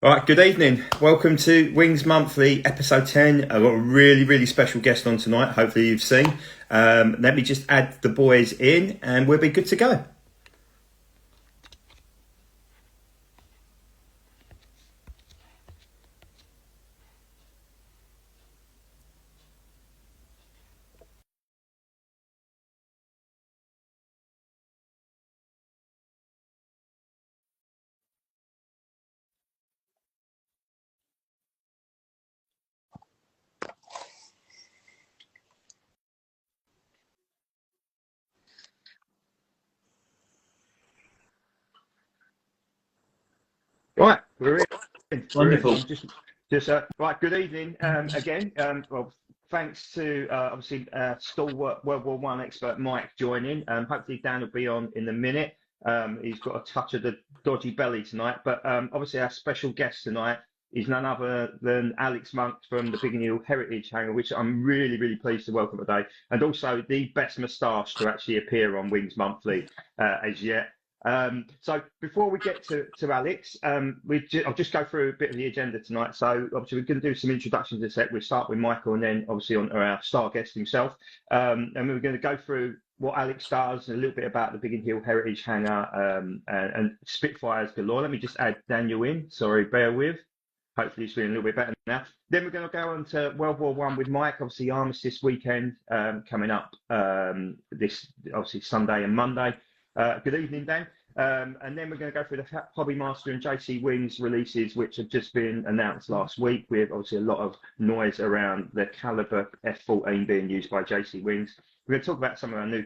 All right, good evening. Welcome to Wings Monthly, episode 10. I've got a really special guest on tonight. Hopefully you've seen. Let me just add the boys in and we'll be good to go. Right, we're in. Wonderful. I'm just right. Good evening again. Well, thanks to obviously stalwart World War One expert Mike joining. Hopefully Dan will be on in a minute. He's got a touch of the dodgy belly tonight, but obviously our special guest tonight is none other than Alex Monk from the Biggin Hill Heritage Hangar, which I'm really pleased to welcome today, and also the best moustache to actually appear on Wings Monthly as yet. So before we get to Alex, I'll just go through a bit of the agenda tonight. So obviously we're going to do some introductions in a sec. We'll start with Michael and then obviously on our star guest himself. And we're going to go through what Alex does and a little bit about the Biggin Hill Heritage Hangar and Spitfires galore. Let me just add Daniel in. Sorry, bear with. Hopefully it's feeling a little bit better now. Then we're going to go on to World War One with Mike, obviously Armistice weekend coming up this obviously Sunday and Monday. Good evening, Dan. And then we're going to go through the Hobby Master and JC Wings releases, which have just been announced last week, with obviously a lot of noise around the Caliber F14 being used by JC Wings. We're going to talk about some of our new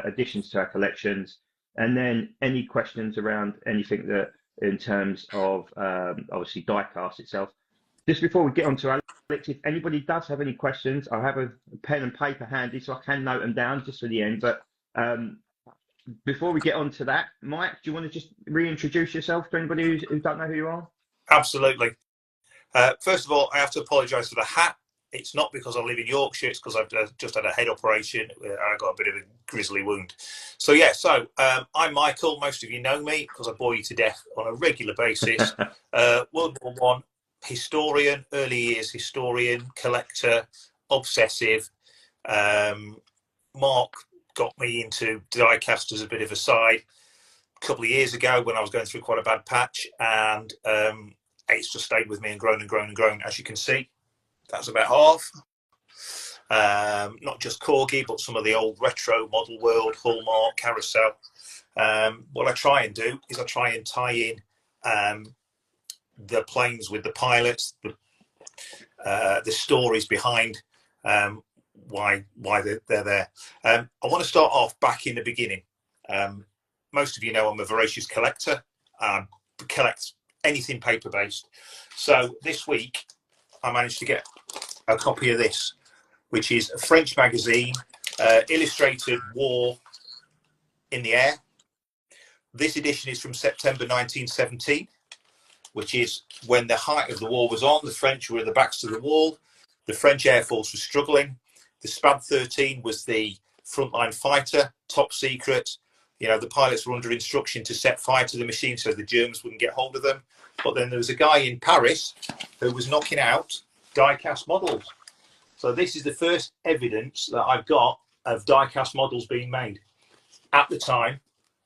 additions to our collections, and then any questions around anything that in terms of obviously Diecast itself. Just before we get on to Alex, if anybody does have any questions, I have a pen and paper handy so I can note them down just for the end. But before we get on to that, Mike, do you want to just reintroduce yourself to anybody who don't know who you are? Absolutely. First of all, I have to apologise for the hat. It's not because I live in Yorkshire, it's because I've just had a head operation and I got a bit of a grisly wound. So, yeah, I'm Michael. Most of you know me because I bore you to death on a regular basis. World War One historian, early years historian, collector, obsessive. Mark got me into Diecast as a bit of a side a couple of years ago when I was going through quite a bad patch, and it's just stayed with me and grown, as you can see. That's about half. Not just Corgi, but some of the old retro model world, Hallmark, Carousel. What I try and do is I try and tie in the planes with the pilots, the stories behind why they're there. I want to start off back in the beginning. Most of you know I'm a voracious collector. I collect anything paper based. So this week I managed to get a copy of this, which is a French magazine, illustrated War in the Air. This edition is from September 1917, which is when the height of the war was on. The French were at the backs to the wall. The French Air Force was struggling. The SPAD 13 was the frontline fighter, top secret. You know, the pilots were under instruction to set fire to the machine so the Germans wouldn't get hold of them. But then there was a guy in Paris who was knocking out die-cast models. So this is the first evidence that I've got of die-cast models being made at the time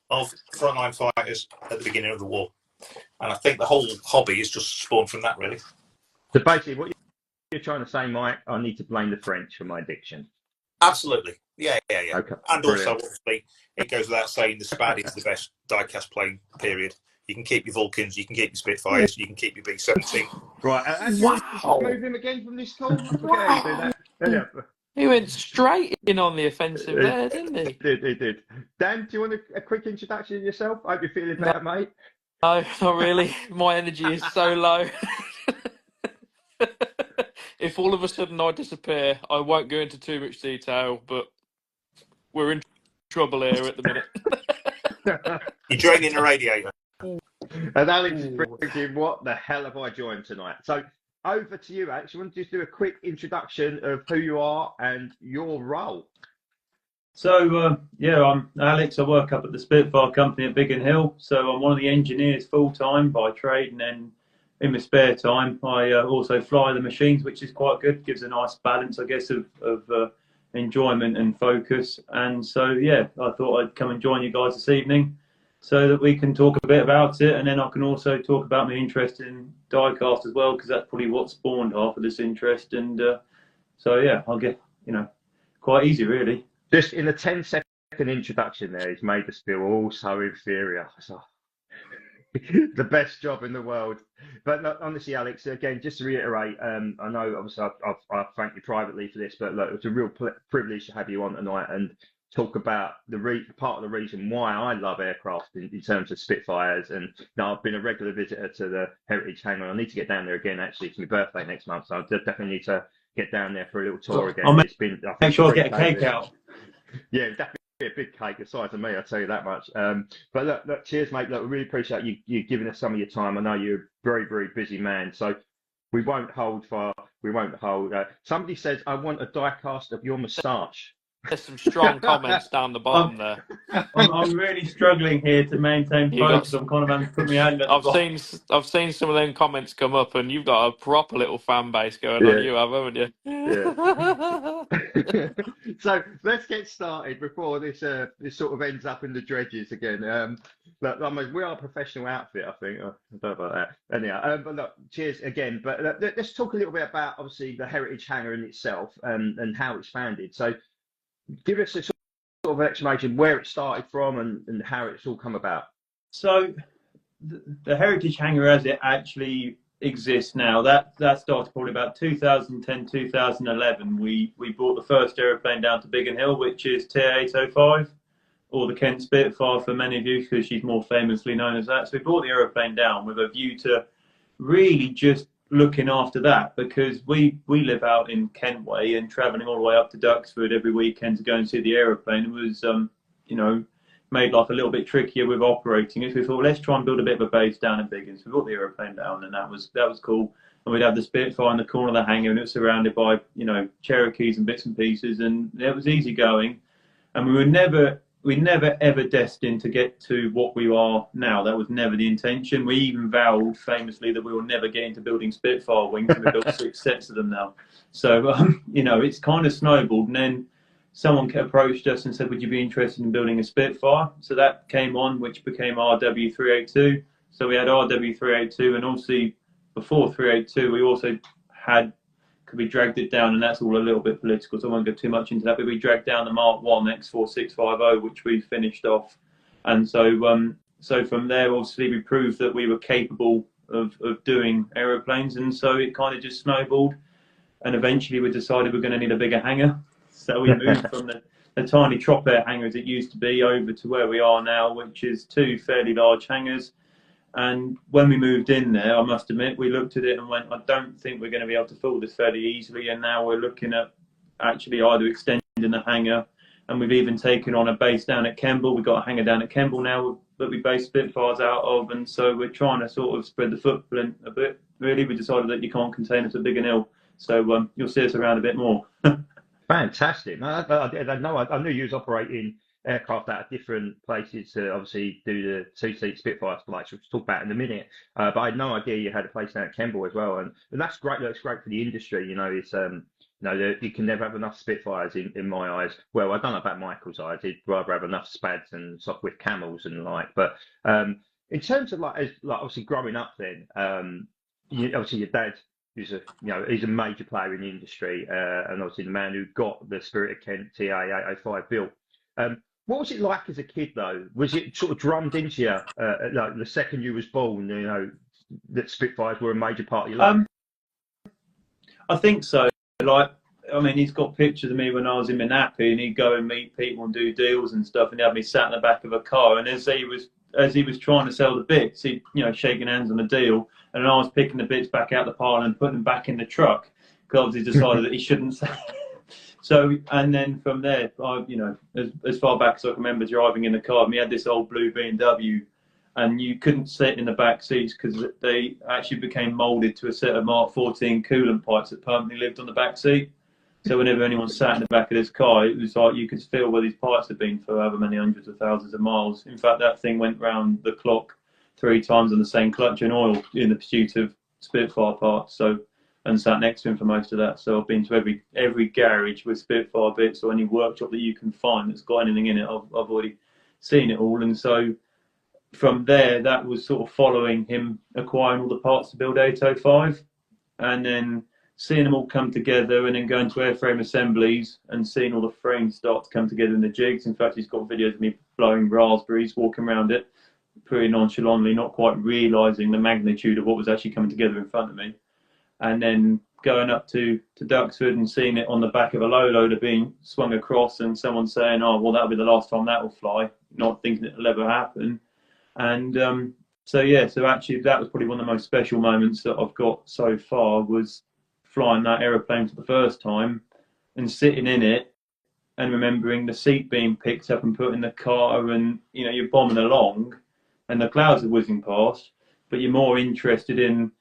of frontline fighters at the beginning of the war. And I think the whole hobby is just spawned from that, really. So basically, what you're trying to say, Mike, I need to blame the French for my addiction. Absolutely. Yeah. Okay, And brilliant. also, obviously, it goes without saying the SPAD is the best die-cast plane, period. You can keep your Vulcans, you can keep your Spitfires, you can keep your B-17. Right, Wow. move him again from this call. I forget how you do that. He went straight in on the offensive there, didn't he? Did. Dan, do you want a quick introduction of yourself? I hope you're feeling better, mate. No, not really. My energy is so low. If all of a sudden I disappear, I won't go into too much detail, but we're in trouble here at the minute. You're draining the radiator. And Alex is thinking, what the hell have I joined tonight? So over to you, Alex. You want to just do a quick introduction of who you are and your role? So, I'm Alex. I work up at the Spitfire company at Biggin Hill. So I'm one of the engineers full-time by trade, and then in my spare time, I also fly the machines, which is quite good. Gives a nice balance, I guess, of enjoyment and focus. And so, yeah, I thought I'd come and join you guys this evening so that we can talk a bit about it. And then I can also talk about my interest in diecast as well, because that's probably what spawned half of this interest. And so, yeah, I'll get, quite easy, really. Just in a 10-second introduction there, he's made us feel all so inferior. So, the best job in the world. But look, honestly, Alex, again, just to reiterate, I know obviously I've thanked you privately for this, but look, it's a real privilege to have you on tonight and talk about part of the reason why I love aircraft in terms of Spitfires. And now I've been a regular visitor to the Heritage Hangar. I need to get down there again, actually. It's my birthday next month, so I definitely need to get down there for a little tour again. It's been, I make sure I get a cake out. Yeah, definitely a big cake the size of me, I'll tell you that much. But look, cheers, mate. Look, we really appreciate you giving us some of your time. I know you're a very, very busy man, so we won't hold. Somebody says, I want a diecast of your moustache. There's some strong comments down the bottom there. I'm really struggling here to maintain focus. I'm kind of having to put my hand at the bottom. I've seen some of them comments come up, and you've got a proper little fan base going on. You have, haven't you? Yeah. So let's get started before this sort of ends up in the dredges again. Look, I mean, we are a professional outfit, I think. I don't know about that. Anyhow, but look, cheers again. But let's talk a little bit about obviously the Heritage Hangar in itself and how it's founded. So give us a sort of explanation where it started from and how it's all come about. So the Heritage Hangar as it actually exists now, that started probably about 2010, 2011. We brought the first aeroplane down to Biggin Hill, which is TA-805, or the Kent Spitfire for many of you, because she's more famously known as that. So we brought the aeroplane down with a view to really just looking after that, because we live out in Kent Way, and travelling all the way up to Duxford every weekend to go and see the aeroplane was, made life a little bit trickier with operating it. So we thought, let's try and build a bit of a base down in Biggin. So we brought the aeroplane down, and that was cool. And we'd have the Spitfire in the corner of the hangar, and it was surrounded by Cherokees and bits and pieces, and it was easy going. And we never ever destined to get to what we are now. That was never the intention. We even vowed famously that we will never get into building Spitfire wings, and we built 6 sets of them now. So it's kind of snowballed. And then someone approached us and said, would you be interested in building a Spitfire? So that came on, which became RW382. So we had RW382, and obviously before 382 we also had, we dragged it down, and that's all a little bit political, so I won't go too much into that, but we dragged down the Mark 1 X4650, which we finished off. And so so from there, obviously, we proved that we were capable of doing aeroplanes, and so it kind of just snowballed. And eventually we decided we're going to need a bigger hangar. So we moved from the tiny Trop Air hangar as it used to be over to where we are now, which is 2 fairly large hangars. And when we moved in there, I must admit, we looked at it and went, I don't think we're going to be able to fill this fairly easily. And now we're looking at actually either extending the hangar, and we've even taken on a base down at Kemble. We've got a hangar down at Kemble now that we base Spitfires out of. And so we're trying to sort of spread the footprint a bit. Really, we decided that you can't contain us at Biggin Hill. So you'll see us around a bit more. Fantastic. No, I knew you was operating aircraft out of different places to obviously do the 2-seat Spitfire flights, which we'll talk about in a minute. But I had no idea you had a place down at Kemble as well, and that's great. That's great for the industry. It's you can never have enough Spitfires in my eyes. Well, I don't know about Michael's eyes. He'd rather have enough Spads and with Camels and like. But in terms of like obviously growing up, then obviously your dad. He's a major player in the industry, and obviously the man who got the Spirit of Kent TA-805 built. What was it like as a kid, though? Was it sort of drummed into you, like the second you was born, that Spitfires were a major part of your life? I think so. He's got pictures of me when I was in my nappy, and he'd go and meet people and do deals and stuff, and he'd have me sat in the back of a car, and as he was trying to sell the bits, he shaking hands on the deal, and I was picking the bits back out the pile and putting them back in the truck, because he decided that he shouldn't sell. So, and then from there, as far back as I can remember driving in the car, we had this old blue BMW, and you couldn't sit in the back seats because they actually became moulded to a set of Mark 14 coolant pipes that permanently lived on the back seat. So whenever anyone sat in the back of this car, it was like you could feel where these pipes had been for however many hundreds of thousands of miles. In fact, that thing went round the clock 3 times on the same clutch and oil in the pursuit of Spitfire parts. So, and sat next to him for most of that. So I've been to every garage with Spitfire bits or any workshop that you can find that's got anything in it. I've already seen it all, and so from there, that was sort of following him acquiring all the parts to build 805, and then seeing them all come together, and then going to airframe assemblies and seeing all the frames start to come together in the jigs. In fact, he's got videos of me blowing raspberries, walking around it pretty nonchalantly, not quite realising the magnitude of what was actually coming together in front of me. And then going up to Duxford and seeing it on the back of a low loader being swung across, and someone saying, "Oh, well, that'll be the last time that will fly," not thinking it'll ever happen. And so actually that was probably one of the most special moments that I've got so far, was flying that aeroplane for the first time and sitting in it and remembering the seat being picked up and put in the car, and you're bombing along and the clouds are whizzing past, but you're more interested in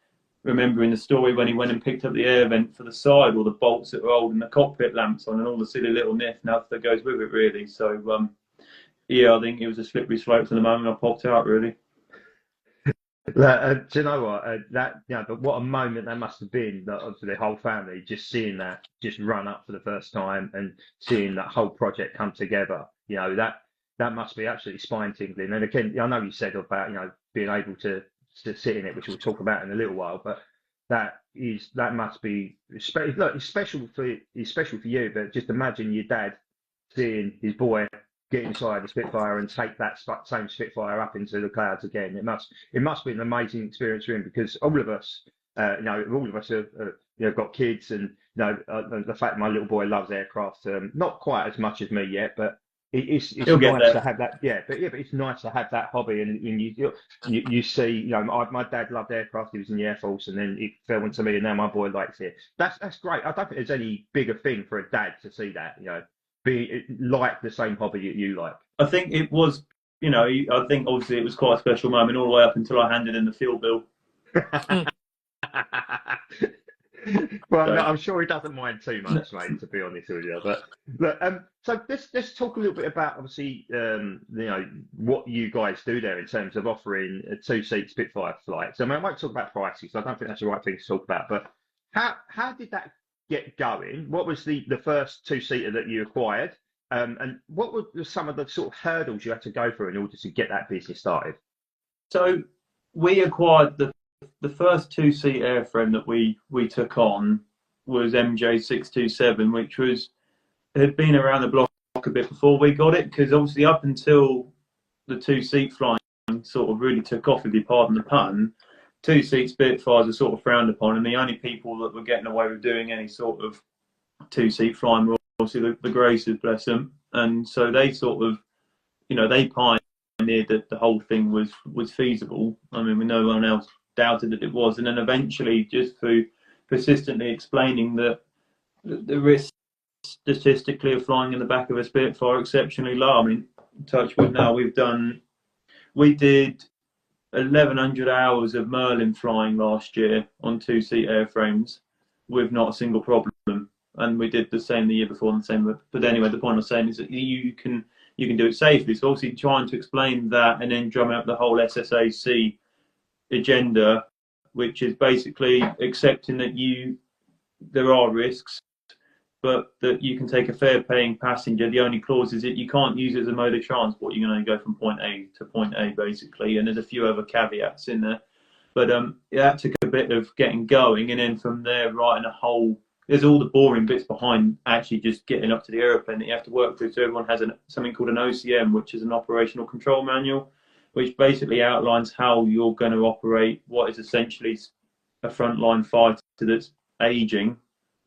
remembering the story when he went and picked up the air vent for the side, or the bolts that were holding the cockpit lamps on, and all the silly little naff that goes with it, really. So yeah, I think it was a slippery slope to the moment I popped out, really. Do you know what? But what a moment that must have been for the whole family, just seeing that just run up for the first time and seeing that whole project come together. That must be absolutely spine tingling. And again, I know you said about being able to sit in it, which we'll talk about in a little while, but that must be it's special for you. But just imagine your dad seeing his boy get inside the Spitfire and take that same Spitfire up into the clouds again. It must be an amazing experience for him, because all of us, have got kids, and the fact my little boy loves aircraft, not quite as much as me yet, but it's nice to have that. But it's nice to have that hobby, and you see, my dad loved aircraft. He was in the Air Force, and then it fell into me, and now my boy likes it. That's great. I don't think there's any bigger thing for a dad to see that, be like the same hobby you like. I think it was, I think obviously it was quite a special moment all the way up until I handed in the fuel bill. Well, no, I'm sure he doesn't mind too much, mate, to be honest with you. But so let's talk a little bit about, obviously, what you guys do there in terms of offering a 2-seat Spitfire flights. I mean, I won't talk about prices, I don't think that's the right thing to talk about. But how did that get going? What was the first 2-seater that you acquired, and what were some of the sort of hurdles you had to go through in order to get that business started? So we acquired the first 2-seat airframe that we took on was MJ627, which had been around the block a bit before we got it, because obviously up until the 2-seat flying sort of really took off, if you pardon the pun, 2-seat Spitfires are sort of frowned upon, and the only people that were getting away with doing any sort of 2-seat flying were obviously the Graces, bless them. And so they sort of, they pioneered that the whole thing was feasible. I mean, no one else doubted that it was. And then eventually, just through persistently explaining that the risk statistically of flying in the back of a Spitfire are exceptionally low. I mean, touch wood now, we did 1,100 hours of Merlin flying last year on 2-seat airframes with not a single problem, and we did the same the year before and the same. But anyway, the point I'm saying is that you can do it safely. So obviously, trying to explain that and then drum out the whole SSAC agenda, which is basically accepting that there are risks, but that you can take a fare paying passenger. The only clause is that you can't use it as a mode of transport. You can only go from point A to point A, basically, and there's a few other caveats in there. But that took a bit of getting going, and then from there, writing there's all the boring bits behind actually just getting up to the aeroplane that you have to work through. So everyone has something called an OCM, which is an operational control manual, which basically outlines how you're going to operate what is essentially a frontline fighter that's aging,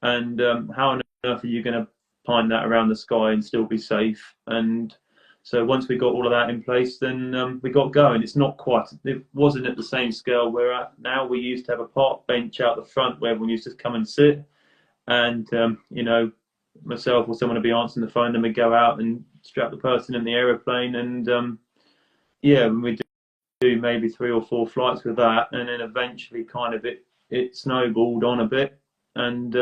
and how on earth are you going to find that around the sky and still be safe. And so once we got all of that in place, then we got going. It wasn't at the same scale we're at now. We used to have a park bench out the front where everyone used to come and sit, and myself or someone would be answering the phone, then we'd go out and strap the person in the aeroplane, and we do maybe 3 or 4 flights with that, and then eventually kind of it snowballed on a bit, and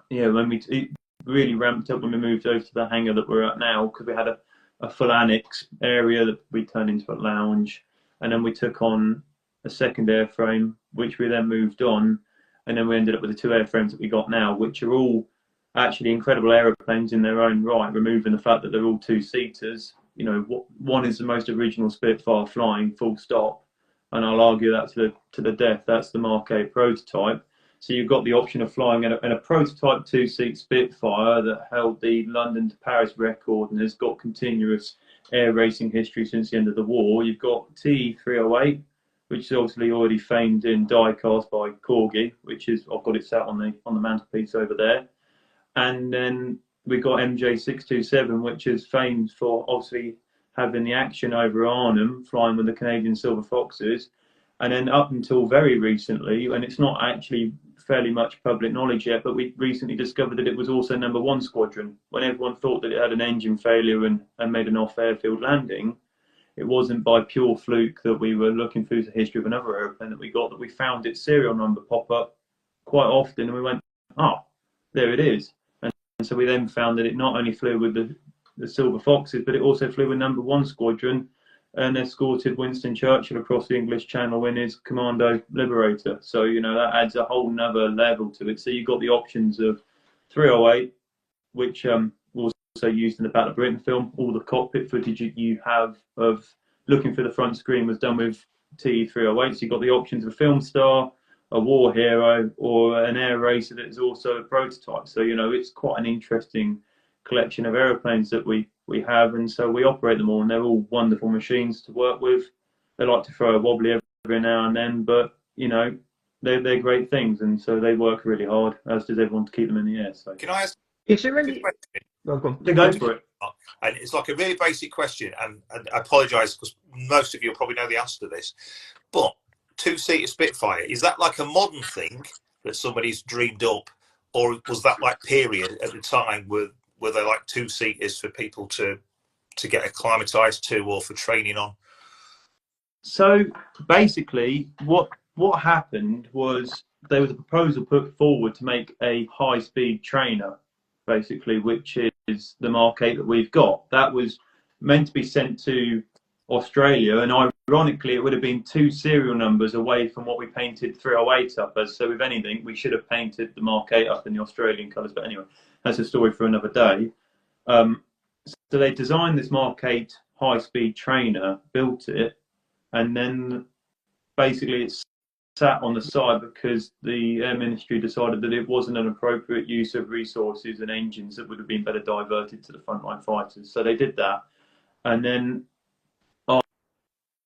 it really ramped up when we moved over to the hangar that we're at now, because we had a full annex area that we turned into a lounge, and then we took on a second airframe, which we then moved on, and then we ended up with the 2 airframes that we got now, which are all actually incredible aeroplanes in their own right, removing the fact that they're all 2-seaters. You know, one is the most original Spitfire flying, full stop, and I'll argue that to the death. That's the Mark 8 prototype. So you've got the option of flying in a prototype 2-seat Spitfire that held the London to Paris record and has got continuous air racing history since the end of the war. You've got T308, which is obviously already famed in Diecast by Corgi, which is, I've got it sat on the mantelpiece over there. And then we've got MJ627, which is famed for obviously having the action over Arnhem, flying with the Canadian Silver Foxes. And then up until very recently, and it's not actually fairly much public knowledge yet, but we recently discovered that it was also number 1 squadron. When everyone thought that it had an engine failure and made an off-airfield landing, it wasn't by pure fluke that we were looking through the history of another aeroplane that we got, that we found its serial number pop up quite often, and we went, oh, there it is. And so we then found that it not only flew with the Silver Foxes, but it also flew with number 1 squadron and escorted Winston Churchill across the English Channel in his Commando Liberator. So, you know, that adds a whole nother level to it. So you've got the options of 308, which was also used in the Battle of Britain film. All the cockpit footage you have of looking through the front screen was done with T308. So you've got the options of a film star, a war hero, or an air racer that is also a prototype. So, you know, it's quite an interesting collection of aeroplanes that we have, and so we operate them all, and they're all wonderful machines to work with. They like to throw a wobbly every now and then, but you know, they're great things, and so they work really hard, as does everyone, to keep them in the air. So Can I ask Is there a any? question? Well, go on. go for it. And it's like a really basic question, and I apologise because most of you will probably know the answer to this. But 2-seater Spitfire, is that like a modern thing that somebody's dreamed up, or was that like period at the time were they like 2-seaters for people to get acclimatized to or for training on? So basically, what happened was there was a proposal put forward to make a high-speed trainer, basically, which is the Mark 8 that we've got. That was meant to be sent to Australia, and ironically, it would have been 2 serial numbers away from what we painted 308 up as. So, if anything, we should have painted the Mark 8 up in the Australian colours. But anyway, that's a story for another day. So they designed this Mark 8 high-speed trainer, built it, and then basically it's sat on the side because the Air Ministry decided that it wasn't an appropriate use of resources and engines that would have been better diverted to the frontline fighters. So they did that. And then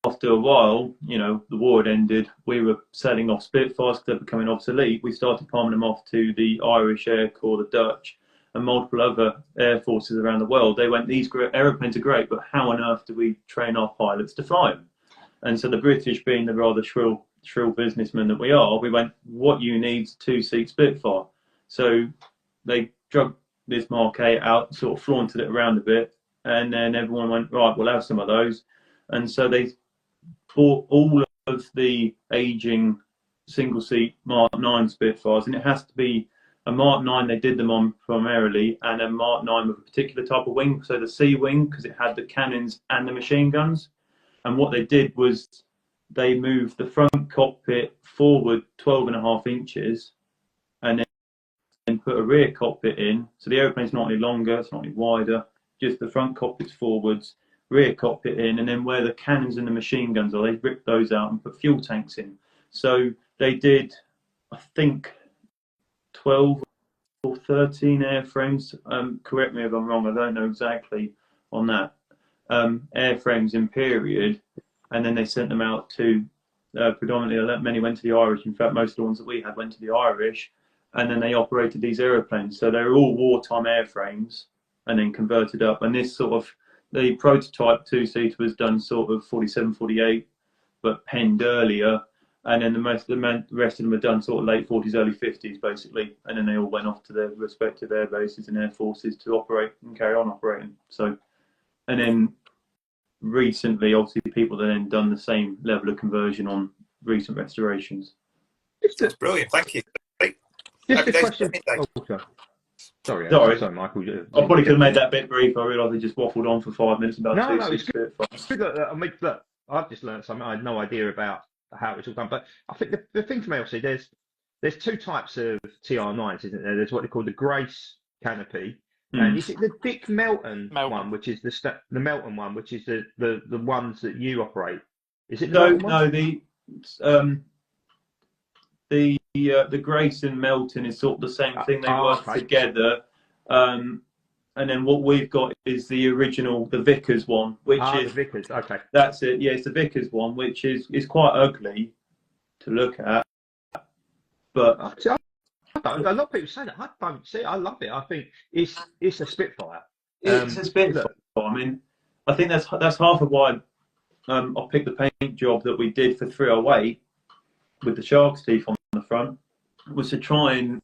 after a while, you know, the war had ended. We were selling off Spitfires because they're becoming obsolete. We started palming them off to the Irish Air Corps, the Dutch, and multiple other air forces around the world. They went, these aeroplanes are great, but how on earth do we train our pilots to fly them? And so the British, being the rather shrill businessmen that we are, we went, what you need is 2-seat Spitfire. So they drug this Mark 8 out, sort of flaunted it around a bit, and then everyone went, right, we'll have some of those. And so they bought all of the aging single-seat Mark 9 Spitfires, and it has to be a Mark 9 they did them on primarily, and a Mark 9 with a particular type of wing, so the C wing, because it had the cannons and the machine guns. And what they did was they moved the front cockpit forward 12.5 inches and then put a rear cockpit in. So the aeroplane's not any longer, it's not any wider, just the front cockpit's forwards, rear cockpit in, and then where the cannons and the machine guns are, they ripped those out and put fuel tanks in. So they did, I think, 12 or 13 airframes. Correct me if I'm wrong, I don't know exactly on that. Airframes in period, and then they sent them out to predominantly, many went to the Irish. In fact, most of the ones that we had went to the Irish, and then they operated these aeroplanes. So they're all wartime airframes and then converted up. And this sort of, the prototype 2-seater was done sort of 47, 48, but penned earlier. And then the rest of them were done sort of late 40s, early 50s, basically. And then they all went off to their respective air bases and air forces to operate and carry on operating. So, and then recently, obviously, people have then done the same level of conversion on recent restorations. That's brilliant. Thank you. Just a question. Oh, sorry, Michael. I probably could have made that a bit brief. I realised I just waffled on for 5 minutes about No, it's good. I mean, look, I've just learned something I had no idea about how it's all done. But I think the thing for me, obviously, there's two types of TR9s, isn't there? There's what they call the Grace canopy, and is it the Dick Melton one, which is the Melton one, which is the ones that you operate? Is it the Melton one? The Grace and Melton is sort of the same thing. They work together. And then what we've got is the original, the Vickers one, which is the Vickers. Okay, that's it. Yeah, it's the Vickers one, which is quite ugly to look at. But a lot of people say that. I don't see it. I love it. I think it's a Spitfire. It's a Spitfire. I mean, I think that's half of why I picked the paint job that we did for 308 with the shark's teeth on the front, was to try and.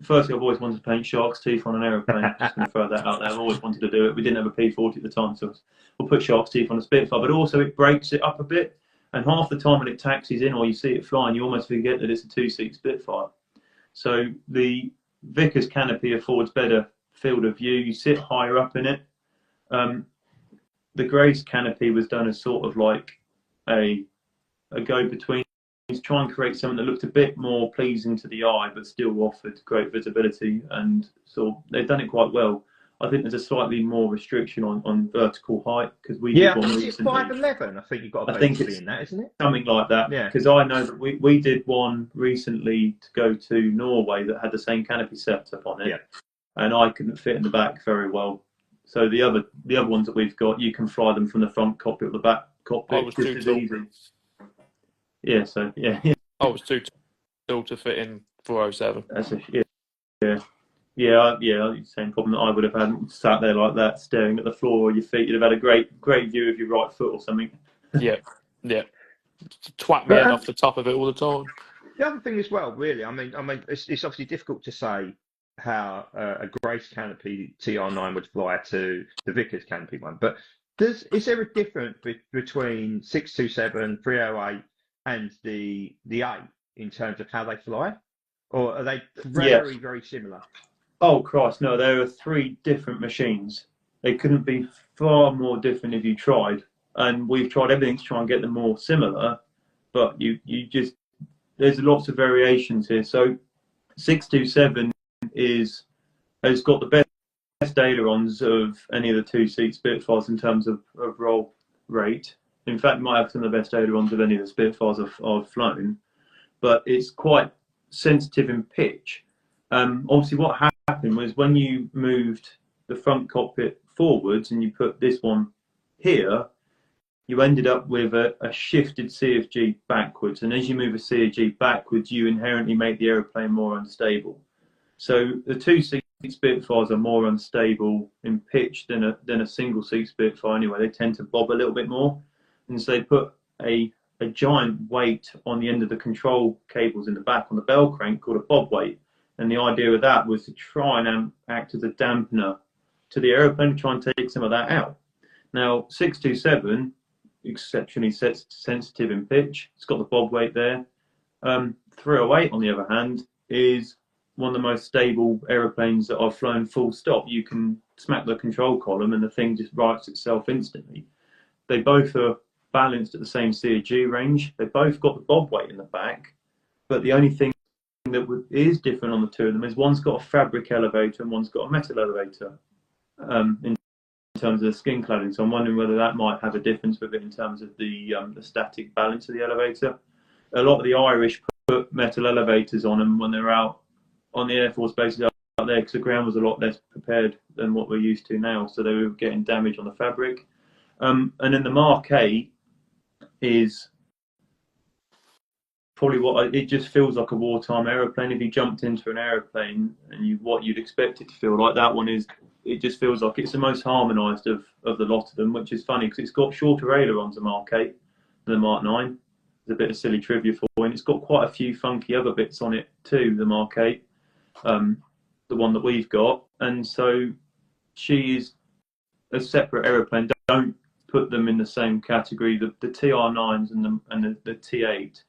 Firstly, I've always wanted to paint shark's teeth on an aeroplane. I'm just going to throw that out there. I've always wanted to do it. We didn't have a P40 at the time, so we'll put shark's teeth on a Spitfire. But also, it breaks it up a bit. And half the time when it taxis in or you see it flying, you almost forget that it's a two-seat Spitfire. So the Vickers canopy affords better field of view. You sit higher up in it. The Grace canopy was done as sort of like a go-between. Try and create something that looked a bit more pleasing to the eye, but still offered great visibility. And so they've done it quite well. I think there's a slightly more restriction on vertical height because we did one recently. Is it 5'11"? I think you've got. I think it's in that, isn't it? Something like that. Yeah. Because I know that we did one recently to go to Norway that had the same canopy setup on it. Yeah. And I couldn't fit in the back very well. So the other ones that we've got, you can fly them from the front cockpit or the back cockpit. I was too tall. Easy. Yeah, so yeah. I was too tall to fit in 407. That's same problem that I would have had. Sat there like that, staring at the floor or your feet. You'd have had a great view of your right foot or something. Yeah. Twat me off the top of it all the time. The other thing as well, really, I mean, it's obviously difficult to say how a Grace canopy TR9 would fly to the Vickers canopy one, but is there a difference between 627, 308? And the 8 in terms of how they fly, or are they very, very similar? Oh Christ, no! There are three different machines. They couldn't be far more different if you tried. And we've tried everything to try and get them more similar, but you just there's lots of variations here. So 627 has got the best ailerons of any of the two-seat Spitfires in terms of roll rate. In fact, it might have some of the best ailerons of any of the Spitfires I've flown, but it's quite sensitive in pitch. Obviously, what happened was when you moved the front cockpit forwards and you put this one here, you ended up with a shifted CFG backwards. And as you move a CFG backwards, you inherently make the aeroplane more unstable. So the two-seat Spitfires are more unstable in pitch than a single-seat Spitfire anyway. They tend to bob a little bit more. And so they put a giant weight on the end of the control cables in the back on the bell crank called a bob weight. And the idea of that was to try and act as a dampener to the aeroplane, try and take some of that out. Now, 627, exceptionally sensitive in pitch. It's got the bob weight there. 308, on the other hand, is one of the most stable aeroplanes that I've flown full stop. You can smack the control column and the thing just rights itself instantly. They both are balanced at the same CG range. They've both got the bob weight in the back, but the only thing that is different on the two of them is one's got a fabric elevator and one's got a metal elevator in terms of the skin cladding. So I'm wondering whether that might have a difference with it in terms of the static balance of the elevator. A lot of the Irish put metal elevators on them when they're out on the Air Force bases out there because the ground was a lot less prepared than what we're used to now, so they were getting damage on the fabric. And then the Mark 8 is probably it just feels like a wartime aeroplane. If you jumped into an aeroplane and what you'd expect it to feel like, that one is, it just feels like it's the most harmonised of the lot of them, which is funny because it's got shorter ailerons, the Mark 8 than the Mark 9. There's a bit of silly trivia for you. And it's got quite a few funky other bits on it too, the Mark 8, the one that we've got. And so she is a separate aeroplane. Don't put them in the same category. The TR9s and the T8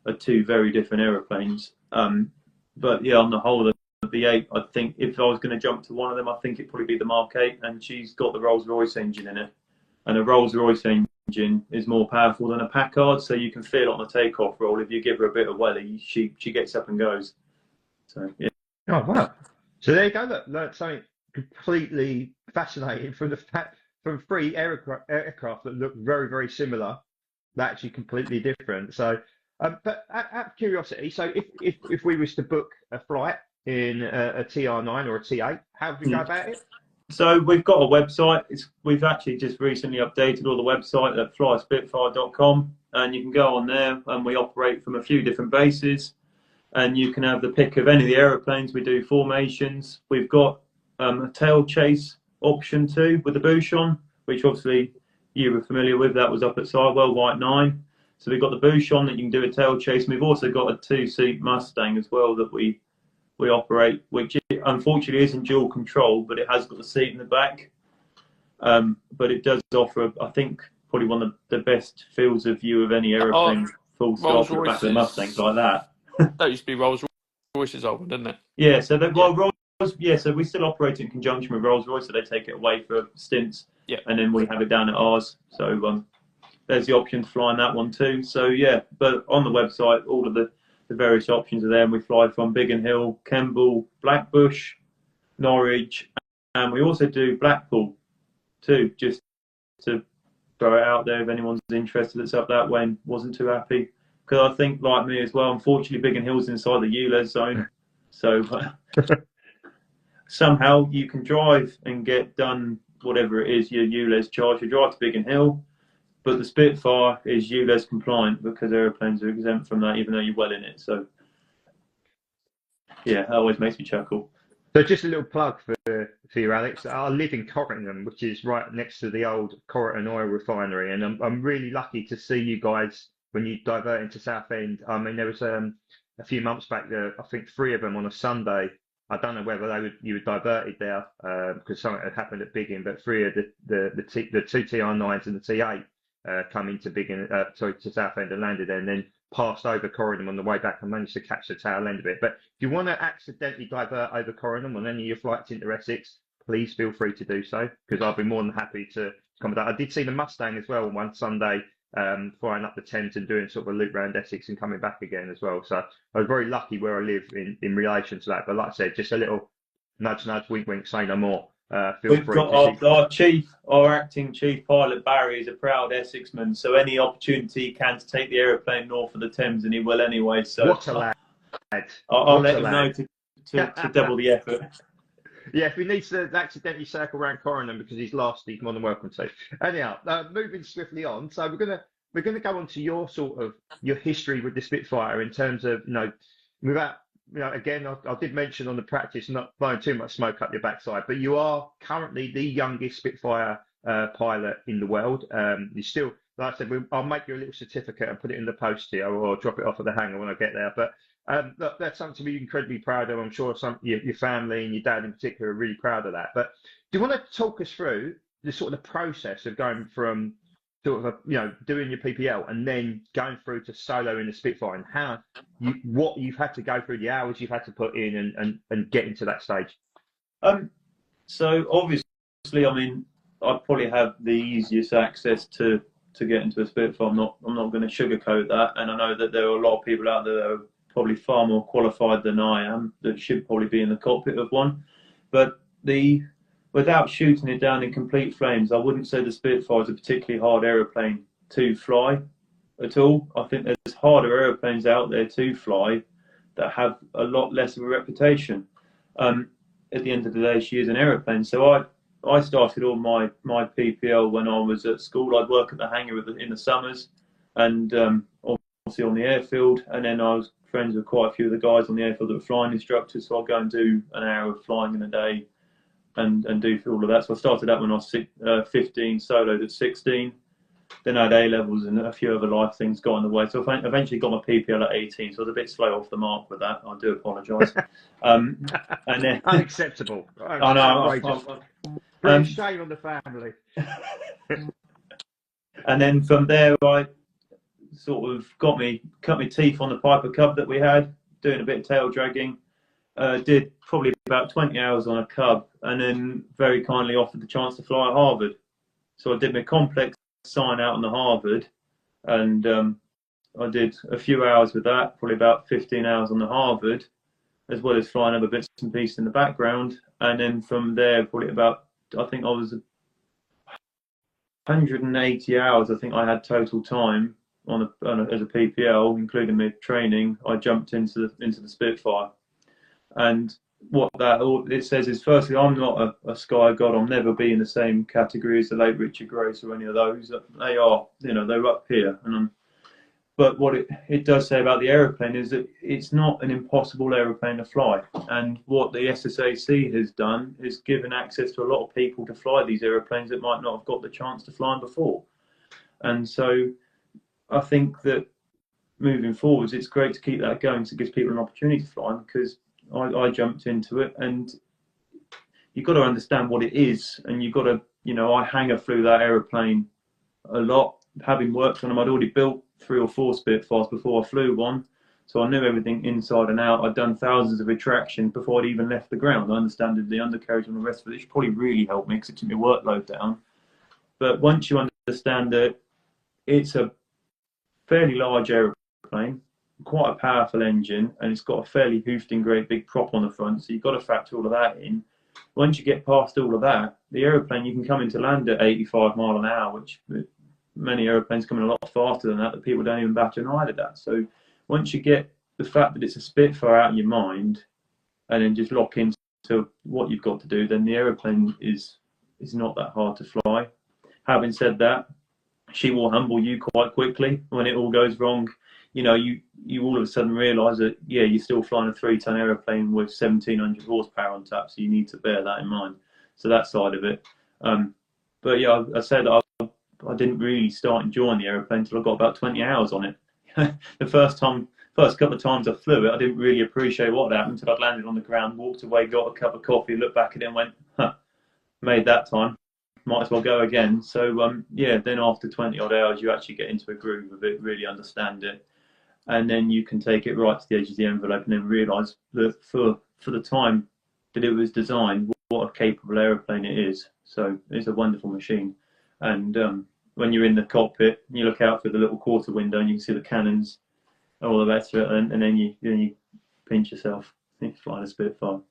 are two very different aeroplanes. But yeah, on the whole, the 8, I think if I was going to jump to one of them, I think it'd probably be the Mark 8, and she's got the Rolls-Royce engine in it. And a Rolls-Royce engine engine is more powerful than a Packard, so you can feel on the takeoff roll. If you give her a bit of welly, she gets up and goes. So yeah. Oh wow! So there you go. Look, learned something completely fascinating from the fact from three aircraft that look very, very similar, they're actually completely different. So, but out of curiosity, so if we was to book a flight in a TR9 or a T8, how would we go about it? So we've got a website. We've actually just recently updated all the website at flyspitfire.com, and you can go on there, and we operate from a few different bases, and you can have the pick of any of the aeroplanes. We do formations. We've got a tail chase option too with the Bouchon, which obviously you were familiar with. That was up at Sidewell White 9. So we've got the Bouchon that you can do a tail chase, and we've also got a 2-seat Mustang as well that we operate, which unfortunately isn't dual control, but it has got the seat in the back. But it does offer, I think, probably one of the best fields of view of any aeroplane, full stop, the back of the Mustangs like that. That used to be Rolls Royce's old, didn't it? Yeah, so so we still operate in conjunction with Rolls Royce, so they take it away for stints, and then we have it down at ours. So there's the option to fly on that one too. So yeah, but on the website, all of the various options are there, and we fly from Biggin Hill, Kemble, Blackbush, Norwich, and we also do Blackpool too, just to throw it out there if anyone's interested that's up that way and wasn't too happy. Because I think, like me as well, unfortunately, Biggin Hill's inside the ULEZ zone, so somehow you can drive and get done whatever it is your ULEZ charge. You drive to Biggin Hill, but the Spitfire is ULEZ compliant because aeroplanes are exempt from that, even though you're well in it. So, yeah, that always makes me chuckle. So just a little plug for you, Alex. I live in Corrington, which is right next to the old Corrington oil refinery, and I'm really lucky to see you guys when you divert into Southend. I mean, there was a few months back, I think 3 of them on a Sunday. I don't know whether you were diverted there because something had happened at Biggin, but 3 of the 2 TR9s and the T8 come into Biggin, to Southend and landed there, and then passed over Corringham on the way back and managed to catch the tail end of it. But if you want to accidentally divert over Corringham on any of your flights into Essex, please feel free to do so, because I'll be more than happy to accommodate. I did see the Mustang as well one Sunday, flying up the Thames and doing sort of a loop around Essex and coming back again as well. So I was very lucky where I live in relation to that. But like I said, just a little nudge, wink, wink, say no more. We've got our acting chief pilot Barry is a proud Essexman, so any opportunity he can to take the aeroplane north of the Thames, and he will anyway. So what a lad! I'll let him know to double the effort. Yeah, if he needs to accidentally circle around Corringham because he's lost, he's more than welcome to. Anyhow, moving swiftly on. So we're gonna go on to your your history with the Spitfire in terms of without. Again, I did mention on the practice not blowing too much smoke up your backside, but you are currently the youngest Spitfire pilot in the world. You still, like I said, I'll make you a little certificate and put it in the post here, or drop it off at the hangar when I get there. But look, that's something to be incredibly proud of. I'm sure your family and your dad in particular are really proud of that. But do you want to talk us through the sort of the process of going from sort of doing your PPL and then going through to solo in the Spitfire, and what you've had to go through, the hours you've had to put in and get into that stage? So obviously, I mean, I probably have the easiest access to get into a Spitfire. I'm not going to sugarcoat that, and I know that there are a lot of people out there that are probably far more qualified than I am that should probably be in the cockpit of one. But without shooting it down in complete flames, I wouldn't say the Spitfire is a particularly hard aeroplane to fly at all. I think there's harder aeroplanes out there to fly that have a lot less of a reputation. At the end of the day, she is an aeroplane. So I started all my PPL when I was at school. I'd work at the hangar in the summers, and obviously on the airfield. And then I was friends with quite a few of the guys on the airfield that were flying instructors. So I'd go and do an hour of flying in a day. And do all of that. So I started that when I was 15, soloed at 16. Then I had A-levels and a few other life things got in the way. So I eventually got my PPL at 18. So I was a bit slow off the mark with that. I do apologise. And then unacceptable. I know. Shame on the family. And then from there, I sort of cut my teeth on the Piper Cub that we had, doing a bit of tail dragging. Did probably about 20 hours on a Cub, and then very kindly offered the chance to fly at Harvard. So I did my complex sign out on the Harvard, and I did a few hours with that, probably about 15 hours on the Harvard, as well as flying other bits and pieces in the background. And then from there, probably about, I think I was 180 hours, I think I had total time as a PPL, including my training. I jumped into the Spitfire. And what that all it says is, firstly, I'm not a sky god. I'll never be in the same category as the late Richard Grace or any of those. They are, they're up here. But what it does say about the aeroplane is that it's not an impossible aeroplane to fly. And what the SSAC has done is given access to a lot of people to fly these aeroplanes that might not have got the chance to fly them before. And so I think that moving forwards, it's great to keep that going, so it gives people an opportunity to fly them, because I jumped into it, and you've got to understand what it is, and you've got to, I hangar flew that aeroplane a lot. Having worked on them, I'd already built 3 or 4 Spitfires before I flew one, so I knew everything inside and out. I'd done thousands of retractions before I'd even left the ground. I understood the undercarriage and the rest of it, which probably really helped me because it took my workload down. But once you understand that it's a fairly large aeroplane, quite a powerful engine, and it's got a fairly hoofed-in great big prop on the front, so you've got to factor all of that in. Once you get past all of that, the aeroplane, you can come into land at 85 mile an hour, which many aeroplanes come in a lot faster than that people don't even bat an eye at that. So once you get the fact that it's a Spitfire out of your mind, and then just lock into what you've got to do, then the aeroplane is not that hard to fly. Having said that, she will humble you quite quickly when it all goes wrong. You all of a sudden realise that, you're still flying a 3-ton aeroplane with 1,700 horsepower on tap, so you need to bear that in mind. So that side of it. But yeah, I said I didn't really start enjoying the aeroplane until I got about 20 hours on it. The first couple of times I flew it, I didn't really appreciate what happened until I'd landed on the ground, walked away, got a cup of coffee, looked back at it and went, made that time. Might as well go again. So then after 20 odd hours, you actually get into a groove of it, really understand it, and then you can take it right to the edge of the envelope and then realise that for the time that it was designed, what a capable aeroplane it is. So it's a wonderful machine. And when you're in the cockpit, you look out through the little quarter window and you can see the cannons, all the rest of it, and then you pinch yourself. You're flying a Spitfire.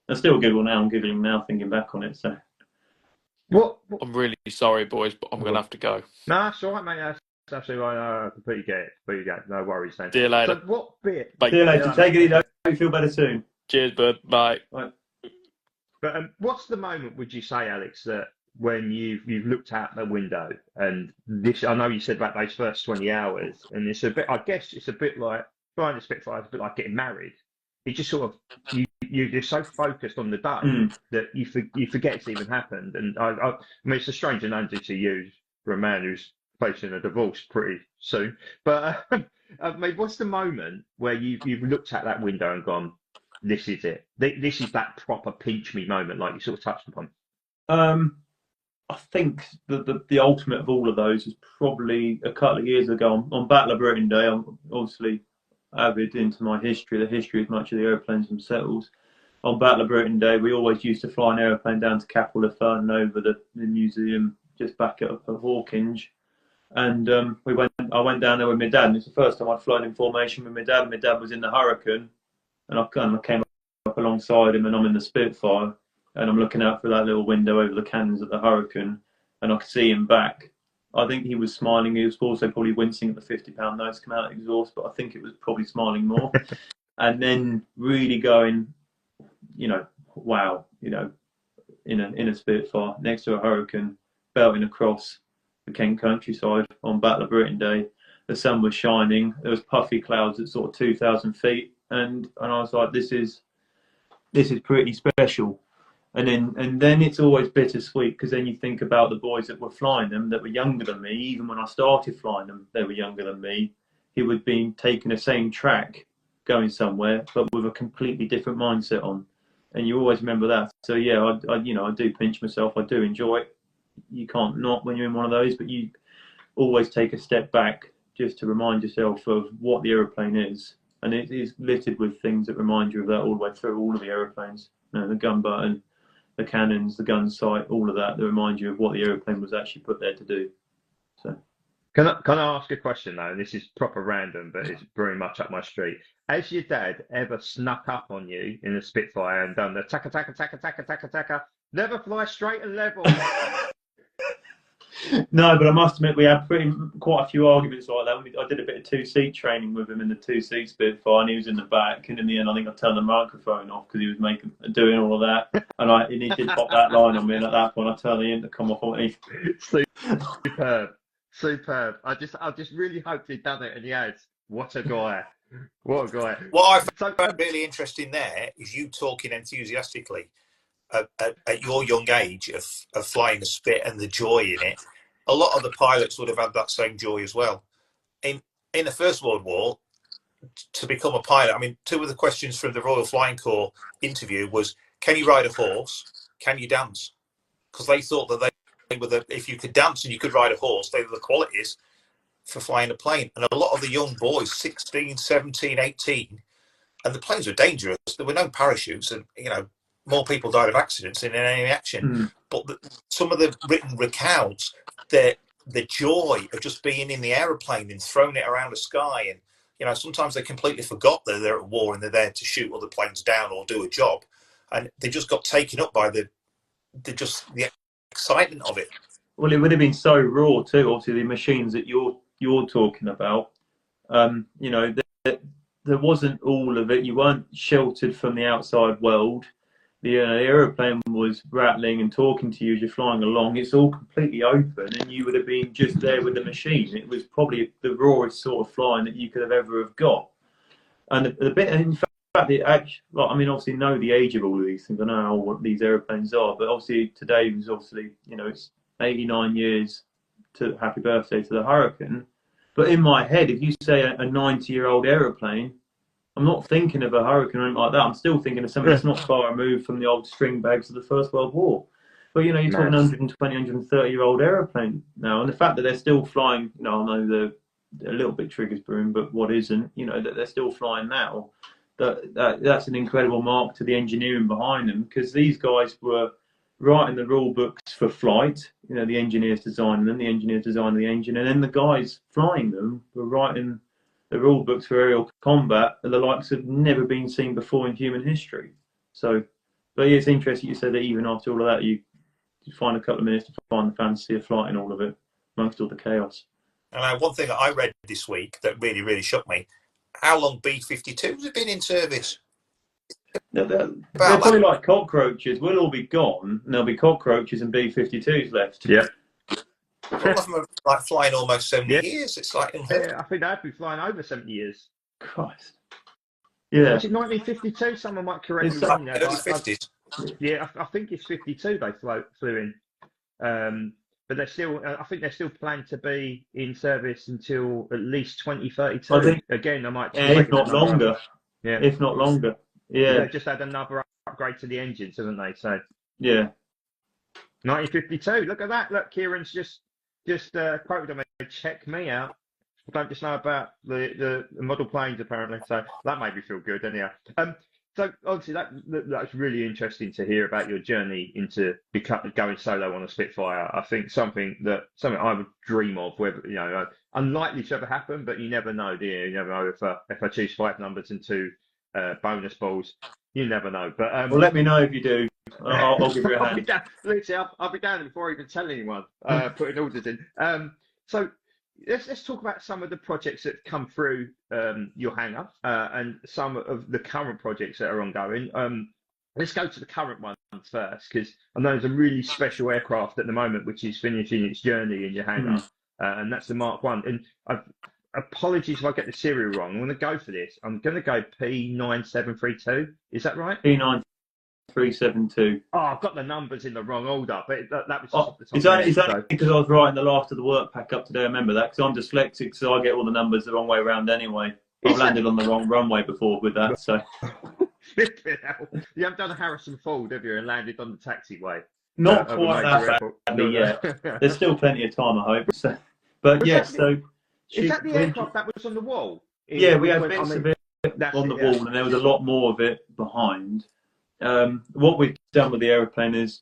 I still giggle now. I'm giggling now thinking back on it. So. What? I'm really sorry, boys, but I'm going to have to go. No, it's all right, mate. That's absolutely right. I completely get it. Completely get it. No worries, then. See you later. So what bit? Bye. See you later. Take it easy. Hope you feel better soon. Cheers, bud. Bye. Bye. But what's the moment, would you say, Alex, that when you've looked out the window and this? I know you said about those first 20 hours, and it's a bit. I guess it's a bit like flying a Spitfire. It's a bit like getting married. It just sort of you're so focused on the day that you forget it's even happened. And I mean, it's a strange analogy to use for a man who's facing a divorce pretty soon. But I mean, what's the moment where you've looked at that window and gone, "This is it. This is that proper pinch me moment," like you sort of touched upon? I think the ultimate of all of those is probably a couple of years ago on Battle of Britain Day. I'm obviously avid into my history, the history as much of the aeroplanes themselves. On Battle of Britain Day, we always used to fly an aeroplane down to Capel Fern over the museum just back at Hawkinge. And I went down there with my dad, and it's the first time I'd flown in formation with my dad. My dad was in the Hurricane, and I came up alongside him, and I'm in the Spitfire, and I'm looking out through that little window over the cannons at the Hurricane, and I could see him back. I think he was smiling. He was also probably wincing at the 50-pound notes come out of exhaust, but I think it was probably smiling more. And then really going, wow, in a Spitfire next to a Hurricane, belting across the Kent countryside on Battle of Britain Day. The sun was shining. There was puffy clouds at sort of 2,000 feet, and I was like, this is pretty special. And then it's always bittersweet, because then you think about the boys that were flying them that were younger than me. Even when I started flying them, they were younger than me. He would be taking the same track, going somewhere, but with a completely different mindset on. And you always remember that. So yeah, I do pinch myself. I do enjoy it. You can't not when you're in one of those, but you always take a step back just to remind yourself of what the aeroplane is. And it is littered with things that remind you of that all the way through all of the aeroplanes. The gun button, the cannons, the gun sight, all of that remind you of what the aeroplane was actually put there to do. So Can I ask a question though? And this is proper random, but it's very much up my street. Has your dad ever snuck up on you in a Spitfire and done the taka taka taka taka taka taka? Never fly straight and level. No, but I must admit we had quite a few arguments like that. I did a bit of two-seat training with him in the two-seat Spitfire, and he was in the back. And in the end, I think I turned the microphone off because he was doing all of that. And he did pop that line on me, and at that point, I turned the intercom off. Superb, superb. I just really hoped he'd done it, and he has. What a guy! What a guy! What I found really interesting there is you talking enthusiastically at your young age of flying a Spit and the joy in it. A lot of the pilots would have had that same joy as well. In the First World War, to become a pilot, I mean, two of the questions from the Royal Flying Corps interview was, can you ride a horse? Can you dance? Because they thought that they were if you could dance and you could ride a horse, they were the qualities for flying a plane. And a lot of the young boys, 16, 17, 18, and the planes were dangerous. There were no parachutes, and more people died of accidents than in any action. But some of the written recounts, the joy of just being in the aeroplane and throwing it around the sky, and sometimes they completely forgot that they're at war and they're there to shoot other planes down or do a job, and they just got taken up by the excitement of it. Well, it would have been so raw too. Obviously, the machines that you're talking about, there wasn't all of it. You weren't sheltered from the outside world. The aeroplane was rattling and talking to you as you're flying along. It's all completely open, and you would have been just there with the machine. It was probably the rawest sort of flying that you could have ever have got. And the bit, in fact, obviously know the age of all of these things. I know how old these aeroplanes are, but obviously today was it's 89 years to happy birthday to the Hurricane. But in my head, if you say a 90-year-old aeroplane, I'm not thinking of a Hurricane or anything like that. I'm still thinking of something that's not far removed from the old string bags of the First World War. But, you're talking 120, 130-year-old aeroplane now. And the fact that they're still flying, I know they're a little bit triggers broom, but what isn't, that they're still flying now, that's an incredible mark to the engineering behind them, because these guys were writing the rule books for flight. The engineers designing them, the engineers designing the engine, and then the guys flying them were writing the rule books for aerial combat, and the likes have never been seen before in human history. So, but yeah, it's interesting you said that even after all of that, you find a couple of minutes to find the fantasy of flight in all of it, amongst all the chaos. And one thing that I read this week that really, really shocked me: how long B-52s have been in service? They're probably like cockroaches. We'll all be gone, and there'll be cockroaches and B-52s left. Yeah. A lot of them are like flying almost 70 years. It's like I think they'd be flying over 70 years. Christ. Yeah. Was it 1952? Someone might correct me. Early 50s. Yeah, I think it's 52 they flew in. But they're still. I think they're still planned to be in service until at least 2032. I think, again, I might. if not longer. Yeah. If not longer. Yeah. They just had another upgrade to the engines, haven't they? So. Yeah. 1952. Look at that. Look, Kieran's just quoted on me. Check me out. I don't just know about the model planes apparently. So that made me feel good. Anyhow. So obviously that's really interesting to hear about your journey into going solo on a Spitfire. I think something I would dream of. Whether unlikely to ever happen, but you never know, do you? You never know if I choose 5 numbers and 2 bonus balls. You never know. But well, let me know if you do. I'll give you a hand. I'll be down before I even tell anyone. Putting orders in. So let's talk about some of the projects that come through your hangar and some of the current projects that are ongoing. Let's go to the current ones first, because I know there's a really special aircraft at the moment which is finishing its journey in your hangar, and that's the Mark 1. And apologies if I get the serial wrong. I'm going to go for this. I'm going to go P9732. Is that right? P9372. Oh, I've got the numbers in the wrong order, but that was just off the top It's only because I was writing the last of the work pack up today. I remember that, because I'm dyslexic, so I get all the numbers the wrong way around anyway. I've landed on the wrong runway before with that, so. You haven't done a Harrison Ford, have you, and landed on the taxiway? Not quite that badly yet. There's still plenty of time, I hope. So, but yes, is that the aircraft that was on the wall? Yeah, we had bits of it on the wall, and there was a lot more of it behind. What we've done with the aeroplane is,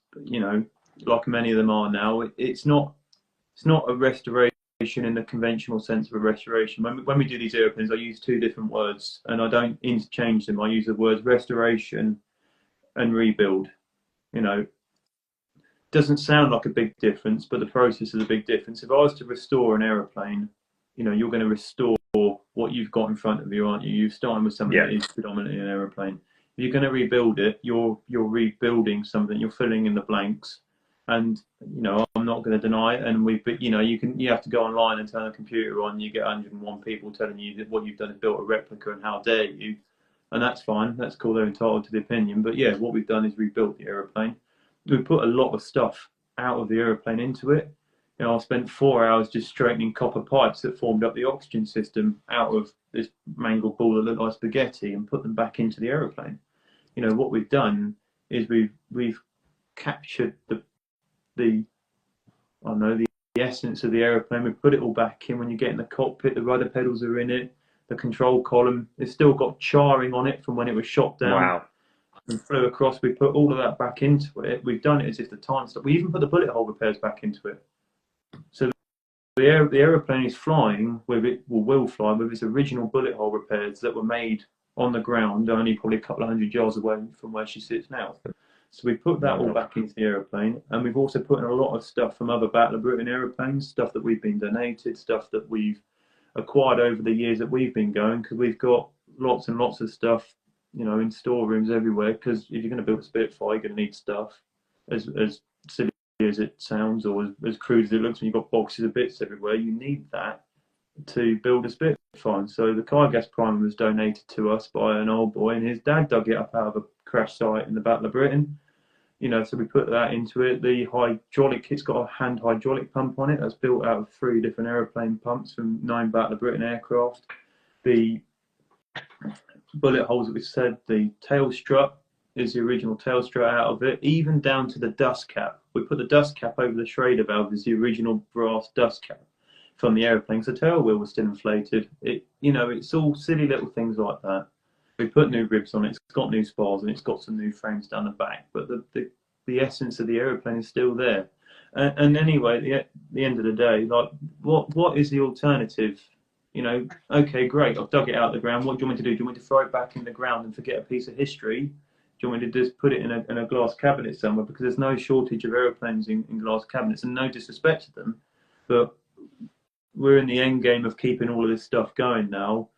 like many of them are now, it's not a restoration in the conventional sense of a restoration. When we do these airplanes, I use two different words, and I don't interchange them. I use the words restoration and rebuild. You know, doesn't sound like a big difference, but the process is a big difference. If I was to restore an aeroplane, you know, you're going to restore what you've got in front of you, aren't you? You're starting with something that is predominantly an aeroplane. If you're going to rebuild it, you're rebuilding something. You're filling in the blanks. And you know, I'm not going to deny it. And you know, you have to go online and turn the computer on. You get 101 people telling you that what you've done is built a replica, and how dare you? And that's fine. That's cool. They're entitled to the opinion. But yeah, what we've done is rebuilt the aeroplane. We've put a lot of stuff out of the aeroplane into it. You know, I spent 4 hours just straightening copper pipes that formed up the oxygen system out of this mangled ball that looked like spaghetti, and put them back into the aeroplane. You know, what we've done is we've captured the I don't know, the essence of the aeroplane. We put it all back in. When you get in the cockpit, the rudder pedals are in it. The control column, it's still got charring on it from when it was shot down. Wow. And flew across. We put all of that back into it. We've done it as if the time stopped. We even put the bullet hole repairs back into it. So the aeroplane is flying with it, will fly with its original bullet hole repairs that were made on the ground, only probably a couple of 100 yards away from where she sits now. So we put that all back into the aeroplane, and we've also put in a lot of stuff from other Battle of Britain aeroplanes, stuff that we've been donated, stuff that we've acquired over the years that we've been going, because we've got lots and lots of stuff, you know, in storerooms everywhere. Because if you're going to build a Spitfire, you're going to need stuff. As silly as it sounds, or as crude as it looks, when you've got boxes of bits everywhere, you need that to build a Spitfire. So the car gas primer was donated to us by an old boy, and his dad dug it up out of a crash site in the Battle of Britain. You know, so we put that into it. The hydraulic kit's got a hand hydraulic pump on it that's built out of 3 different aeroplane pumps from 9 Battle of Britain aircraft. The bullet holes that we said, the tail strut is the original tail strut out of it, even down to the dust cap. We put the dust cap over the Schrader valve as the original brass dust cap from the aeroplane. So the tail wheel was still inflated. You know, it's all silly little things like that. We put new ribs on it. It's got new spars, and it's got some new frames down the back. But the essence of the aeroplane is still there. And anyway, at the end of the day, like, what is the alternative? You know, okay, great, I've dug it out of the ground. What do you want me to do? Do you want me to throw it back in the ground and forget a piece of history? Do you want me to just put it in a glass cabinet somewhere? Because there's no shortage of aeroplanes in glass cabinets, and no disrespect to them, but we're in the end game of keeping all of this stuff going now.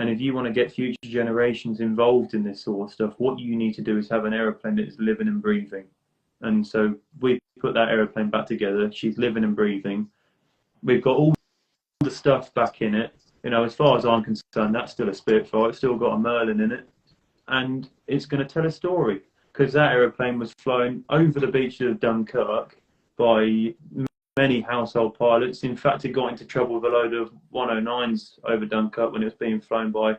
And if you want to get future generations involved in this sort of stuff, what you need to do is have an aeroplane that is living and breathing. And so we put that aeroplane back together. She's living and breathing. We've got all the stuff back in it. You know, as far as I'm concerned, that's still a Spitfire. It's still got a Merlin in it. And it's going to tell a story, because that aeroplane was flown over the beaches of Dunkirk by many household pilots. In fact, it got into trouble with a load of 109s over Dunkirk when it was being flown by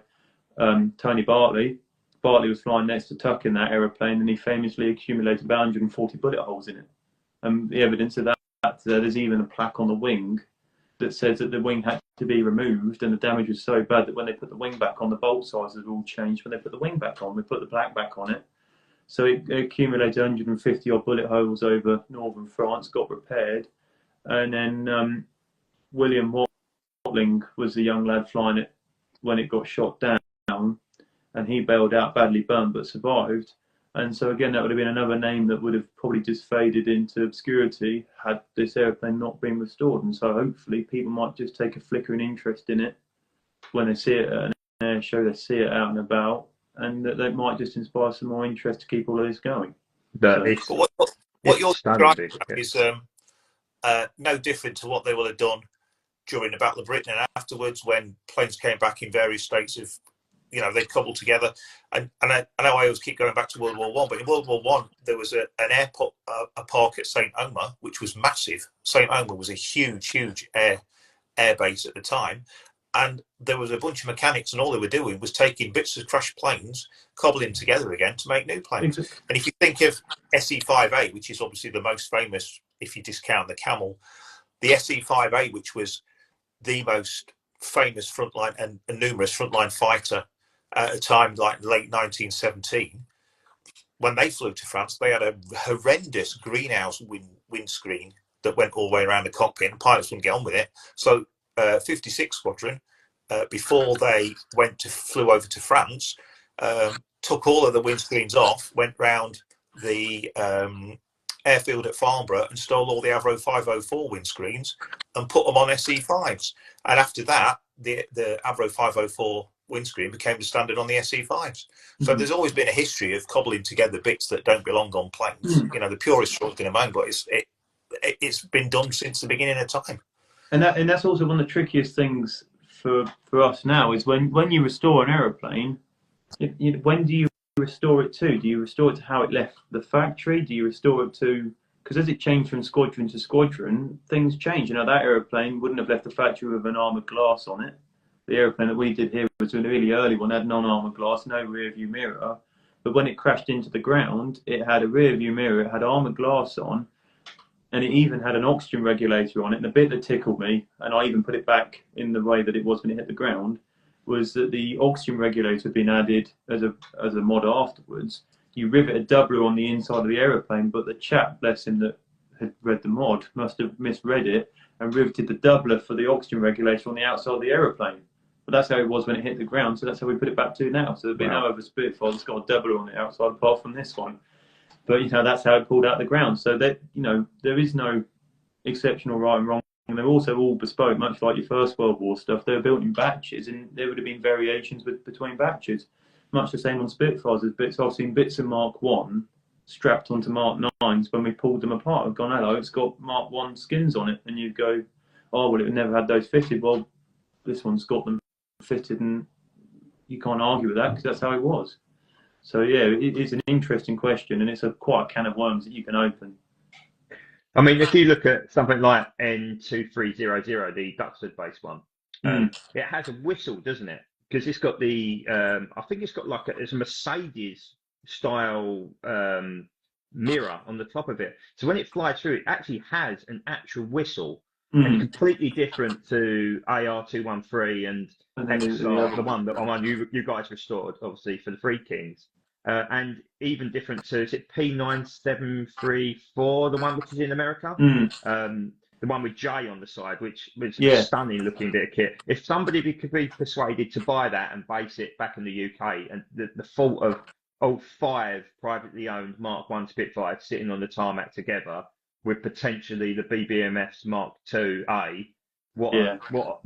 Tony Bartley. Bartley was flying next to Tuck in that aeroplane, and he famously accumulated about 140 bullet holes in it. And the evidence of that, there's even a plaque on the wing that says that the wing had to be removed, and the damage was so bad that when they put the wing back on, the bolt sizes all changed. When they put the wing back on, we put the plaque back on it. So it accumulated 150 odd bullet holes over northern France, got repaired. And then William Watling was the young lad flying it when it got shot down, and he bailed out, badly burnt, but survived. And so again, that would have been another name that would have probably just faded into obscurity had this airplane not been restored. And so hopefully people might just take a flickering interest in it when they see it at an air show, they see it out and about, and that might just inspire some more interest to keep all of this going. What you're describing is no different to what they will have done during the Battle of Britain and afterwards, when planes came back in various states of, you know, they cobbled together. And I know I always keep going back to World War One, but in World War One there was an airport, a park at St Omer, which was massive. St Omer was a huge air base at the time, and there was a bunch of mechanics, and all they were doing was taking bits of crashed planes, cobbling together again to make new planes. And if you think of SE-5A, which is obviously the most famous, if you discount the Camel, the SE-5A, which was the most famous frontline and numerous frontline fighter at a time like late 1917, when they flew to France, they had a horrendous greenhouse windscreen that went all the way around the cockpit, and pilots wouldn't get on with it. So 56 Squadron, before they flew over to France, took all of the windscreens off, went round the airfield at Farnborough and stole all the Avro 504 windscreens and put them on SE5s. And after that, the Avro 504 windscreen became the standard on the SE5s. So there's always been a history of cobbling together bits that don't belong on planes. You know, the purest sort going to moan, but it's been done since the beginning of time. And that's also one of the trickiest things for us now is when you restore an aeroplane, when do you restore it to? Do you restore it to how it left the factory? Do you restore it to, because as it changed from squadron to squadron, things change. You know, that aeroplane wouldn't have left the factory with an armoured glass on it. The aeroplane that we did here was a really early one, had non-armoured glass, no rear view mirror. But when it crashed into the ground, it had a rear view mirror, it had armoured glass on, and it even had an oxygen regulator on it. And the bit that tickled me, and I even put it back in the way that it was when it hit the ground, was that the oxygen regulator had been added as a mod afterwards. You rivet a doubler on the inside of the aeroplane, but the chap, bless him, that had read the mod must have misread it and riveted the doubler for the oxygen regulator on the outside of the aeroplane. But that's how it was when it hit the ground, so that's how we put it back to now. So there'd be no other Spitfire that's got a doubler on the outside apart from this one. But, you know, that's how it pulled out the ground. So that, you know, there is no exceptional right and wrong. And they're also all bespoke, much like your First World War stuff. They were built in batches, and there would have been variations between batches. Much the same on Spitfires. There's bits I've seen bits of Mark 1 strapped onto Mark 9s when we pulled them apart. I've gone, hello, it's got Mark 1 skins on it. And you go, oh, well, it never had those fitted. Well, this one's got them fitted, and you can't argue with that because that's how it was. So, yeah, it is an interesting question, and it's quite a can of worms that you can open. I mean, if you look at something like N2300, the Duxford-based one, it has a whistle, doesn't it? Because it's got the, I think it's got like it's a Mercedes-style mirror on the top of it. So when it flies through, it actually has an actual whistle, and completely different to AR213 and XR, the one that you guys restored, obviously, for the Three Kings. And even different to, is it P9734, the one which is in America? The one with J on the side, which was a stunning looking bit of kit. If somebody could be persuaded to buy that and base it back in the UK, and the thought of 5 privately owned Mark 1 Spitfires sitting on the tarmac together with potentially the BBMS Mark 2A, it's a hell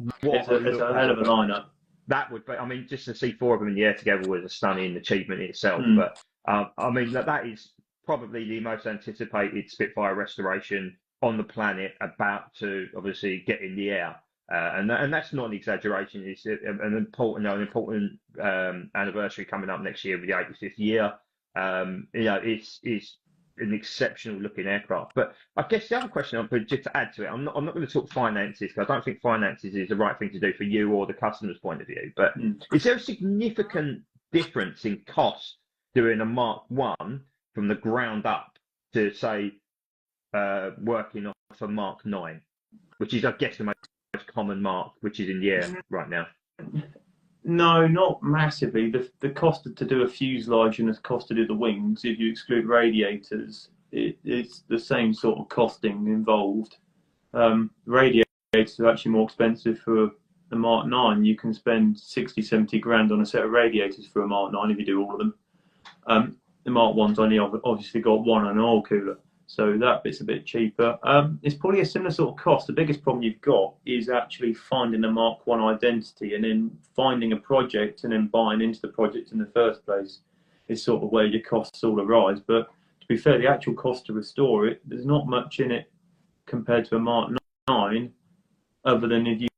of a lineup. That would be, I mean, just to see 4 of them in the air together was a stunning achievement in itself. But I mean, that is probably the most anticipated Spitfire restoration on the planet, about to obviously get in the air. And that's not an exaggeration. It's an important anniversary coming up next year with the 85th year. You know, it's an exceptional looking aircraft. But I guess the other question, just to add to it, I'm not going to talk finances, because I don't think finances is the right thing to do for you or the customer's point of view. But is there a significant difference in cost doing a Mark 1 from the ground up to, say, working off a Mark 9, which is, I guess, the most common Mark which is in the air right now? No, not massively. The cost to do a fuselage and the cost to do the wings, if you exclude radiators, it's the same sort of costing involved. Radiators are actually more expensive for the Mark 9. You can spend 60, 70 grand on a set of radiators for a Mark 9 if you do all of them. The Mark 1's only obviously got one and an oil cooler, so that bit's a bit cheaper. It's probably a similar sort of cost. The biggest problem you've got is actually finding the Mark 1 identity, and then finding a project and then buying into the project in the first place is sort of where your costs all arise. But to be fair, the actual cost to restore it, there's not much in it compared to a Mark 9, other than if you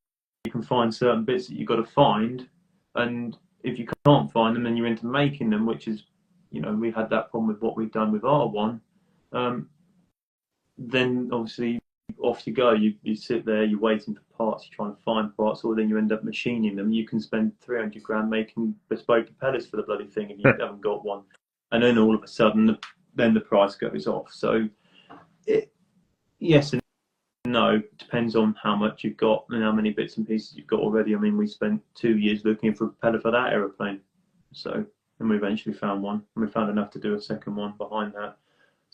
can find certain bits that you've got to find, and if you can't find them, then you're into making them, which is, you know, we had that problem with what we've done with R1. Then obviously off you go. You sit there, you're waiting for parts, you're trying to find parts, or then you end up machining them. You can spend 300 grand making bespoke propellers for the bloody thing, and you haven't got one. And then all of a sudden, then the price goes off. So, yes and no, depends on how much you've got and how many bits and pieces you've got already. I mean, we spent 2 years looking for a propeller for that aeroplane. So, and we eventually found one, and we found enough to do a second one behind that.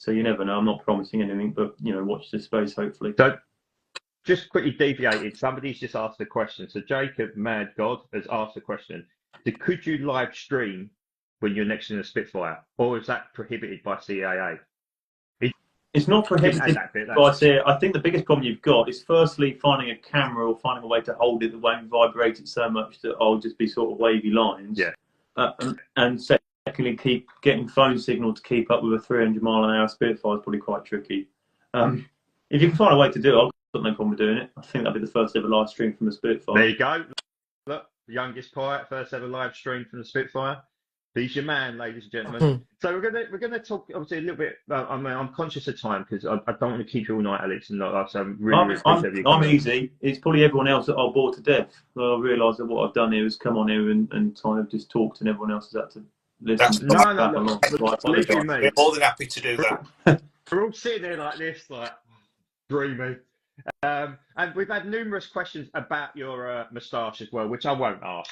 So you never know. I'm not promising anything, but watch this space. Hopefully. So just quickly deviated. Somebody's just asked a question. So Jacob Mad God has asked a question. So could you live stream when you're next to a Spitfire, or is that prohibited by CAA? It's not prohibited by CAA. I think the biggest problem you've got is firstly finding a camera or finding a way to hold it that won't vibrate it so much that I'll just be sort of wavy lines. Yeah. And secondly, keep getting phone signal to keep up with a 300-mile-an-hour Spitfire is probably quite tricky. If you can find a way to do it, I've got no problem with doing it. I think that'll be the first ever live stream from the Spitfire. There you go. Look, the youngest pilot, first ever live stream from the Spitfire. He's your man, ladies and gentlemen. So we're gonna talk obviously a little bit. I'm conscious of time because I don't want to keep you all night, Alex. And I'm easy. It's probably everyone else that I'll bore to death. I realise that what I've done here is come on here and kind of just talk, and everyone else has had to listen. No. We're more than happy to do that. We're all sitting there like this, like dreamy. And we've had numerous questions about your moustache as well, which I won't ask.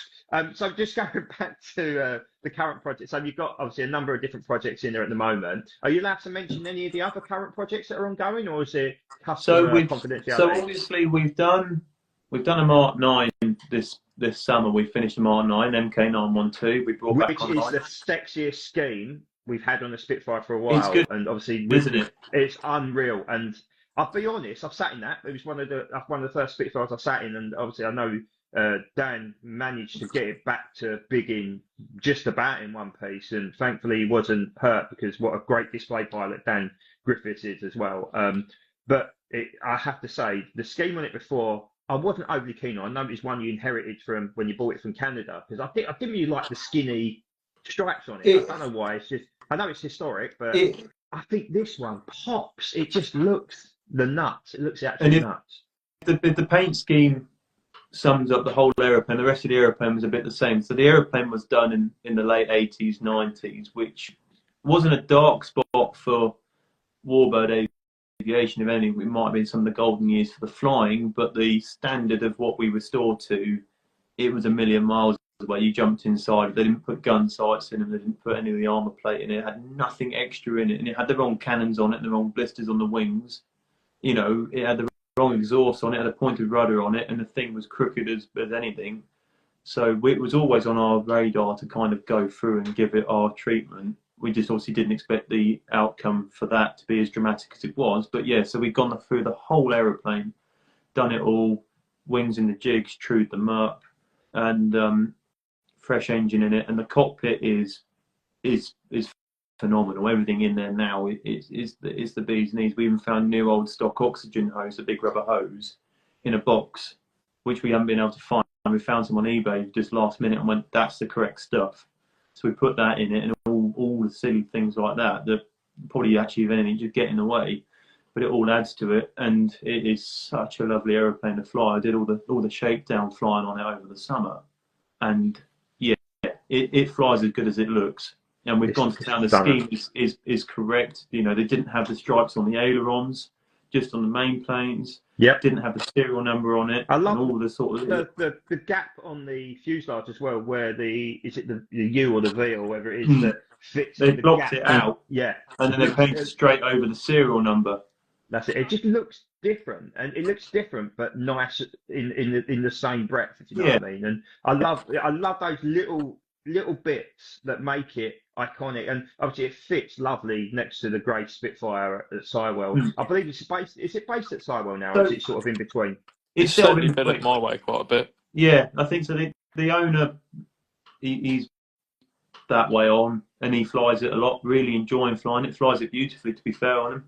So just going back to the current project. So you've got obviously a number of different projects in there at the moment. Are you allowed to mention any of the other current projects that are ongoing, or is it customer confidentiality? So obviously we've done a Mark 9 this summer. We finished the Mark 9 MK912. We brought back online. Which is the sexiest scheme we've had on the Spitfire for a while. It's good, and obviously, isn't it? It's unreal. And I'll be honest, I've sat in that. It was one of the first Spitfires I sat in, and obviously I know Dan managed to get it back to Biggin just about in one piece, and thankfully he wasn't hurt, because what a great display pilot Dan Griffiths is as well. But I have to say, the scheme on it before, I wasn't overly keen on. I know it's one you inherited from when you bought it from Canada, because I didn't really like the skinny stripes on it. I don't know why. It's just, I know it's historic, but I think this one pops. It just looks the nuts. It looks actually nuts. The paint scheme sums up the whole aeroplane. The rest of the aeroplane was a bit the same. So the aeroplane was done in the late 80s, 90s, which wasn't a dark spot for warbird aviation. If anything, it might have been some of the golden years for the flying, but the standard of what we restored to, it was a million miles away. You jumped inside. They didn't put gun sights in, and they didn't put any of the armour plate in it. It had nothing extra in it, and it had the wrong cannons on it and the wrong blisters on the wings. It had the wrong exhaust on it, had a pointed rudder on it, and the thing was crooked as anything. So it was always on our radar to kind of go through and give it our treatment. We just obviously didn't expect the outcome for that to be as dramatic as it was. But yeah, so we've gone through the whole aeroplane, done it all, wings in the jigs, trued them up, and fresh engine in it, and the cockpit is phenomenal. Everything in there now is the bee's knees. We even found new old stock oxygen hose, a big rubber hose, in a box, which we haven't been able to find. We found some on eBay just last minute and went, that's the correct stuff. So we put that in it, and all the silly things like that probably actually, if anything, just get in the way. But it all adds to it, and it is such a lovely aeroplane to fly. I did all the shakedown flying on it over the summer, and yeah, it flies as good as it looks. And we've gone down the scheme is correct. They didn't have the stripes on the ailerons, just on the main planes. Yep. Didn't have the serial number on it. I love all the sort of the gap on the fuselage as well, where is it the U or the V or whatever it is that fits. They blocked it out. Yeah. And then they painted straight over the serial number. That's it. It just looks different, and it looks different, but nice in the same breath. If you know what I mean. And I love those little bits that make it iconic, and obviously it fits lovely next to the grey Spitfire at Sywell. I believe is it based at Sywell now, or is it sort of in between? It's certainly been up my way quite a bit. Yeah, I think so. The owner, he's that way on, and he flies it a lot, really enjoying flying it. Flies it beautifully, to be fair on him.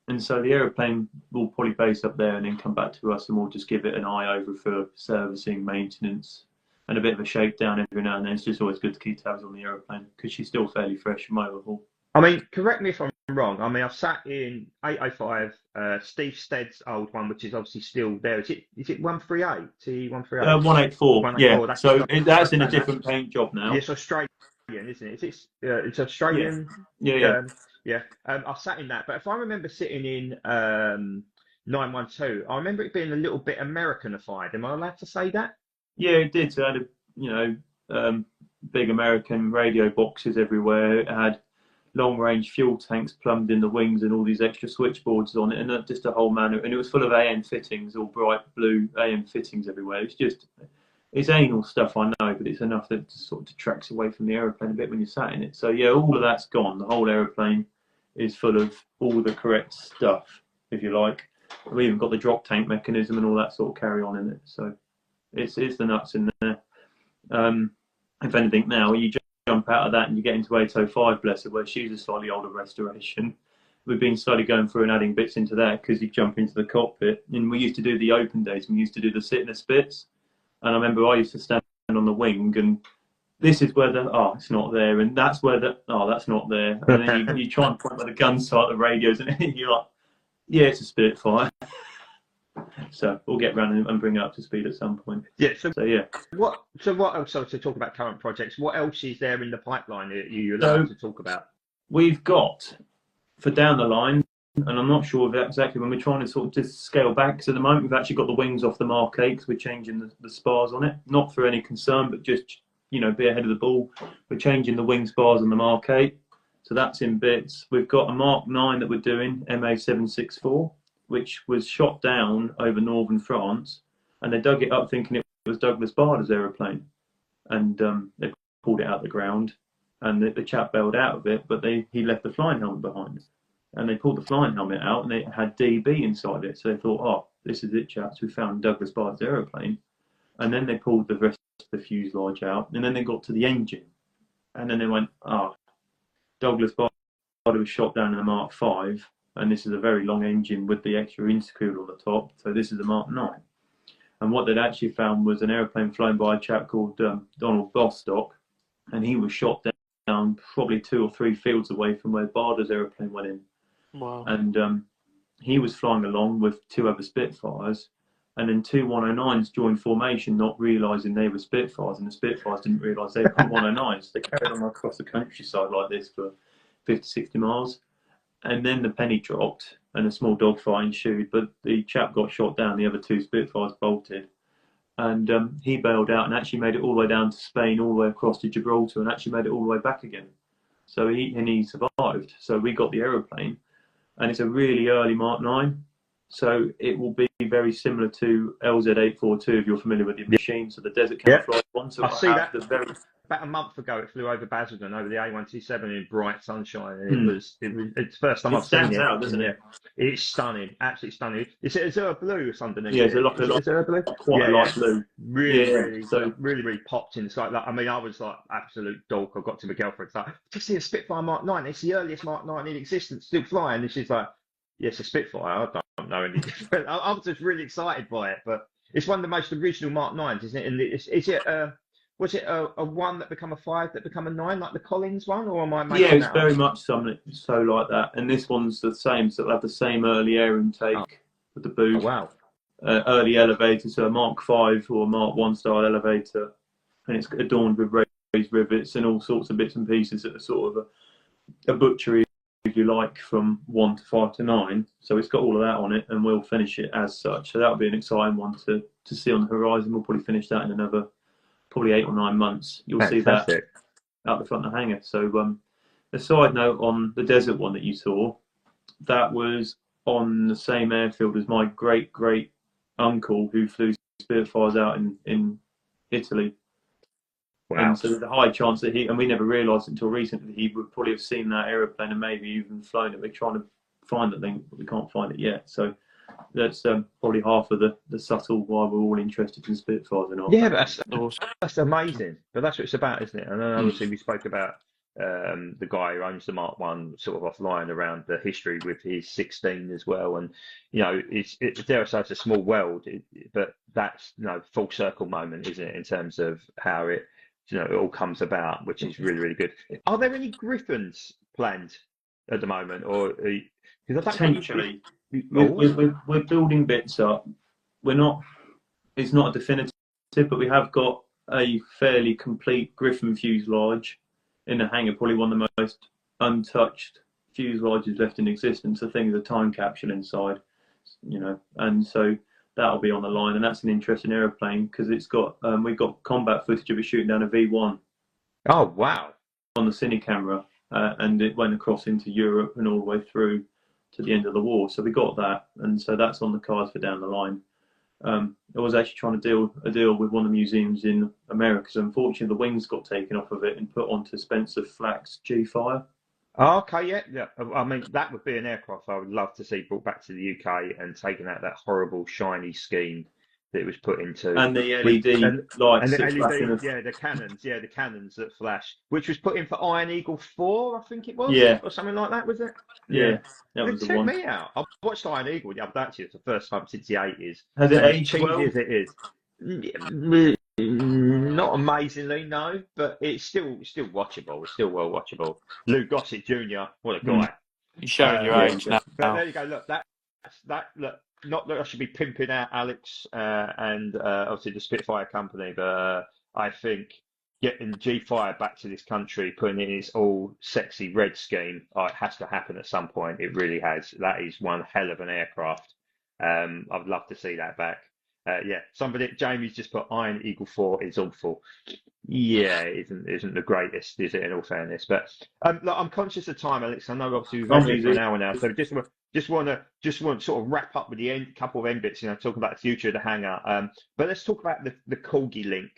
And so the aeroplane will probably base up there and then come back to us, and we'll just give it an eye over for servicing, maintenance, and a bit of a shakedown every now and then. It's just always good to keep tabs on the aeroplane because she's still fairly fresh from overhaul. I mean, correct me if I'm wrong. I mean, I've sat in 805, Steve Stead's old one, which is obviously still there. Is it 138? T138? 184. Yeah. So that's in a different paint job now. It's Australian, isn't it? It's Australian. Yeah. Yeah. I've sat in that, but if I remember sitting in 912, I remember it being a little bit Americanified. Am I allowed to say that? Yeah, it did. So it had big American radio boxes everywhere. It had long-range fuel tanks plumbed in the wings and all these extra switchboards on it, and just a whole manner. And it was full of AN fittings, all bright blue AN fittings everywhere. It's anal stuff, I know, but it's enough that sort of detracts away from the aeroplane a bit when you're sat in it. So yeah, all of that's gone. The whole aeroplane is full of all the correct stuff, if you like. We even got the drop tank mechanism and all that sort of carry on in it. So it's the nuts in there. If anything, now you jump out of that and you get into 805, bless her, where she's a slightly older restoration. We've been slowly going through and adding bits into that because you jump into the cockpit. And we used to do the open days. We used to do the sit in the spits. And I remember I used to stand on the wing, and this is where it's not there, and that's where that's not there. And then you try and point where the guns are, the radios, and you're like, yeah, it's a Spitfire. So we'll get around and bring it up to speed at some point. Yeah. So yeah. What else? So to talk about current projects, what else is there in the pipeline that you're allowed to talk about? We've got for down the line, and I'm not sure exactly when we're trying to sort of just scale back, because at the moment we've actually got the wings off the Mark 8 because we're changing the spars on it, not for any concern, but just, be ahead of the ball. We're changing the wing spars on the Mark 8, so that's in bits. We've got a Mark 9 that we're doing, MA764, which was shot down over northern France, and they dug it up thinking it was Douglas Bader's aeroplane, and they pulled it out of the ground, and the chap bailed out of it, but he left the flying helmet behind. And they pulled the flying helmet out, and it had DB inside it. So they thought, oh, this is it, chaps. We found Douglas Bader's aeroplane. And then they pulled the rest of the fuselage out, and then they got to the engine. And then they went, Douglas Bader was shot down in a Mark 5, and this is a very long engine with the extra intercooler on the top. So this is a Mark 9. And what they'd actually found was an aeroplane flown by a chap called Donald Bostock, and he was shot down probably 2 or 3 fields away from where Bader's aeroplane went in. Wow. And he was flying along with 2 other Spitfires, and then 2 109s joined formation, not realising they were Spitfires, and the Spitfires didn't realise they were 109s. They carried on across the countryside like this for 50, 60 miles, and then the penny dropped, and a small dogfight ensued, but the chap got shot down, the other 2 Spitfires bolted, and he bailed out and actually made it all the way down to Spain, all the way across to Gibraltar, and actually made it all the way back again. So he survived. So we got the aeroplane, and it's a really early Mark 9, so it will be very similar to LZ842 if you're familiar with the machine, so the desert camouflage one. So I see that about a month ago. It flew over Basildon over the A127 in bright sunshine, and it's the first time I've seen it. Stands out, doesn't it? It's stunning, absolutely stunning. Is there a blue underneath? Yeah, is there a blue? Quite a light blue. Really popped in. It's like I mean, I was like absolute dog. I got to my girlfriend. It's like, just see a Spitfire Mark 9. It's the earliest Mark 9 in existence, still flying. And she's like, yes, a Spitfire. I don't know any different. I was just really excited by it, but it's one of the most original Mark 9s, isn't it? And was it a 1 that become a 5 that become a 9, like the Collins one, or am I making that? Yeah, it's very much so like that. And this one's the same, so it'll have the same early air intake with the boost. Oh, wow. Early elevator, so a Mark 5 or a Mark 1 style elevator, and it's adorned with raised rivets and all sorts of bits and pieces that are sort of a butchery, if you like, from 1 to 5 to 9. So it's got all of that on it, and we'll finish it as such. So that'll be an exciting one to see on the horizon. We'll probably finish that in another probably 8 or 9 months. You'll Fantastic. See that out the front of the hangar. So a side note on the desert one that you saw, that was on the same airfield as my great uncle who flew Spitfires out in Italy. Wow. And so there's a high chance that and we never realised until recently, he would probably have seen that aeroplane and maybe even flown it. We're trying to find the thing, but we can't find it yet. So that's probably half of the subtle why we're all interested in Spitfires and all. Yeah, but that's amazing. But that's what it's about, isn't it? And then obviously we spoke about the guy who owns the Mark 1 sort of offline around the history with his 16 as well. And, it's dare I say it's a small world, but that's, full circle moment, isn't it, in terms of how it all comes about, which is really, really good. Are there any Griffins planned at the moment, or potentially? We're building bits up. It's not a definitive, but we have got a fairly complete Griffin fuselage in the hangar, probably one of the most untouched fuselages left in existence. The thing is a time capsule inside, and so that'll be on the line, and that's an interesting aeroplane because it's got we've got combat footage of it shooting down a V1. Oh wow! On the cine camera, and it went across into Europe and all the way through to the end of the war. So we got that, and so that's on the cards for down the line. I was actually trying to deal with one of the museums in America, so unfortunately the wings got taken off of it and put onto Spencer Flack's G-Fire. Oh, okay, yeah. I mean, that would be an aircraft I would love to see brought back to the UK and taken out that horrible shiny scheme that it was put into. And the LED lights and the that flash in LED, the cannons that flash, which was put in for Iron Eagle 4, I think it was, or something like that, was it? Yeah, that It was the took one. me out. I watched Iron Eagle the other day, actually. It's the first time since the 80s. Has it And as aged cheesy well? as it is, not amazingly, no, but it's still watchable. It's still well watchable. Lou Gossett Jr., what a guy. You're showing your age now. But there you go. Look, look. Not that I should be pimping out Alex and obviously the Spitfire company, but I think getting G-Fire back to this country, putting it in its all sexy red scheme, it has to happen at some point. It really has. That is one hell of an aircraft. I'd love to see that back. Jamie's just put Iron Eagle 4 is awful. Yeah, it isn't the greatest, is it? In all fairness, but look, I'm conscious of time, Alex. I know obviously we've been here for an hour now, so just want to sort of wrap up with the couple of end bits. Talk about the future of the hangar. But let's talk about the Corgi link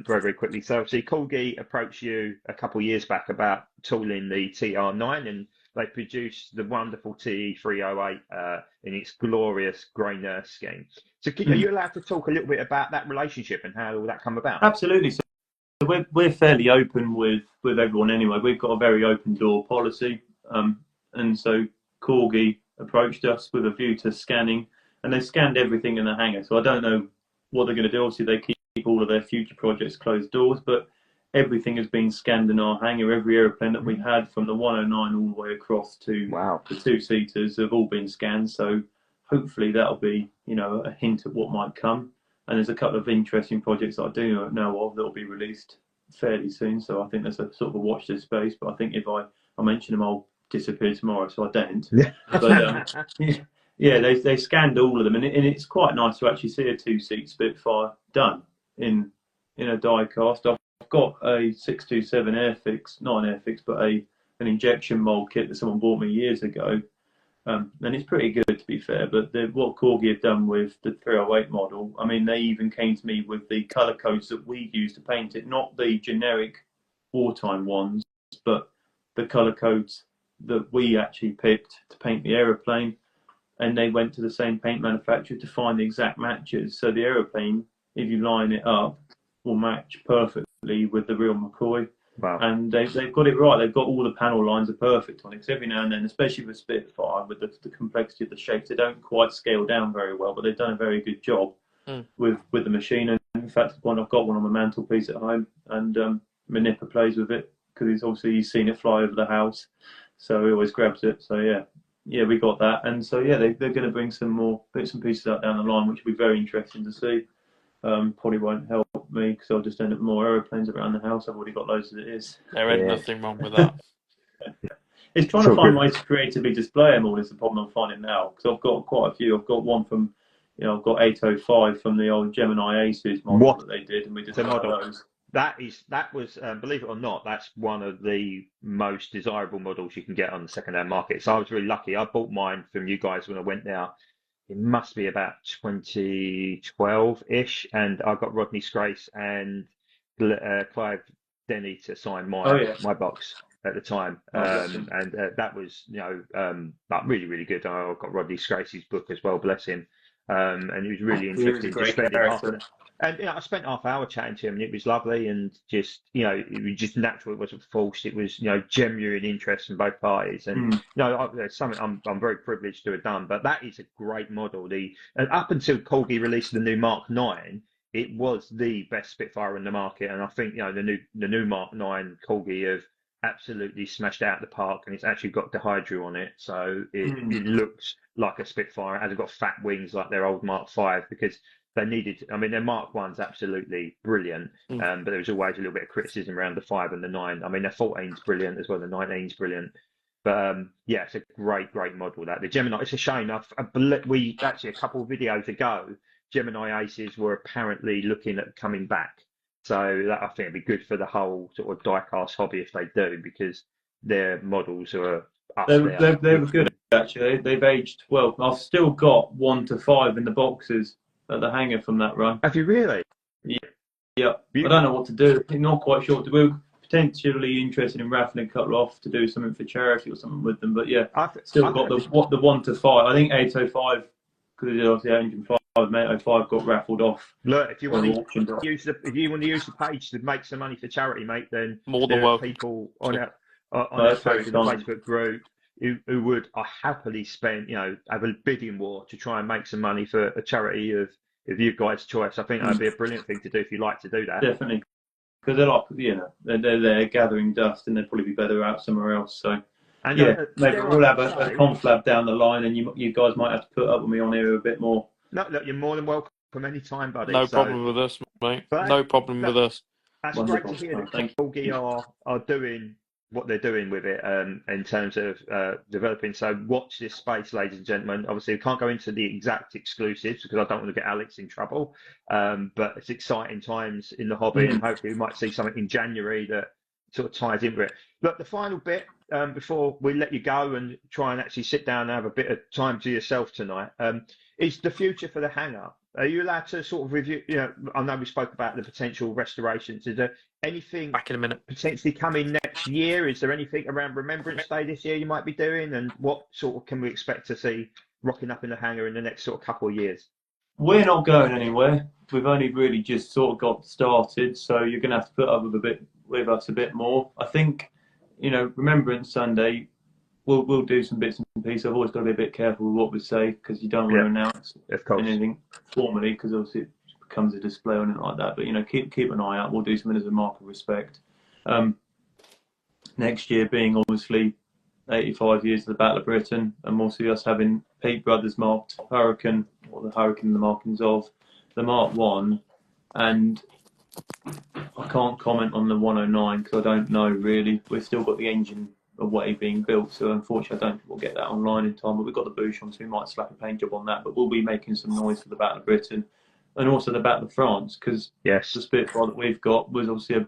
very quickly. So obviously Corgi approached you a couple of years back about tooling the TR9, and they produced the wonderful TE308 in its glorious grey nurse scheme. So are you allowed to talk a little bit about that relationship and how all that come about? Absolutely. So we're fairly open with everyone anyway. We've got a very open door policy, and so Corgi approached us with a view to scanning, and they scanned everything in the hangar. So I don't know what they're going to do. Obviously, they keep all of their future projects closed doors, but everything has been scanned in our hangar. Every aeroplane that we had, from the 109 all the way across to the two-seaters, have all been scanned. So hopefully that'll be, a hint at what might come. And there's a couple of interesting projects that I do know of that will be released fairly soon. So I think there's a sort of a watch this space. But I think if I mention them, I'll disappear tomorrow. So I don't. But they scanned all of them, and it's quite nice to actually see a two-seat Spitfire done in a die-cast. I've got a 627 Airfix, not an Airfix, but an injection mold kit that someone bought me years ago. And it's pretty good, to be fair. But what Corgi have done with the 308 model, I mean, they even came to me with the colour codes that we use to paint it, not the generic wartime ones, but the colour codes that we actually picked to paint the aeroplane. And they went to the same paint manufacturer to find the exact matches. So the aeroplane, if you line it up, will match perfectly with the real McCoy. Wow. And they've got it right. They've got all the panel lines are perfect on it. Because every now and then, especially with Spitfire, with the complexity of the shapes, they don't quite scale down very well, but they've done a very good job with the machine. And in fact, I've got one on my mantelpiece at home, and my nipper plays with it because he's seen it fly over the house, so he always grabs it. So yeah, we got that, and so they're going to bring some more bits and pieces out down the line, which will be very interesting to see. Probably won't help me because I'll just end up with more aeroplanes around the house. I've already got loads as it is. There ain't nothing wrong with that. It's trying to find ways to creatively display them all is the problem I'm finding now, because I've got quite a few. I've got one from, I've got 805 from the old Gemini Aces model that they did, and we just got those. That was, believe it or not, that's one of the most desirable models you can get on the second-hand market. So I was really lucky. I bought mine from you guys when I went there. It must be about 2012-ish, and I got Rodney Scrace and Clive Denny to sign my box at the time, and that was really, really good. I got Rodney Scrace's book as well, bless him, and it was really interesting. I spent half an hour chatting to him, and it was lovely, and just it was just natural. It wasn't forced. It was genuine interest from both parties, and it's something I'm very privileged to have done. But that is a great model. And up until Corgi released the new Mark 9, it was the best Spitfire in the market, and I think the new Mark 9 Corgi have absolutely smashed out the park, and it's actually got dihydro on it, so it looks like a Spitfire. It hasn't got fat wings like their old Mark 5 because they needed. I mean, their Mark 1's absolutely brilliant, but there was always a little bit of criticism around the 5 and the 9. I mean, their 14's brilliant as well, the 19's brilliant. But it's a great model. That the Gemini. It's a shame. We actually a couple of videos ago, Gemini Aces were apparently looking at coming back. So that I think would be good for the whole sort of diecast hobby if they do, because their models are up They there. were good actually. They've aged well. I've still got 1 to 5 in the boxes at the hangar from that run. Have you really? Yeah. I don't know what to do. I'm not quite sure. We're potentially interested in raffling a couple off to do something for charity or something with them. But yeah, still got the 1 to 5. I think 805, because it's obviously 805 and 805 got raffled off. Look, if you want to use the page to make some money for charity, mate, then More than there are welcome. people on our page in the Facebook group who would happily spend, have a bidding war to try and make some money for a charity of you guys' choice. I think that'd be a brilliant thing to do if you like to do that. Definitely, because they're like, they're there gathering dust, and they'd probably be better out somewhere else. So. And maybe we'll have a conflab down the line, and you guys might have to put up with me on here a bit more. No, look, you're more than welcome any time, buddy. No problem with us, mate. No problem with us. That's great to hear that Corgi are doing what they're doing with it in terms of developing. So watch this space, ladies and gentlemen. Obviously, we can't go into the exact exclusives because I don't want to get Alex in trouble. But it's exciting times in the hobby, and hopefully we might see something in January that sort of ties into it. Look, the final bit before we let you go and try and actually sit down and have a bit of time to yourself tonight is the future for the hangar. Are you allowed to sort of review? I know we spoke about the potential restorations. Is there anything back in a minute potentially coming next year? Is there anything around Remembrance Day this year you might be doing? And what sort of can we expect to see rocking up in the hangar in the next sort of couple of years? We're not going anywhere. We've only really just sort of got started, so you're going to have to put up with us a bit more. I think, Remembrance Sunday, we'll do some bits and pieces. I've always got to be a bit careful with what we say because you don't want to announce anything formally because obviously it becomes a display on it like that. But keep an eye out. We'll do something as a mark of respect. Next year being obviously 85 years of the Battle of Britain, and we'll see us having Pete Brothers marked Hurricane, or the Hurricane, the markings of the Mark 1, and I can't comment on the 109 because I don't know really. We've still got the engine away being built, so unfortunately I don't think we'll get that online in time, but we've got the Bouche on, so we might slap a paint job on that, but we'll be making some noise for the Battle of Britain and also the Battle of France, because the Spitfire that we've got was obviously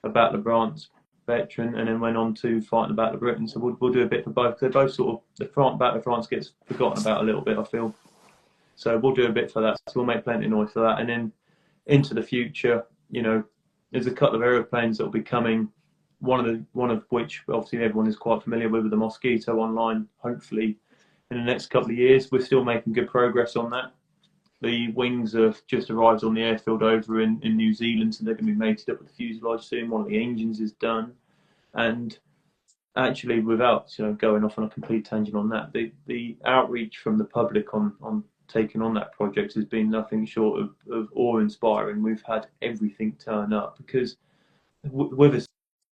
a Battle of France veteran and then went on to fight the Battle of Britain, so we'll do a bit for both. They're both sort of, the Battle of France gets forgotten about a little bit, I feel, so we'll do a bit for that, so we'll make plenty of noise for that. And then into the future, there's a couple of aeroplanes that will be coming, one of which obviously everyone is quite familiar with the Mosquito online, hopefully in the next couple of years. We're still making good progress on that. The wings have just arrived on the airfield over in New Zealand, so they're going to be mated up with the fuselage soon. One of the engines is done. And actually, without going off on a complete tangent on that, the outreach from the public on taking on that project has been nothing short of awe-inspiring. We've had everything turn up because with a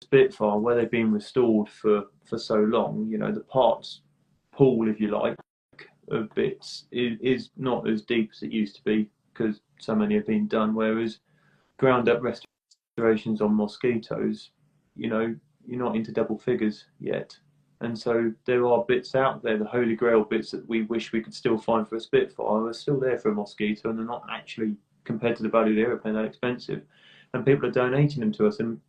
Spitfire, where they've been restored for so long, the parts pool, if you like, of bits is not as deep as it used to be because so many have been done, whereas ground up restorations on Mosquitoes, you're not into double figures yet, and so there are bits out there, the holy grail bits that we wish we could still find for a Spitfire are still there for a Mosquito, and they're not actually, compared to the value of the aeroplane, that expensive, and people are donating them to us. And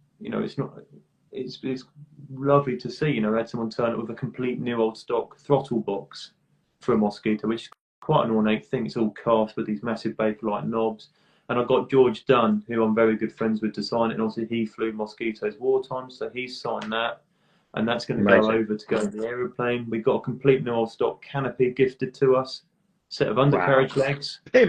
it's lovely to see. I had someone turn up with a complete new old stock throttle box for a Mosquito, which is quite an ornate thing. It's all cast with these massive Bakelite knobs. And I got George Dunn, who I'm very good friends with, to sign it. And also he flew Mosquitoes wartime, so he's signed that. And that's going to go over to go in the aeroplane. We got a complete new old stock canopy gifted to us, set of undercarriage legs. Yeah,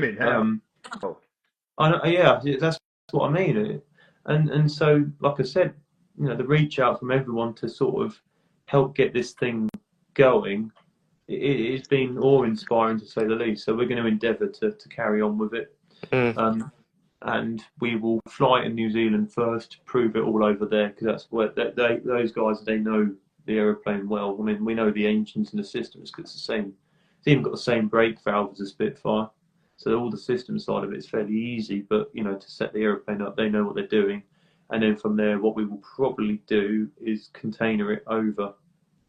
that's what I mean. And so, like I said, the reach out from everyone to sort of help get this thing going, it's been awe-inspiring to say the least. So we're going to endeavour to carry on with it. And we will fly in New Zealand first, prove it all over there, because that's where those guys, they know the aeroplane well. I mean, we know the engines and the systems because it's the same. It's even got the same brake valve as a Spitfire, so all the system side of it is fairly easy. But to set the aeroplane up, they know what they're doing. And then from there, what we will probably do is container it over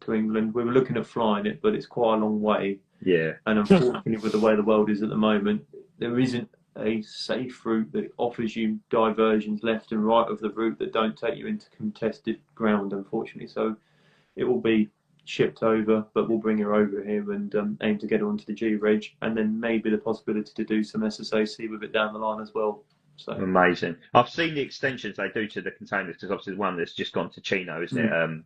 to England. We were looking at flying it, but it's quite a long way. Yeah. And unfortunately, with the way the world is at the moment, there isn't a safe route that offers you diversions left and right of the route that don't take you into contested ground, unfortunately. So it will be shipped over, but we'll bring her over here and aim to get her onto the G-Reg, and then maybe the possibility to do some SSAC with it down the line as well. So amazing. I've seen the extensions they do to the containers, because obviously the one that's just gone to Chino, isn't it?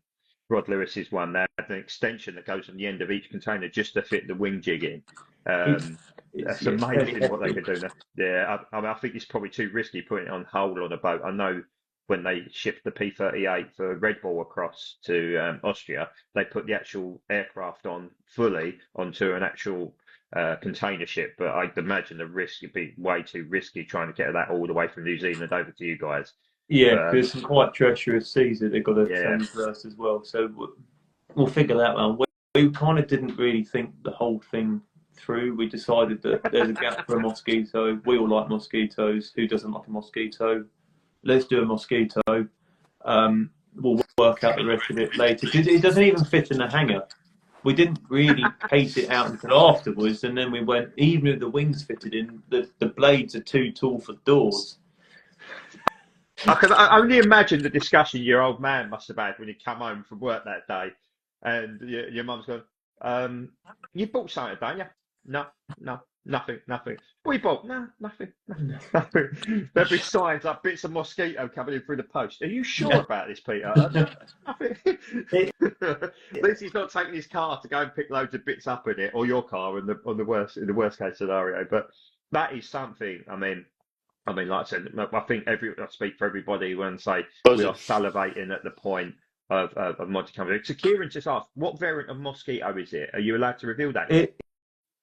Rod Lewis's one, they had an extension that goes on the end of each container just to fit the wing jig in. That's amazing what they could do now. Yeah, I think it's probably too risky putting it on hold on a boat. I know when they shipped the P-38 for Red Bull across to Austria, they put the actual aircraft on fully onto an actual container ship. But I'd imagine the risk would be way too risky trying to get that all the way from New Zealand over to you guys. Yeah, there's some quite treacherous seas that they've got to traverse as well. So we'll figure that out. We kind of didn't really think the whole thing through. We decided that there's a gap for a mosquito. We all like mosquitoes. Who doesn't like a mosquito? Let's do a mosquito. We'll work out the rest of it later, because it doesn't even fit in the hangar. We didn't really pace it out until afterwards, and then we went, even if the wings fitted in, the blades are too tall for doors. I can only imagine the discussion your old man must have had when he come home from work that day, and your mum's going, "You bought something, don't you?" No, nothing. What you bought? No, nothing. There'll be signs like bits of mosquito coming in through the post. Are you sure about this, Peter? Nothing. At least he's not taking his car to go and pick loads of bits up in it, or your car in the worst case scenario. But that is something. I mean, like I said, I think I speak for everybody when I say we are salivating at the point of Monty coming. So Kieran just asked, what variant of mosquito is it? Are you allowed to reveal that?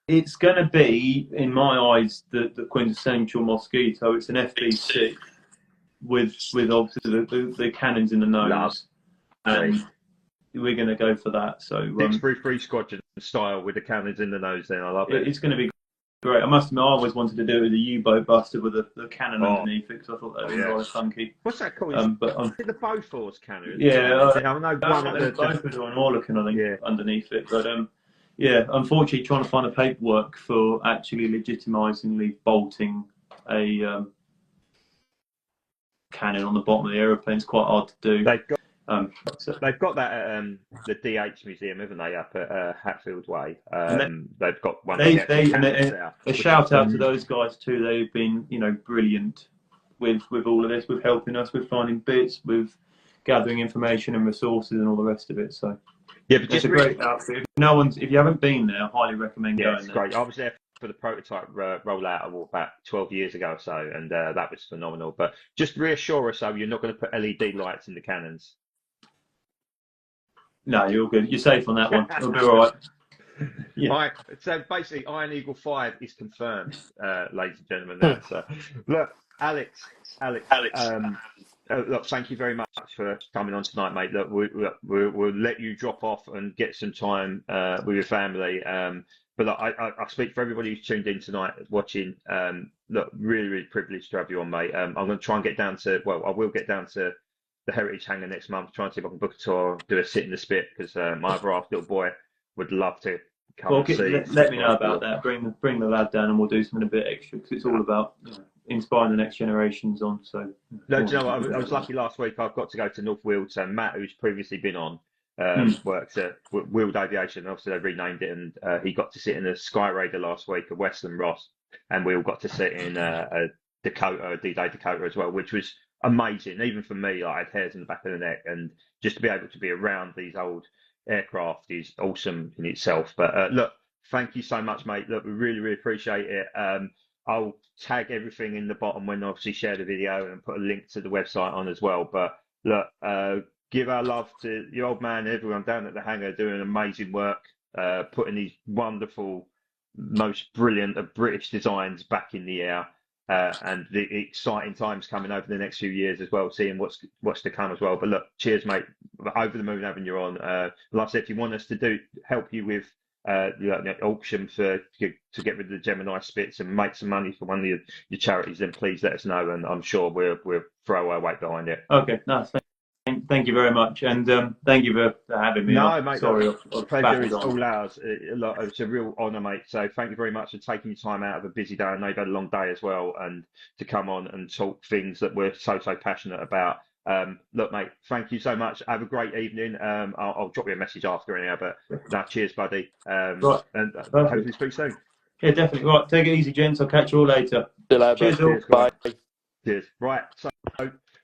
It's going to be, in my eyes, the quintessential mosquito. It's an FB6 with obviously the cannons in the nose, and we're going to go for that. So 633 Squadron style with the cannons in the nose. Then I love it. It's going to be great. I must admit, I always wanted to do it with a U-boat buster with the cannon underneath it, because I thought that was rather funky. What's that called? But the Bofors cannon. Yeah, I know both are on Orlican, I think, underneath it. But yeah, unfortunately, trying to find the paperwork for actually legitimisingly bolting a cannon on the bottom of the aeroplane is quite hard to do. They've got that at the DH Museum, haven't they, up at Hatfield Way? They've got one. A shout out to those guys too. They've been, brilliant with all of this, with helping us, with finding bits, with gathering information and resources and all the rest of it. So yeah, but it's a great outfit. If you haven't been there, I highly recommend going it's great. I was there for the prototype rollout about 12 years ago or so, and that was phenomenal. But just reassure us, though, you're not going to put LED lights in the cannons. No, you're good. You're safe on that one. It'll be all right. Yeah. So basically, Iron Eagle 5 is confirmed, ladies and gentlemen. Now. So, look, Alex. Look, thank you very much for coming on tonight, mate. Look, we'll let you drop off and get some time with your family. But look, I speak for everybody who's tuned in tonight, watching. Look, really privileged to have you on, mate. I'm going to try and get down to. Well, I will get down to the Heritage Hangar next month. Try and see if I can book a tour, do a sit in the spit, because my other half little boy would love to come and see. Let me know about that. Bring the lad down, and we'll do something a bit extra, because it's all about inspiring the next generations on. So no, do you know what? I was lucky last week. I've got to go to North Weald. So Matt, who's previously been on, works at Weald Aviation. Obviously, they renamed it, and he got to sit in a Sky Raider last week at Westland Ross, and we all got to sit in a Dakota, a D-Day Dakota as well, which was amazing. Even for me, I had hairs in the back of the neck, and just to be able to be around these old aircraft is awesome in itself. But look, thank you so much, mate. Look, we really appreciate it. I'll tag everything in the bottom when I obviously share the video, and put a link to the website on as well. But look, give our love to your old man, everyone down at the hangar doing amazing work, putting these wonderful, most brilliant of British designs back in the air. And the exciting times coming over the next few years as well, seeing what's to come as well. But look, cheers, mate. Over the moon having you on. Like I said, if you want us to help you with the auction to get rid of the Gemini Spits and make some money for one of your charities, then please let us know, and I'm sure we'll throw our weight behind it. Okay, nice. Thank you very much, and thank you for having me. No, mate, sorry, the pleasure is all ours. It's a real honour, mate. So thank you very much for taking your time out of a busy day. I know you've had a long day as well, and to come on and talk things that we're so passionate about. Look, mate, thank you so much. Have a great evening. I'll drop you a message after anyhow, but no, cheers, buddy. Right, And perfect. hopefully speak soon. Yeah, definitely. Right, take it easy, gents. I'll catch you all later. See you later, Cheers, bud. all. Cheers, Bye. guys. Cheers. Right, so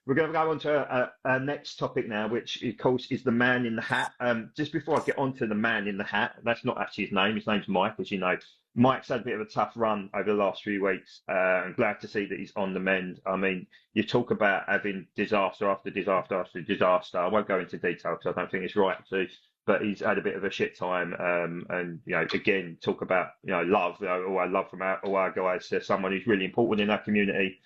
we're going to go on to our next topic now, which of course is the man in the hat. Just before I get on to the man in the hat, that's not actually his name. His name's Mike, as you know. Mike's had a bit of a tough run over the last few weeks. I'm glad to see that he's on the mend. I mean, you talk about having disaster after disaster after disaster. I won't go into detail because I don't think it's right to, but he's had a bit of a shit time. And, you know, again, talk about, you know, love, all our love from all our guys to someone who's really important in our community.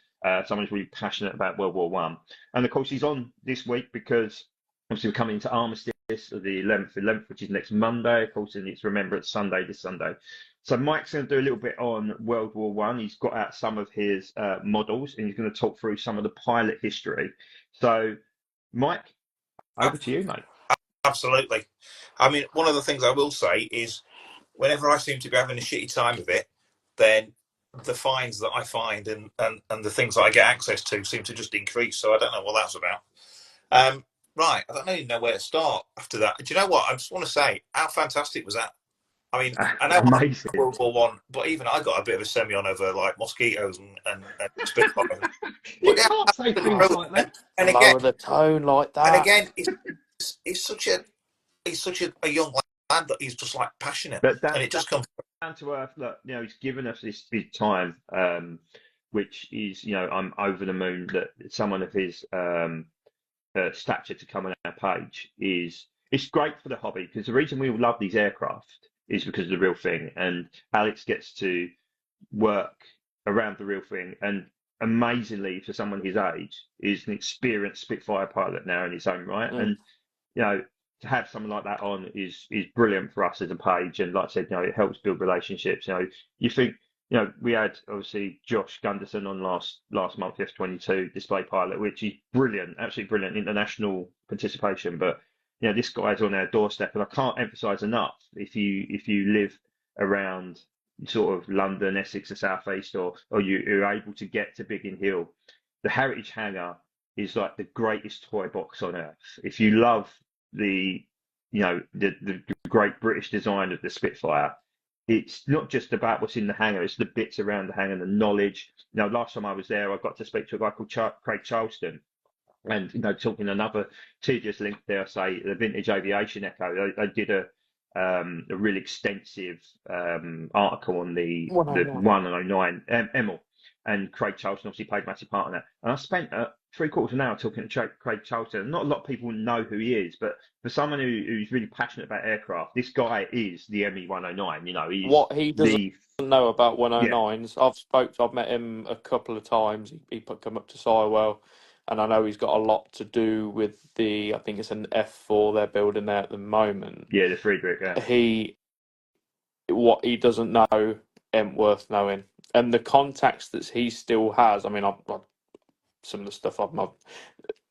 Someone who's really passionate about World War One, and of course he's on this week because obviously we're coming into Armistice, the 11th, which is next Monday. Of course, and it's Remembrance Sunday this Sunday. So Mike's going to do a little bit on World War One. He's got out some of his models, and he's going to talk through some of the pilot history. So, Mike, over to you, mate. Absolutely. I mean, one of the things I will say is, whenever I seem to be having a shitty time of it, then the finds that I find and the things that I get access to seem to just increase. So I don't know what that's about. Right, I don't even know where to start after that. Do you know what? I just want to say, how fantastic was that? I mean, I know Amazing. World War One, but even I got a bit of a semi on over like mosquitoes and spitfires. You can't say things like that. And Lower again, the tone like that. and again, he's such a young lad that he's just like passionate, and it just comes down to earth. Look, you know, he's given us this time, which is, you know, I'm over the moon that someone of his stature to come on our page it's great for the hobby, because the reason we all love these aircraft is because of the real thing, and Alex gets to work around the real thing, and amazingly for someone his age is an experienced Spitfire pilot now in his own right. And you know, to have someone like that on is brilliant for us as a page. And like I said, you know, it helps build relationships. You know, you think, you know, we had obviously Josh Gunderson on last month, F22 display pilot, which is brilliant, absolutely brilliant international participation. But you know, this guy's on our doorstep, and I can't emphasize enough, if you live around sort of London, Essex, the South East, or you're able to get to Biggin Hill, the Heritage Hangar is like the greatest toy box on earth. If you love the great British design of the Spitfire, it's not just about what's in the hangar, it's the bits around the hangar, the knowledge. You know, last time I was there, I got to speak to a guy called Craig Charleston, and you know, talking another tedious link there, say the Vintage Aviation Echo. They did a really extensive article on the 109 Emil, and Craig Charleston obviously played a massive part in that. And I spent 3/4 of an hour talking to Craig Charleston. Not a lot of people know who he is, but for someone who's really passionate about aircraft, this guy is the ME 109. You know, he's what he doesn't know about 109s. I've met him a couple of times. He come up to Sywell, and I know he's got a lot to do with I think it's an F4 they're building there at the moment. Yeah, the Friedrich. Yeah. What he doesn't know ain't worth knowing, and the contacts that he still has. I mean, some of the stuff I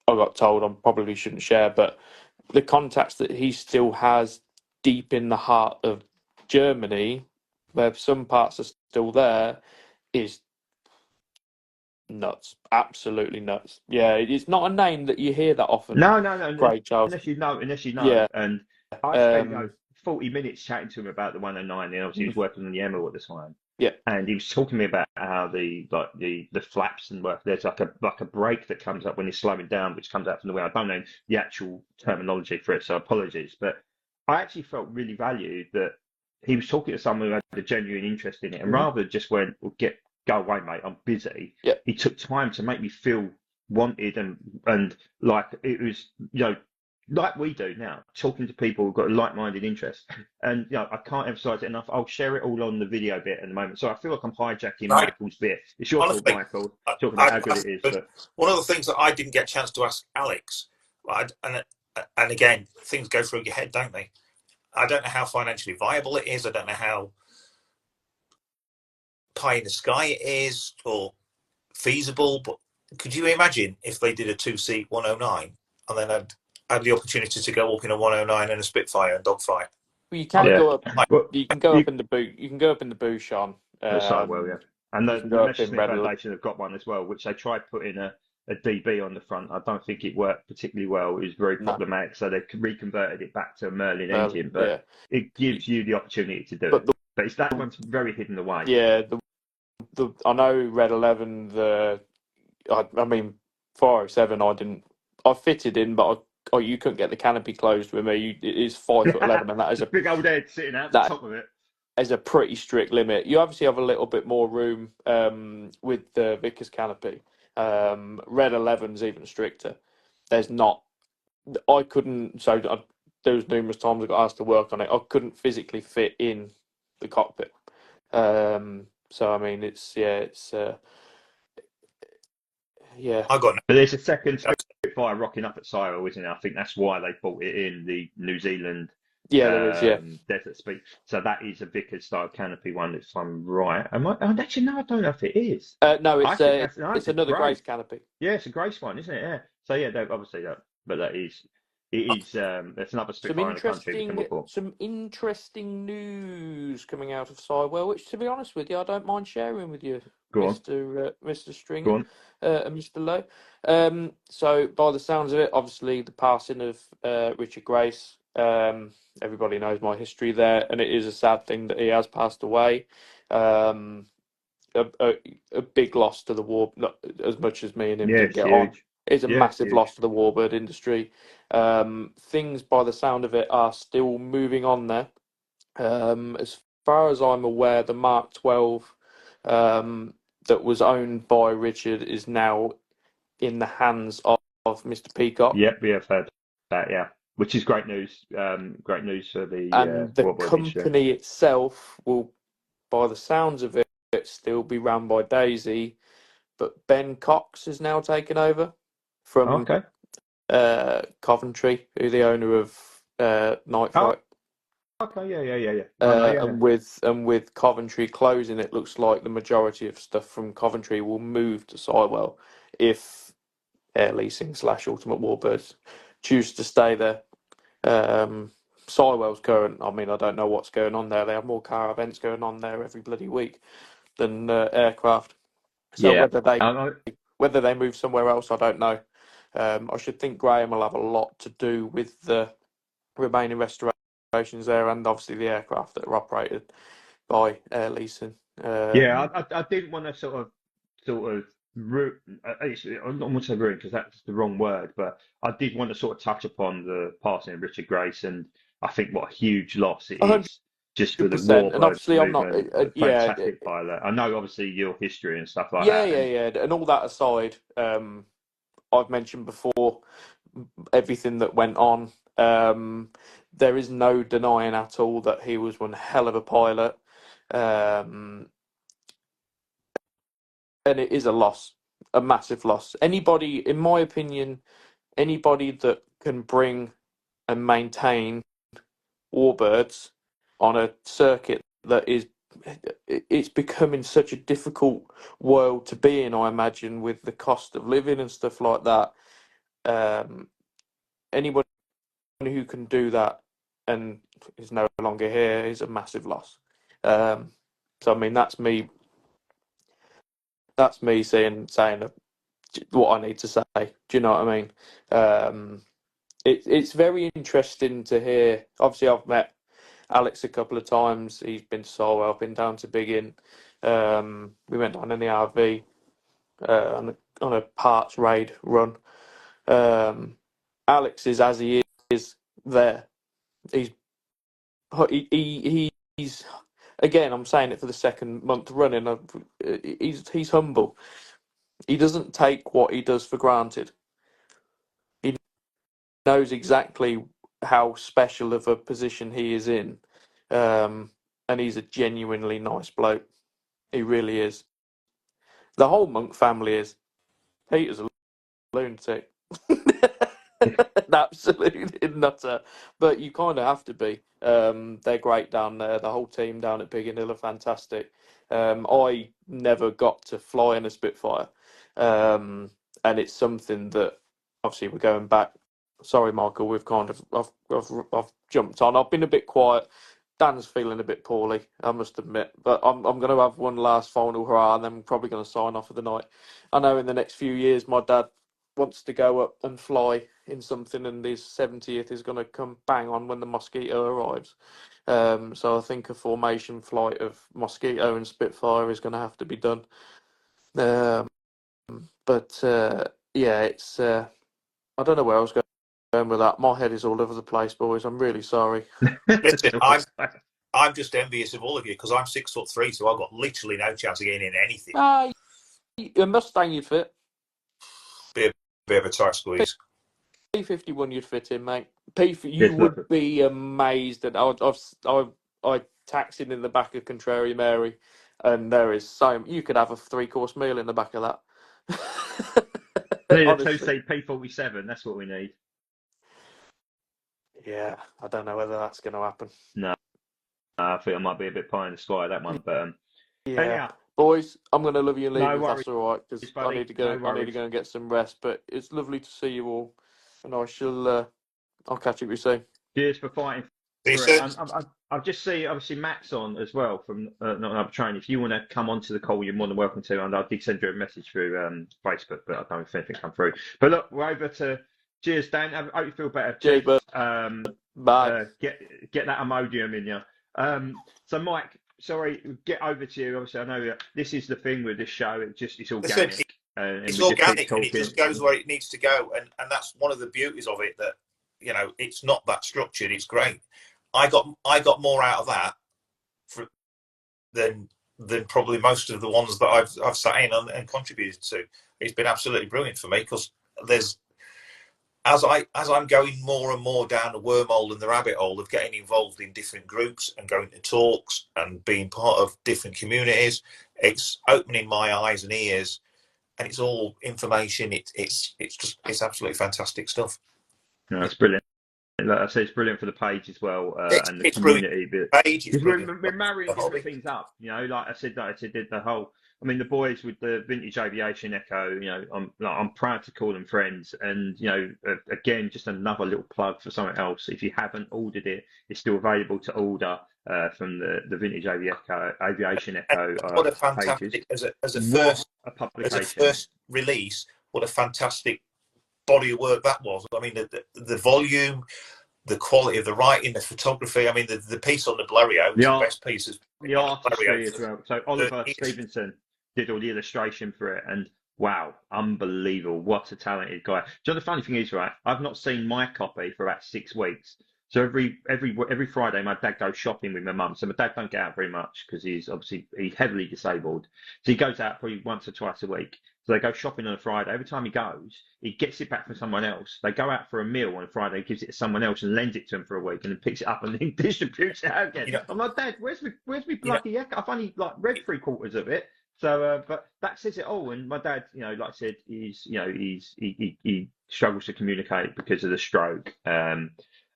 got told I probably shouldn't share, but the contacts that he still has deep in the heart of Germany, where some parts are still there, is nuts. Absolutely nuts. Yeah, it's not a name that you hear that often. No. Great child. Unless you know. Yeah. And I spent 40 minutes chatting to him about the 109, and obviously he was working on the Emil at the time. Yeah. And he was talking to me about how the flaps and work. There's like a brake that comes up when he's slowing down, which comes out from the wing. I don't know the actual terminology for it, so apologies. But I actually felt really valued that he was talking to someone who had a genuine interest in it, and rather than just went, well, go away, mate, I'm busy. Yeah. He took time to make me feel wanted and like it was, you know, like we do now, talking to people who've got a like-minded interest. And you know, I can't emphasize it enough. I'll share it all on the video bit in a moment. So I feel like I'm hijacking Michael's bit. It's your fault, Michael, talking about how good it is. But one of the things that I didn't get a chance to ask Alex, and again, things go through your head, don't they? I don't know how financially viable it is. I don't know how pie in the sky it is or feasible. But could you imagine if they did a 2-seat 109 and then had the opportunity to go up in a 109 and a Spitfire and dogfight? Well, you can go up. You can go up in the boot. You can go up in the Bouchon. So well, yeah. And the Messerschmitt Foundation have got one as well, which they tried putting a a DB on the front. I don't think it worked particularly well. It was very problematic, so they reconverted it back to a Merlin engine, but it gives you the opportunity to do it. But it's that one's very hidden away. Yeah, I know Red 11. I mean 407. I fitted in, but you couldn't get the canopy closed with me. It is 5'11", and that is a big old head sitting out the top of it. Is a pretty strict limit. You obviously have a little bit more room with the Vickers canopy. Red 11's even stricter. There's not. I couldn't. There was numerous times I got asked to work on it. I couldn't physically fit in the cockpit. So I mean, yeah. I got. But there's a second Spitfire rocking up at Cyril, isn't it? I think that's why they brought it in, the New Zealand. Yeah, there is. Yeah, Desert Speed. So that is a Vickers style canopy one, if I'm right. Actually, no, I don't know if it is. No, it's another Grace canopy. Yeah, it's a Grace one, isn't it? Yeah. So yeah, obviously that, but that is. It is. There's another Spitfire in the country. Some interesting news coming out of Cywell, which, to be honest with you, I don't mind sharing with you, Mr. Stringer and Mr. Lowe. So, by the sounds of it, obviously the passing of Richard Grace. Everybody knows my history there, and it is a sad thing that he has passed away. A big loss to the war, not as much as me and him did get on. It's a massive loss to the warbird industry. Things, by the sound of it, are still moving on there. As far as I'm aware, the Mark 12 that was owned by Richard is now in the hands of Mr. Peacock. Yep, we have heard that, yeah. Which is great news. Great news for the and the company itself will, by the sounds of it, still be run by Daisy, but Ben Cox is now taken over from Coventry, who's the owner of Night Flight. Okay, yeah. And with Coventry closing, it looks like the majority of stuff from Coventry will move to Cywell if Air Leasing / Ultimate Warbirds choose to stay there. Cywell's current. I mean, I don't know what's going on there. They have more car events going on there every bloody week than aircraft. So whether they move somewhere else, I don't know. I should think Graham will have a lot to do with the remaining restorations there, and obviously the aircraft that are operated by Air Leasing. I didn't want to sort of I don't want to say ruin because that's the wrong word, but I did want to sort of touch upon the passing of Richard Grace, and I think what a huge loss it is just for the warbird. And obviously, I'm not fantastic pilot. I know obviously your history and stuff like that. Yeah. And all that aside, I've mentioned before everything that went on. There is no denying at all that he was one hell of a pilot. And it is a loss, a massive loss. Anybody, in my opinion, anybody that can bring and maintain warbirds on a circuit that it's becoming such a difficult world to be in, I imagine, with the cost of living and stuff like that. Anybody who can do that and is no longer here is a massive loss. So I mean, that's me saying what I need to say. Do you know what I mean? It's very interesting to hear. Obviously, I've met Alex a couple of times. He's been to Solwell. I've been down to Biggin. We went down in the RV on a parts raid run. Alex is as he is there. He's again. I'm saying it for the second month running. He's humble. He doesn't take what he does for granted. He knows exactly how special of a position he is in, and he's a genuinely nice bloke. He really is. The whole Monk family is. Peter's a lunatic. An absolute nutter. But you kind of have to be. They're great down there. The whole team down at Biggin Hill are fantastic. I never got to fly in a Spitfire. And it's something that, obviously, we're going back. Sorry, Michael, we've kind of I've jumped on. I've been a bit quiet. Dan's feeling a bit poorly, I must admit. But I'm going to have one last final hurrah, and then I'm probably going to sign off for the night. I know in the next few years, my dad wants to go up and fly in something, and his 70th is going to come bang on when the Mosquito arrives. So I think a formation flight of Mosquito and Spitfire is going to have to be done. But yeah, it's I don't know where I was going with that. My head is all over the place, boys. I'm really sorry. Listen, I'm just envious of all of you because I'm 6'3", so I've got literally no chance of getting in anything. A Mustang you'd fit. Be a bit of a tight squeeze. P51 you'd fit in, mate. You would be amazed. And I taxied in the back of Contrary Mary, and there is you could have a 3-course meal in the back of that. Need a 2-seat P47. That's what we need. Yeah, I don't know whether that's going to happen. No, I think I might be a bit pie in the sky that one. But yeah, anyhow, boys, I'm going to love you and leave no if worries, that's all right, because I need to go. No I need to go and get some rest. But it's lovely to see you all, and I shall. I'll catch up with you soon. Cheers for fighting. I'll just see, obviously, Matt's on as well from Not Another Train. If you want to come onto the call, you're more than welcome to. And I did send you a message through Facebook, but I don't know if anything come through. But look, we're over to. Cheers, Dan. I hope you feel better. Cheers, bud. Bye. Get that Imodium in you. So, Mike, sorry, get over to you. Obviously, I know this is the thing with this show. It's organic. Listen, it's organic, and it just goes where it needs to go. And that's one of the beauties of it, that, you know, it's not that structured. It's great. I got more out of that than probably most of the ones that I've sat in and contributed to. It's been absolutely brilliant for me, because there's, as I'm going more and more down the wormhole and the rabbit hole of getting involved in different groups and going to talks and being part of different communities, it's opening my eyes and ears, and it's all information. It's absolutely fantastic stuff. No, it's brilliant. Like I say, it's brilliant for the page as well, and the community. Because we're marrying different things up, you know. Like I said, did the whole. I mean, the boys with the Vintage Aviation Echo, you know, I'm proud to call them friends. And, you know, again, just another little plug for something else. If you haven't ordered it, it's still available to order from the Vintage Aviation Echo. What a fantastic as a first release. What a fantastic body of work that was. I mean, the volume, the quality of the writing, the photography. I mean, the piece on the Blériot was the best piece. The artistry as well. So Oliver Stevenson did all the illustration for it, and wow, unbelievable! What a talented guy. Do you know the funny thing is, right? I've not seen my copy for about 6 weeks. So every Friday, my dad goes shopping with my mum. So my dad don't get out very much because he's heavily disabled. So he goes out probably once or twice a week. So they go shopping on a Friday. Every time he goes, he gets it back from someone else. They go out for a meal on a Friday, gives it to someone else and lends it to him for a week, and then picks it up and then distributes it out again. You know, I'm like, Dad, where's me bloody echo? I've only read 3/4 of it. So, but that says it all. And my dad, you know, like I said, he struggles to communicate because of the stroke and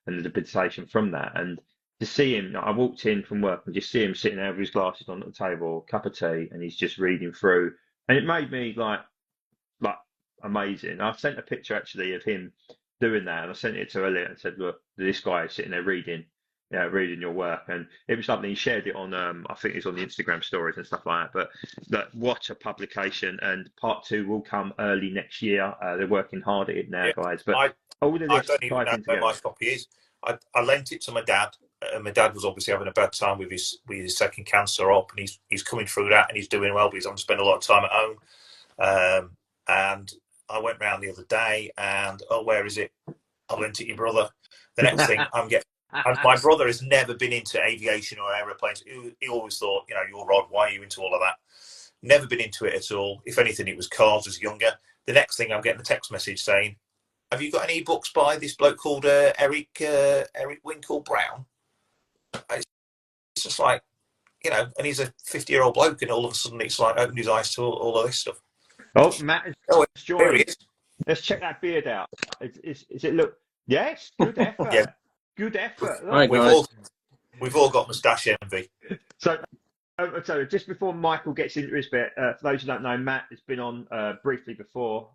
the debilitation from that. And to see him, I walked in from work and just see him sitting there with his glasses on the table, cup of tea, and he's just reading through. And it made me like amazing. I sent a picture actually of him doing that, and I sent it to Elliot and said, "Look, this guy is sitting there reading your work." And it was something he shared it on. I think it's on the Instagram stories and stuff like that. But what a publication! And part 2 will come early next year. They're working hard at it now, guys. But all of this, I don't even know where my copy is. I lent it to my dad. My dad was obviously having a bad time with his second cancer up, and he's coming through that, and he's doing well, but he's having to spend a lot of time at home. And I went round the other day, and where is it? I lent it to your brother. The next thing I'm getting, and my brother has never been into aviation or aeroplanes. He always thought, you know, you're Rod, why are you into all of that? Never been into it at all. If anything, it was cars as younger. The next thing I'm getting a text message saying, "Have you got any books by this bloke called Eric Winkle Brown?" It's just like, you know, and he's a 50-year-old bloke, and all of a sudden it's like opened his eyes to all of this stuff. Oh, Matt is joining. Let's check that beard out. Is it look? Yes, good effort. Yeah. Good effort. Right, we've all got moustache envy. So just before Michael gets into his bit, for those who don't know, Matt has been on briefly before.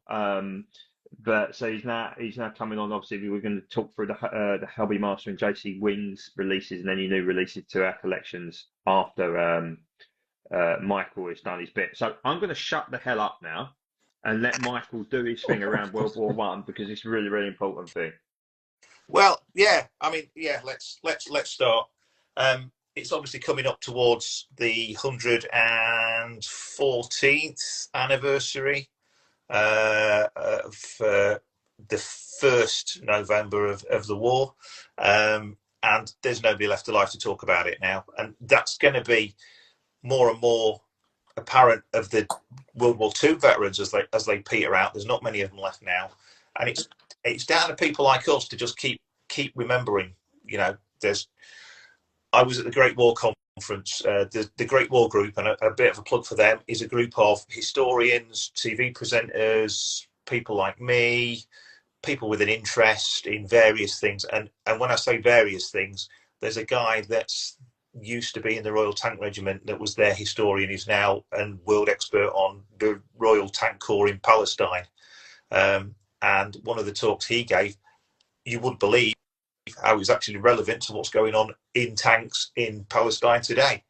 But so he's now coming on. Obviously, we're going to talk through the Hobby Master and JC Wings releases and any new releases to our collections after Michael has done his bit. So I'm going to shut the hell up now, and let Michael do his thing around World War One, because it's a really, really important thing. Well, yeah, I mean, yeah, let's start. It's obviously coming up towards the 114th anniversary of the 1st November of the war, and there's nobody left alive to talk about it now, and that's going to be more and more apparent of the World War II veterans as they peter out. There's not many of them left now, and it's down to people like us to just keep remembering. You know, I was at the Great War Conference. The Great War Group, and a bit of a plug for them, is a group of historians, TV presenters, people like me, people with an interest in various things. And when I say various things, there's a guy that's used to be in the Royal Tank Regiment that was their historian, is now a world expert on the Royal Tank Corps in Palestine. And one of the talks he gave, you wouldn't believe how it's actually relevant to what's going on in tanks in Palestine today.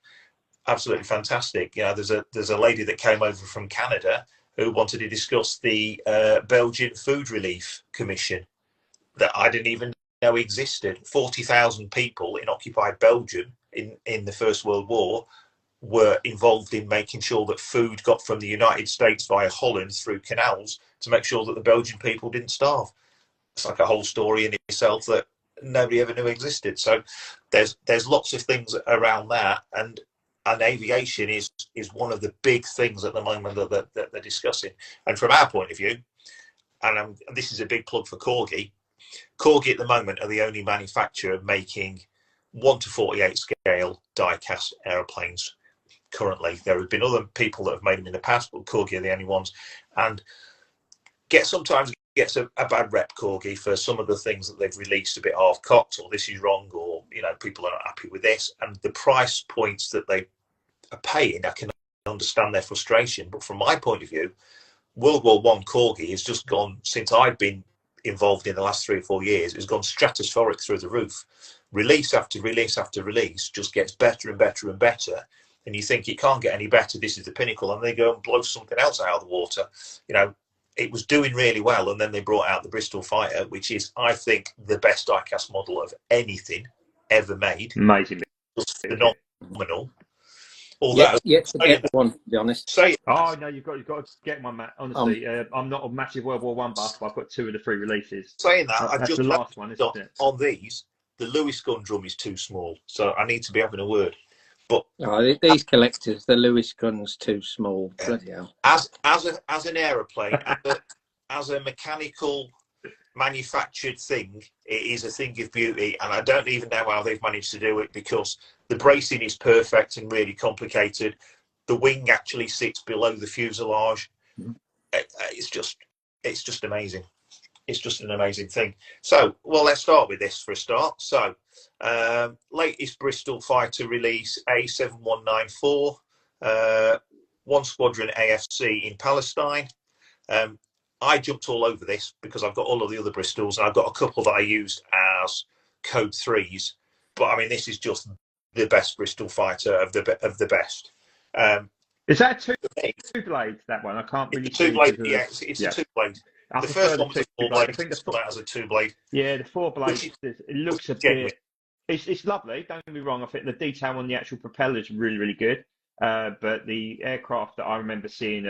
Absolutely fantastic. You know, there's a lady that came over from Canada who wanted to discuss the Belgian Food Relief Commission that I didn't even know existed. 40,000 people in occupied Belgium in the First World War were involved in making sure that food got from the United States via Holland through canals to make sure that the Belgian people didn't starve. It's like a whole story in itself that nobody ever knew existed. So there's lots of things around that, and aviation is one of the big things at the moment that they're discussing. And from our point of view, and this is a big plug for Corgi at the moment are the only manufacturer making 1:48 scale die-cast aeroplanes currently. There have been other people that have made them in the past, but Corgi are the only ones. And sometimes gets a bad rep, Corgi, for some of the things that they've released a bit half-cocked, or this is wrong, or, you know, people are not happy with this. And the price points that they are paying, I can understand their frustration. But from my point of view, World War One Corgi has just gone, since I've been involved in the last 3 or 4 years, has gone stratospheric through the roof. Release after release after release just gets better and better and better. And you think it can't get any better, this is the pinnacle, and they go and blow something else out of the water. You know, it was doing really well, and then they brought out the Bristol Fighter, which is, I think, the best die-cast model of anything ever made. Amazing. It's phenomenal. Although, yet to get one, to be honest. Oh no, you've got to get one, Matt. Honestly, I'm not a massive World War One buff, but I've got 2 of the 3 releases. Saying that, I've that's just the last one, isn't it? On these, the Lewis gun drum is too small, so I need to be having a word. But these collectors, the Lewis gun's too small. Bloody hell. As an aeroplane, as a mechanical manufactured thing, it is a thing of beauty, and I don't even know how they've managed to do it, because the bracing is perfect and really complicated. The wing actually sits below the fuselage. It's just amazing. It's just an amazing thing. So, well, let's start with this for a start. So, latest Bristol fighter release, A7194, 1 Squadron AFC in Palestine. I jumped all over this because I've got all of the other Bristols, and I've got a couple that I used as Code 3s. But I mean, this is just the best Bristol fighter of the best. Is that two blades? That one I can't really see. 2 blade, yeah, it's a 2 blade. I The first one was a 4 blade. I think that has a 2 blade. Yeah, the 4 blades. It looks a bit. It's lovely. Don't get me wrong. I think the detail on the actual propeller is really, really good. But the aircraft that I remember seeing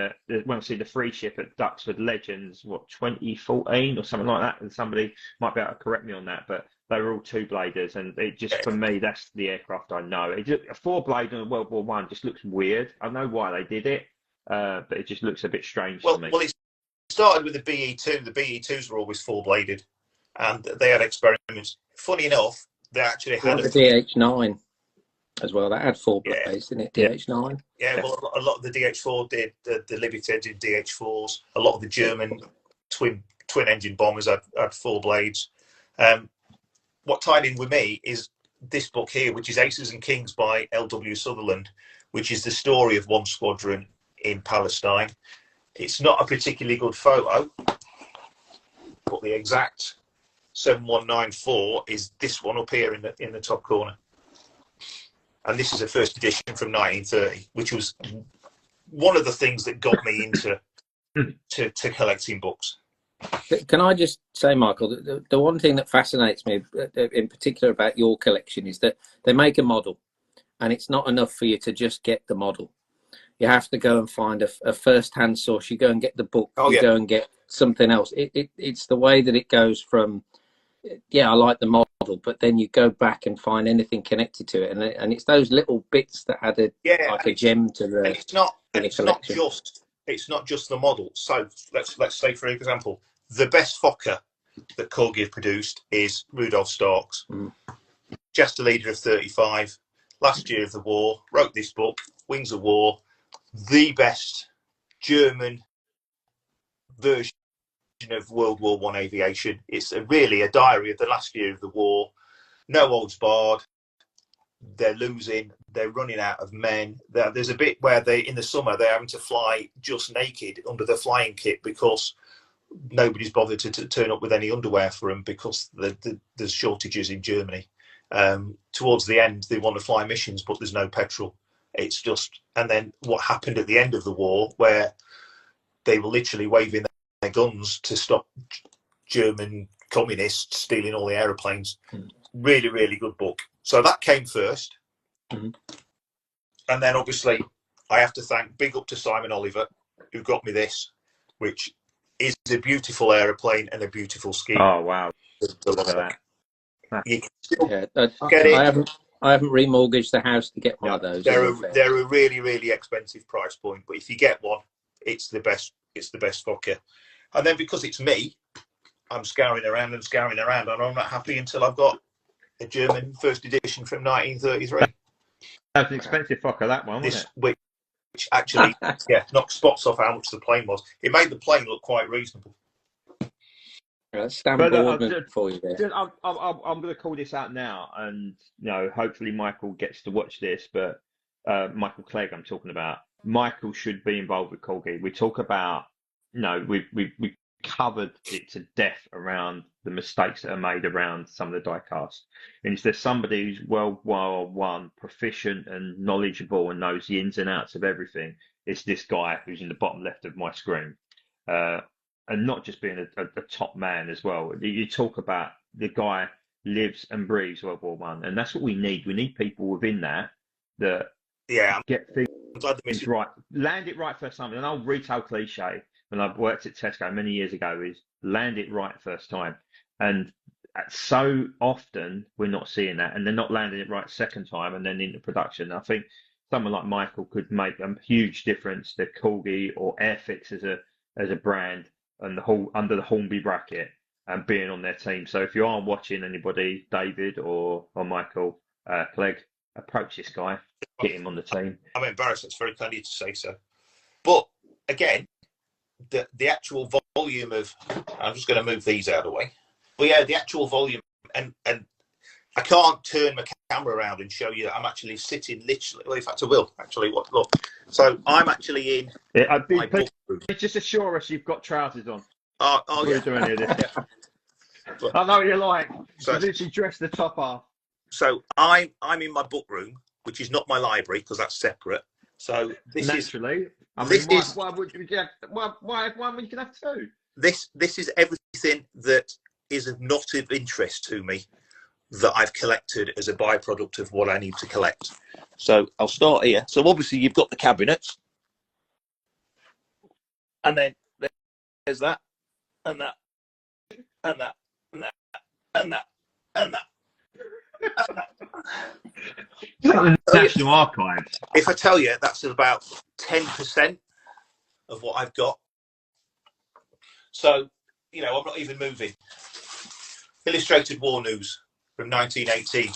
when I see the free ship at Duxford Legends, 2014 or something like that, and somebody might be able to correct me on that, but they were all 2-bladers, and it just, for me, that's the aircraft I know. A 4-blade on World War One just looks weird. I know why they did it, but it just looks a bit strange to me. Well, it started with the BE2. The BE2s were always 4-bladed, and they had experiments. Funny enough, they actually had the DH9 as well. That had 4 blades, didn't it? DH9. Yeah, well, a lot of the DH4 did. The Liberty engine DH4s. A lot of the German twin engine bombers had 4 blades. What tied in with me is this book here, which is Aces and Kings by L.W. Sutherland, which is the story of 1 Squadron in Palestine. It's not a particularly good photo, but the exact 7194 is this one up here in the top corner. And this is a first edition from 1930, which was one of the things that got me into to collecting books. Can I just say, Michael, the one thing that fascinates me in particular about your collection is that they make a model, and it's not enough for you to just get the model. You have to go and find a first-hand source. You go and get the book. Go and get something else. It's the way that it goes from, I like the model, but then you go back and find anything connected to it, and it's those little bits that add a gem to the. And it's not just the model. So let's say, for example, the best Fokker that Corgi have produced is Rudolf Stark's. Just a leader of 35. Last year of the war, wrote this book, Wings of War, the best German version of World War One aviation. It's really a diary of the last year of the war. No holds barred. They're losing. They're running out of men. There's a bit where in the summer, they're having to fly just naked under the flying kit because nobody's bothered to turn up with any underwear for them because there's shortages in Germany. Towards the end, they want to fly missions, but there's no petrol. It's just, and then what happened at the end of the war, where they were literally waving their guns to stop German communists stealing all the aeroplanes. Really, really good book. So that came first. And then obviously I have to thank, big up to Simon Oliver, who got me this, which is a beautiful aeroplane and a beautiful scheme. Oh, wow. Look at that. You can still get it. I haven't remortgaged the house to get one of those. They're a really, really expensive price point, but if you get one, it's the best Fokker. And then because it's me, I'm scouring around, and I'm not happy until I've got a German first edition from 1933. That's an expensive Fokker, that one, wasn't it? Which actually, knocked spots off how much the plane was. It made the plane look quite reasonable. Stan Boardman for you there. I'm going to call this out now, and hopefully Michael gets to watch this. But Michael Clegg, I'm talking about. Michael should be involved with Corgi. We talk about, we covered it to death around the mistakes that are made around some of the diecast. And if there's somebody who's World War One proficient and knowledgeable and knows the ins and outs of everything, it's this guy who's in the bottom left of my screen. And not just being a top man as well. You talk about the guy lives and breathes World War One, and that's what we need. We need people within that get things right, land it right first time. An old retail cliche when I worked at Tesco many years ago is land it right first time, and so often we're not seeing that, and they're not landing it right second time, and then into production. I think someone like Michael could make a huge difference to Corgi or Airfix as a brand. And under the Hornby bracket and being on their team. So if you are watching anybody, David or Michael Clegg, approach this guy, get him on the team. I'm embarrassed. It's very kind of you to say so. But again, the actual volume of, I'm just going to move these out of the way. But yeah, the actual volume, and I can't turn my camera around and show you that I'm actually sitting literally. Well, in fact, I will actually. Look. So I'm actually in my book room. Just assure us you've got trousers on. Oh yeah. You're doing this. I know what you're like. So, you literally dress the top off. So I'm in my book room, which is not my library because that's separate. So this naturally. Why would you have two? This is everything that is not of interest to me that I've collected as a byproduct of what I need to collect. So I'll start here. So obviously you've got the cabinets, and then there's that, and that, and that, and that, and that, and that. National Archives. If I tell you, that's about 10% of what I've got. So, I'm not even moving. Illustrated War News from 1918,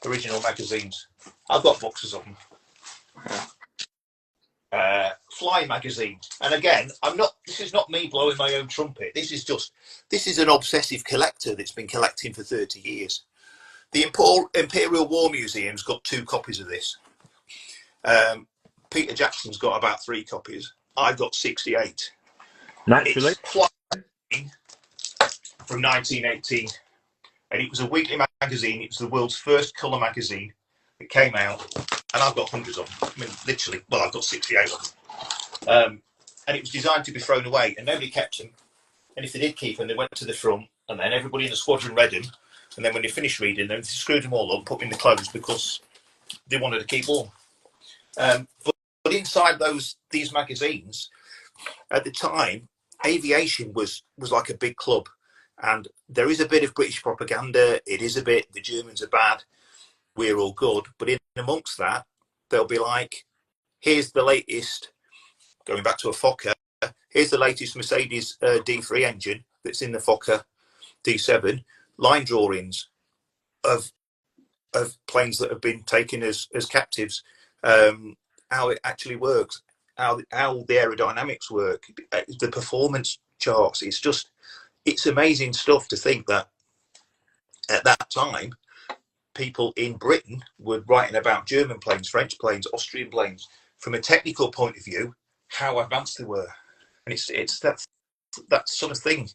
original magazines. I've got boxes of them. Fly magazine, and again, this is not me blowing my own trumpet. This is an obsessive collector that's been collecting for 30 years. The Imperial War Museum's got 2 copies of this. Peter Jackson's got about 3 copies. I've got 68. Naturally. It's Fly from 1918. And it was a weekly magazine. It was the world's first colour magazine. It came out, and I've got hundreds of them. I mean, literally, I've got 68 of them. and it was designed to be thrown away, and nobody kept them. And if they did keep them, they went to the front, and then everybody in the squadron read them. And then when they finished reading them, they screwed them all up, put them in the clothes because they wanted to keep warm. But inside these magazines, at the time, aviation was like a big club. And there is a bit of British propaganda. It is a bit, the Germans are bad, we're all good. But in amongst that, they'll be like, here's the latest, going back to a Fokker, here's the latest Mercedes D3 engine that's in the Fokker D7, line drawings of planes that have been taken as captives, how it actually works, how the aerodynamics work, the performance charts. It's amazing stuff to think that at that time, people in Britain were writing about German planes, French planes, Austrian planes, from a technical point of view, how advanced they were. And it's that sort of thing.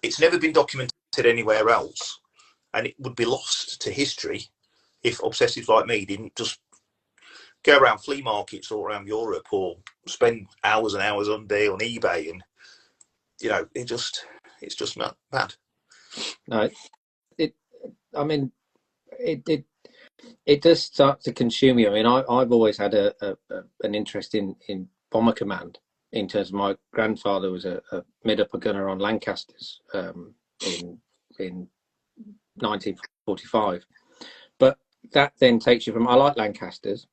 It's never been documented anywhere else, and it would be lost to history if obsessives like me didn't just go around flea markets all around Europe or spend hours and hours on eBay, and it's just not bad. No, it does start to consume you. I mean, I've always had an interest in Bomber Command, in terms of my grandfather was a mid-upper gunner on Lancasters in 1945. But that then takes you from, I like Lancasters,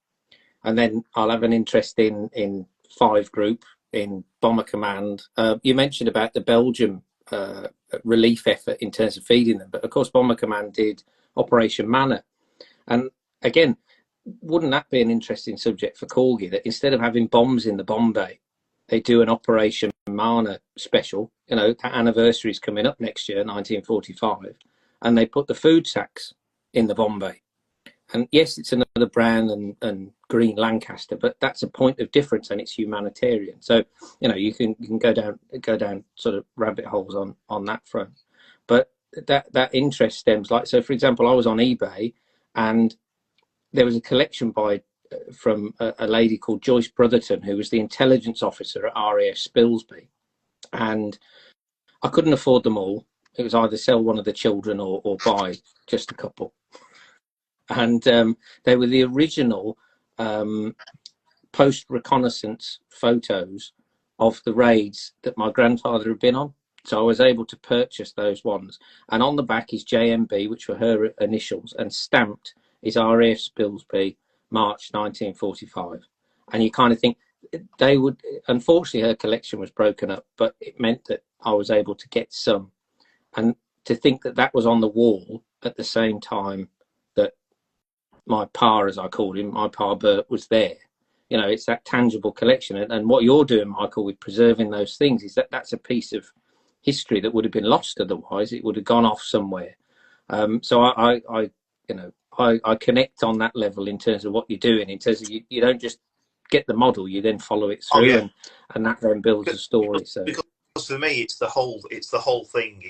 and then I'll have an interest in 5 Group, in Bomber Command. You mentioned about the Belgium relief effort in terms of feeding them, but of course Bomber Command did Operation Manna. And again, wouldn't that be an interesting subject for Corgi, that instead of having bombs in the bomb bay, they do an Operation Manna special? That anniversary is coming up next year, 1945, and they put the food sacks in the bomb bay. And yes, it's another brown and green Lancaster, but that's a point of difference, and it's humanitarian. So you can go down sort of rabbit holes on that front. But that interest stems, like, so for example, I was on eBay, and there was a collection from a lady called Joyce Brotherton, who was the intelligence officer at RAF Spilsby, and I couldn't afford them all. It was either sell one of the children or buy just a couple. And they were the original post-reconnaissance photos of the raids that my grandfather had been on. So I was able to purchase those ones. And on the back is JMB, which were her initials, and stamped is RAF Spilsby, March 1945. And you kind of think they would, unfortunately her collection was broken up, but it meant that I was able to get some. And to think that was on the wall at the same time that my pa, as I called him, my pa Bert, was there. It's that tangible collection. And what you're doing, Michael, with preserving those things, is that's a piece of history that would have been lost otherwise. It would have gone off somewhere. So I connect on that level in terms of what you're doing, in terms of you don't just get the model, you then follow it through. Oh, yeah. and that then builds a story. Because for me, it's the whole thing.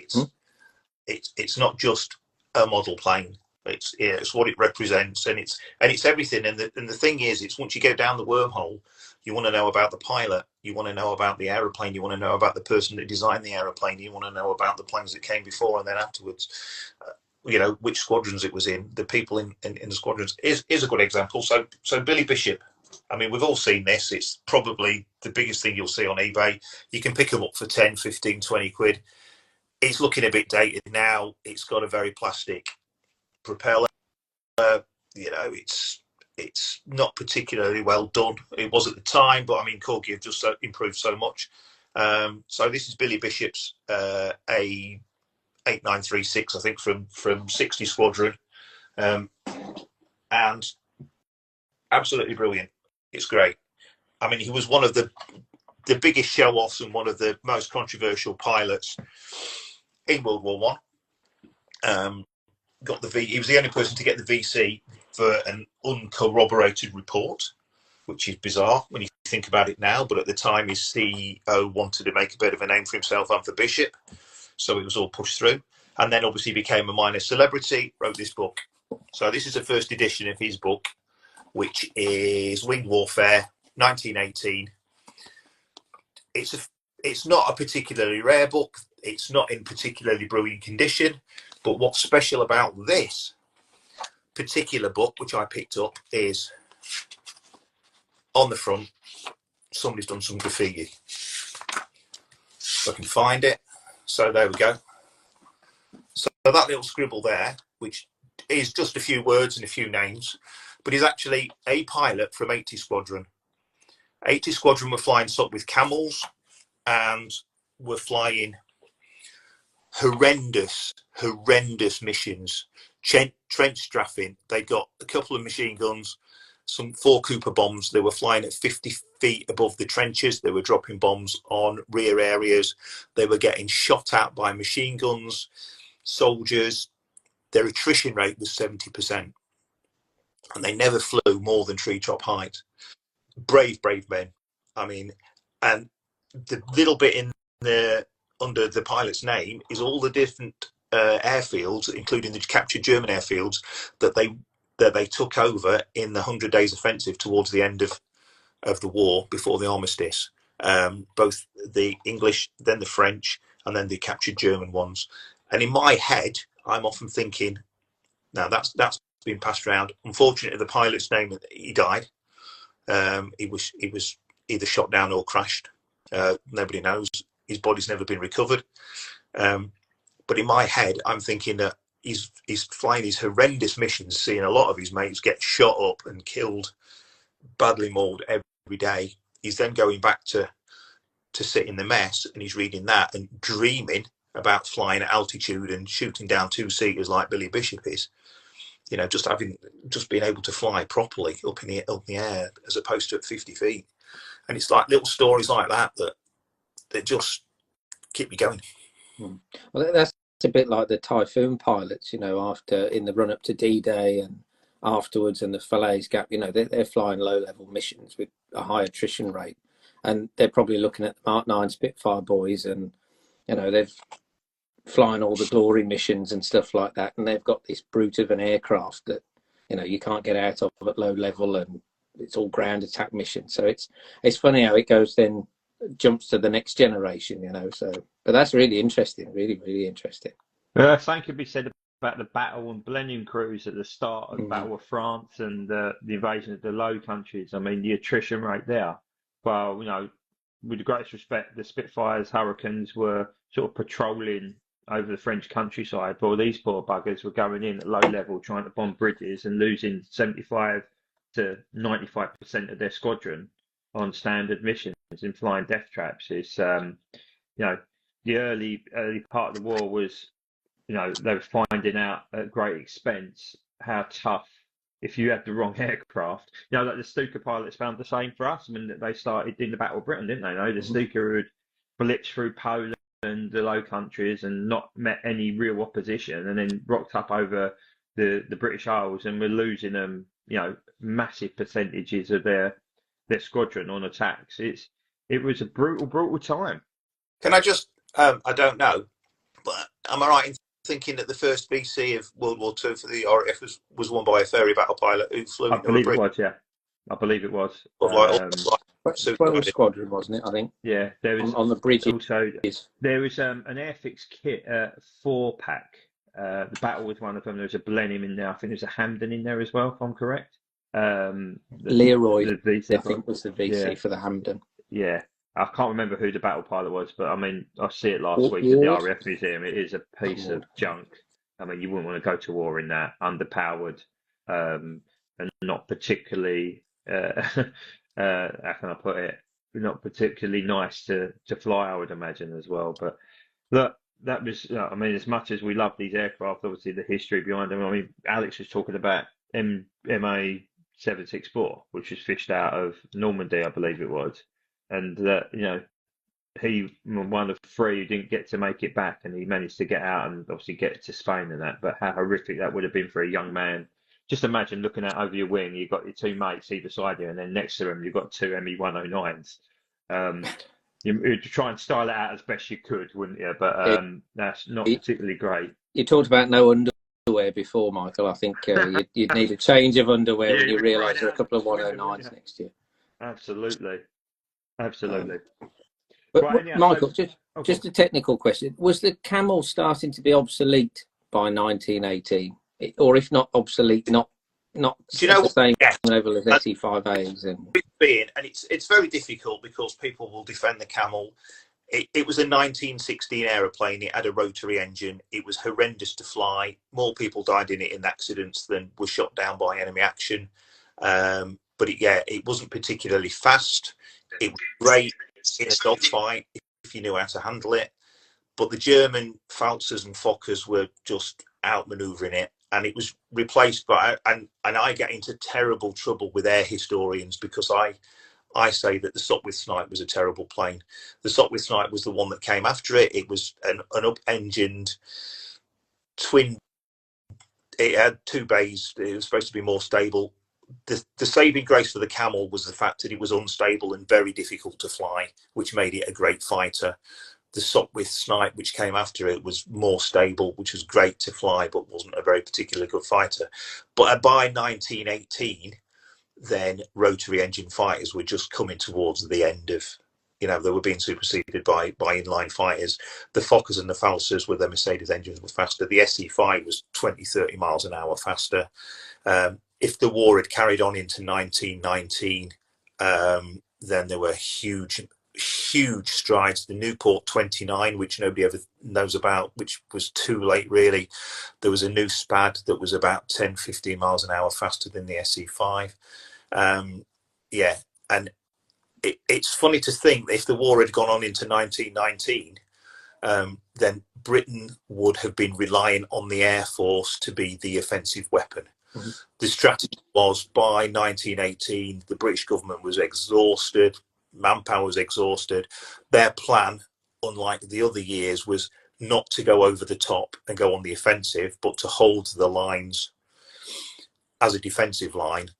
It's not just a model plane. It's what it represents, and it's everything. And the thing is, it's once you go down the wormhole, you want to know about the pilot, you want to know about the aeroplane, you want to know about the person that designed the aeroplane, you want to know about the planes that came before and then afterwards. Which squadrons it was in, the people in the squadrons is a good example. So Billy Bishop, I mean, we've all seen this. It's probably the biggest thing you'll see on eBay. You can pick them up for 10, 15, 20 quid. It's looking a bit dated now. It's got a very plastic propeller. It's not particularly well done. It was at the time, but I mean, Corgi have just improved so much. So this is Billy Bishop's A 8936, I think, from 60 Squadron, and absolutely brilliant. It's great. I mean, he was one of the biggest show-offs and one of the most controversial pilots in World War One. He was the only person to get the VC for an uncorroborated report, which is bizarre when you think about it now. But at the time, his CEO wanted to make a bit of a name for himself and for Bishop, so it was all pushed through. And then obviously became a minor celebrity, wrote this book. So this is the first edition of his book, which is Winged Warfare, 1918. it's not a particularly rare book. It's not in particularly brilliant condition. But what's special about this particular book, which I picked up, is on the front, somebody's done some graffiti. If I can find it. So there we go. So that little scribble there, which is just a few words and a few names, but he's actually a pilot from 80 Squadron. 80 Squadron were flying stuff with camels and were flying horrendous missions. Trench strafing. They got a couple of machine guns, some 4 Cooper bombs. They were flying at 50 feet above the trenches. They were dropping bombs on rear areas. They were getting shot at by machine guns, soldiers. Their attrition rate was 70%. And they never flew more than treetop height. Brave men. I mean, and the little bit in the under the pilot's name is all the different airfields, including the captured German airfields that they took over in the 100 Days Offensive towards the end of the war, before the armistice. Both the English, then the French, and then the captured German ones. And in my head, I'm often thinking, now that's been passed around. Unfortunately, the pilot's name, he died. He was either shot down or crashed. Nobody knows. His body's never been recovered. But in my head, I'm thinking that he's flying these horrendous missions, seeing a lot of his mates get shot up and killed, badly mauled every day. He's then going back to sit in the mess, and he's reading that and dreaming about flying at altitude and shooting down 2-seaters like Billy Bishop is. You know, just being able to fly properly up in the air as opposed to at 50 feet. And it's like little stories like that just keep me going. Well, that's a bit like the Typhoon pilots, you know, after in the run up to D-Day and afterwards, and the Falaise Gap, you know, they're flying low level missions with a high attrition rate, and they're probably looking at the Mark 9 Spitfire boys, and you know, they've flying all the glory missions and stuff like that, and they've got this brute of an aircraft that, you know, you can't get out of at low level, and it's all ground attack missions. So it's funny how it goes, then jumps to the next generation, you know. So, but that's really interesting, really interesting. Same could be said about the battle on Blenheim cruise at the start of the Battle of France and the invasion of the Low Countries. I mean, the attrition rate there. Well, you know, with the greatest respect, the Spitfires, Hurricanes were sort of patrolling over the French countryside, but all these poor buggers were going in at low level, trying to bomb bridges and losing 75 to 95% of their squadron on standard missions in flying death traps. It's you know, the early part of the war was, you know, they were finding out at great expense how tough, if you had the wrong aircraft, you know, like the Stuka pilots found the same for us. I mean, they started in the Battle of Britain, didn't they? No, the Stuka had blitzed through Poland and the Low Countries and not met any real opposition, and then rocked up over the British Isles, and were losing them, you know, massive percentages of their squadron on attacks. It was a brutal time. Can I just, I don't know, but am I right in thinking that the first VC of World War II for the RAF was won by a ferry battle pilot who flew? I believe it was, yeah. I believe it was. Like 12 Squadron, wasn't it? I think. Yeah, there was on the bridge. Also, there was an Airfix kit 4-pack. The battle was one of them. There was a Blenheim in there. I think there's a Hampden in there as well, if I'm correct. Leroy, the VC, I think, was the VC for the Hampden. Yeah, I can't remember who the battle pilot was, but I mean, I see it last week at the RAF Museum. It is a piece of junk. I mean, you wouldn't want to go to war in that, underpowered, and not particularly, how can I put it, not particularly nice to fly, I would imagine, as well. But look, that was, I mean, as much as we love these aircraft, obviously the history behind them. I mean, Alex was talking about MA 764, which was fished out of Normandy, I believe it was. And you know, he one of 3 who didn't get to make it back, and he managed to get out and obviously get to Spain and that. But how horrific that would have been for a young man. Just imagine looking out over your wing, you've got your 2 mates either side you, and then next to them you've got 2 ME 109s. You'd try and style it out as best you could, wouldn't you? But that's not particularly great. You talked about no underwear before, Michael. I think you'd need a change of underwear when you realise there are a couple of 109s next year. Absolutely. But Right, anyhow, Michael, so, just a technical question: was the Camel starting to be obsolete by 1918, or if not obsolete, not Do you at know the what? same Yeah, level as SE5As? And and it's very difficult because people will defend the Camel. It was a 1916 aeroplane. It had a rotary engine. It was horrendous to fly. More people died in it in accidents than were shot down by enemy action. But it wasn't particularly fast. It was great in a dogfight if you knew how to handle it. But the German Pfalzers and Fokkers were just outmaneuvering it, and it was replaced by. And I get into terrible trouble with air historians because I say that the Sopwith Snipe was a terrible plane. The Sopwith Snipe was the one that came after it. It was an up-engined twin. It had two bays. It was supposed to be more stable. The saving grace for the Camel was the fact that it was unstable and very difficult to fly, which made it a great fighter. The Sopwith Snipe, which came after it, was more stable, which was great to fly, but wasn't a very particularly good fighter. But by 1918, then rotary engine fighters were just coming towards the end of, they were being superseded by inline fighters. The Fokkers and the Pfalzers with their Mercedes engines were faster. The SE5 was 20, 30 miles an hour faster. If the war had carried on into 1919, then there were huge strides. The Newport 29, which nobody ever knows about, which was too late really. There was a new Spad that was about 10, 15 miles an hour faster than the SE5. And it's funny to think that if the war had gone on into 1919, then Britain would have been relying on the Air Force to be the offensive weapon. Mm-hmm. The strategy was by 1918, the British government was exhausted, manpower was exhausted. Their plan, unlike the other years, was not to go over the top and go on the offensive, but to hold the lines as a defensive line,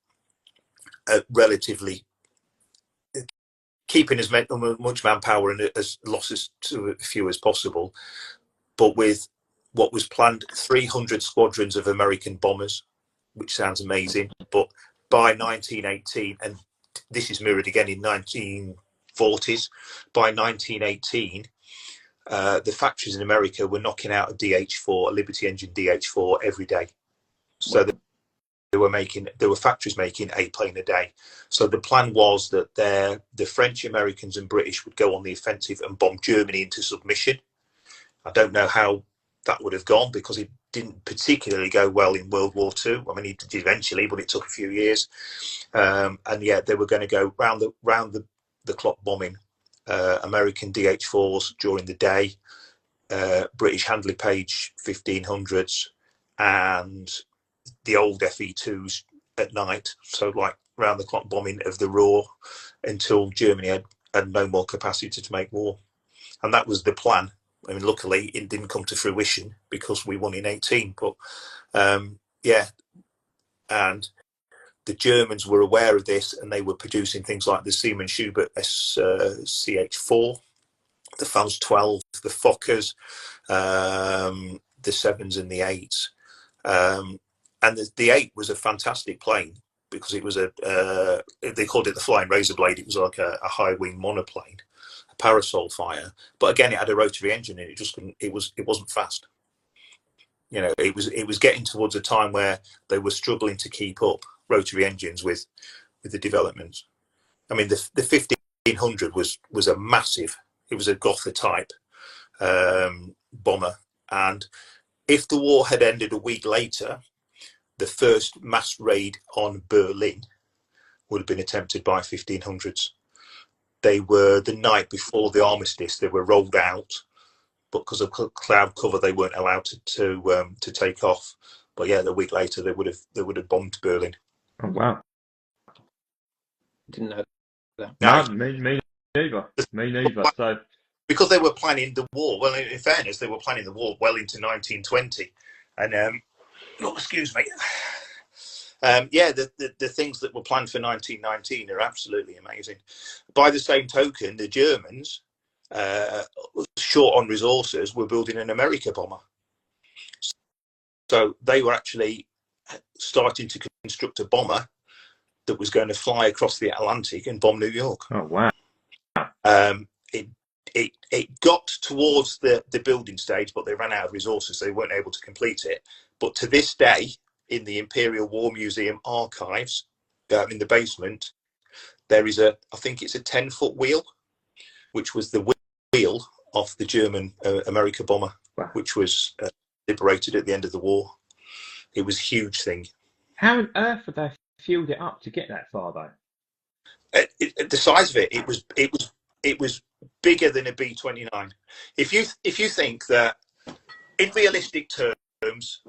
relatively keeping as much manpower and as losses to few as possible, but with what was planned 300 squadrons of American bombers, which sounds amazing. But by 1918, and this is mirrored again in 1940s, by 1918, the factories in America were knocking out a DH4, a Liberty engine DH4 every day. So there were factories making a plane a day. So the plan was that the French, Americans and British would go on the offensive and bomb Germany into submission. I don't know how that would have gone because it didn't particularly go well in World War II. I mean, it did eventually, but it took a few years. They were going to go round the clock bombing American DH4s during the day, British Handley Page 1500s, and the old FE2s at night. So like round the clock bombing of the Ruhr until Germany had no more capacity to make war. And that was the plan. I mean, luckily it didn't come to fruition because we won in 18. But and the Germans were aware of this, and they were producing things like the Siemens Schubert CH4, the Fals 12, the Fokkers, the 7s and the 8s. And the 8 was a fantastic plane because it was they called it the Flying Razor Blade. It was like a high wing monoplane, a parasol fire. But again, it had a rotary engine and it just couldn't, it wasn't fast. It was getting towards a time where they were struggling to keep up rotary engines with the developments. I mean, the 1500 was a massive, it was a Gotha type bomber. And if the war had ended a week later, the first mass raid on Berlin would have been attempted by 1500s. They were the night before the armistice. They were rolled out, but because of cloud cover, they weren't allowed to take off. But yeah, a week later, they would have bombed Berlin. Oh wow! Didn't know that. No, me neither. Me neither. So because they were planning the war. Well, in fairness, they were planning the war well into 1920, and excuse me. The things that were planned for 1919 are absolutely amazing. By the same token, the Germans, short on resources, were building an America bomber. So they were actually starting to construct a bomber that was going to fly across the Atlantic and bomb New York. Oh wow! it got towards the building stage, but they ran out of resources, so they weren't able to complete it. But to this day, in the Imperial War Museum archives, in the basement, there is I think it's a 10-foot wheel, which was the wheel of the German America bomber, wow, which was liberated at the end of the war. It was a huge thing. How on earth have they fueled it up to get that far, though? The size of it, it was bigger than a B-29. If you think that, in realistic terms,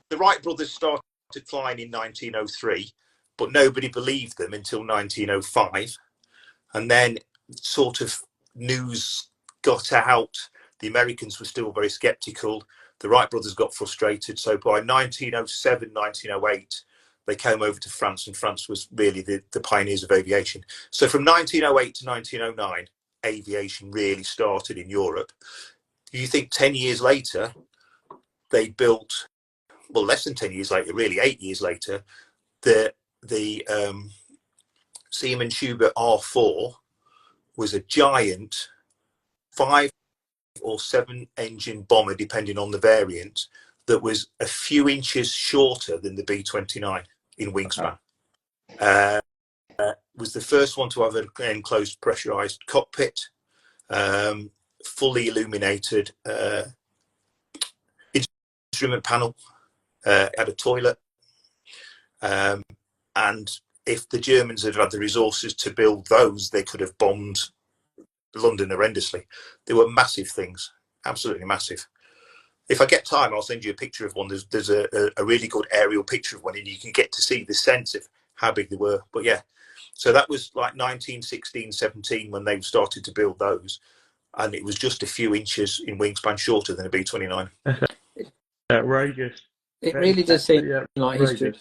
the Wright brothers started flying in 1903, but nobody believed them until 1905, and then sort of news got out. The Americans were still very skeptical. The Wright brothers got frustrated. So by 1907, 1908, they came over to France, and France was really the pioneers of aviation. So from 1908 to 1909, aviation really started in Europe. You think 10 years later, they built, well, less than 10 years later, really 8 years later, the Siemens Schubert R4 was a giant 5 or 7 engine bomber, depending on the variant, that was a few inches shorter than the B-29 in wingspan. Was the first one to have an enclosed pressurized cockpit, fully illuminated instrument panel, had a toilet, and if the Germans had had the resources to build those, they could have bombed London horrendously. They were massive things, absolutely massive. If I get time, I'll send you a picture of one. There's a really good aerial picture of one, and you can get to see the sense of how big they were. But yeah, so that was like 1916, 17 when they started to build those, and it was just a few inches in wingspan shorter than a B-29. Outrageous. It really does seem like outrageous. history.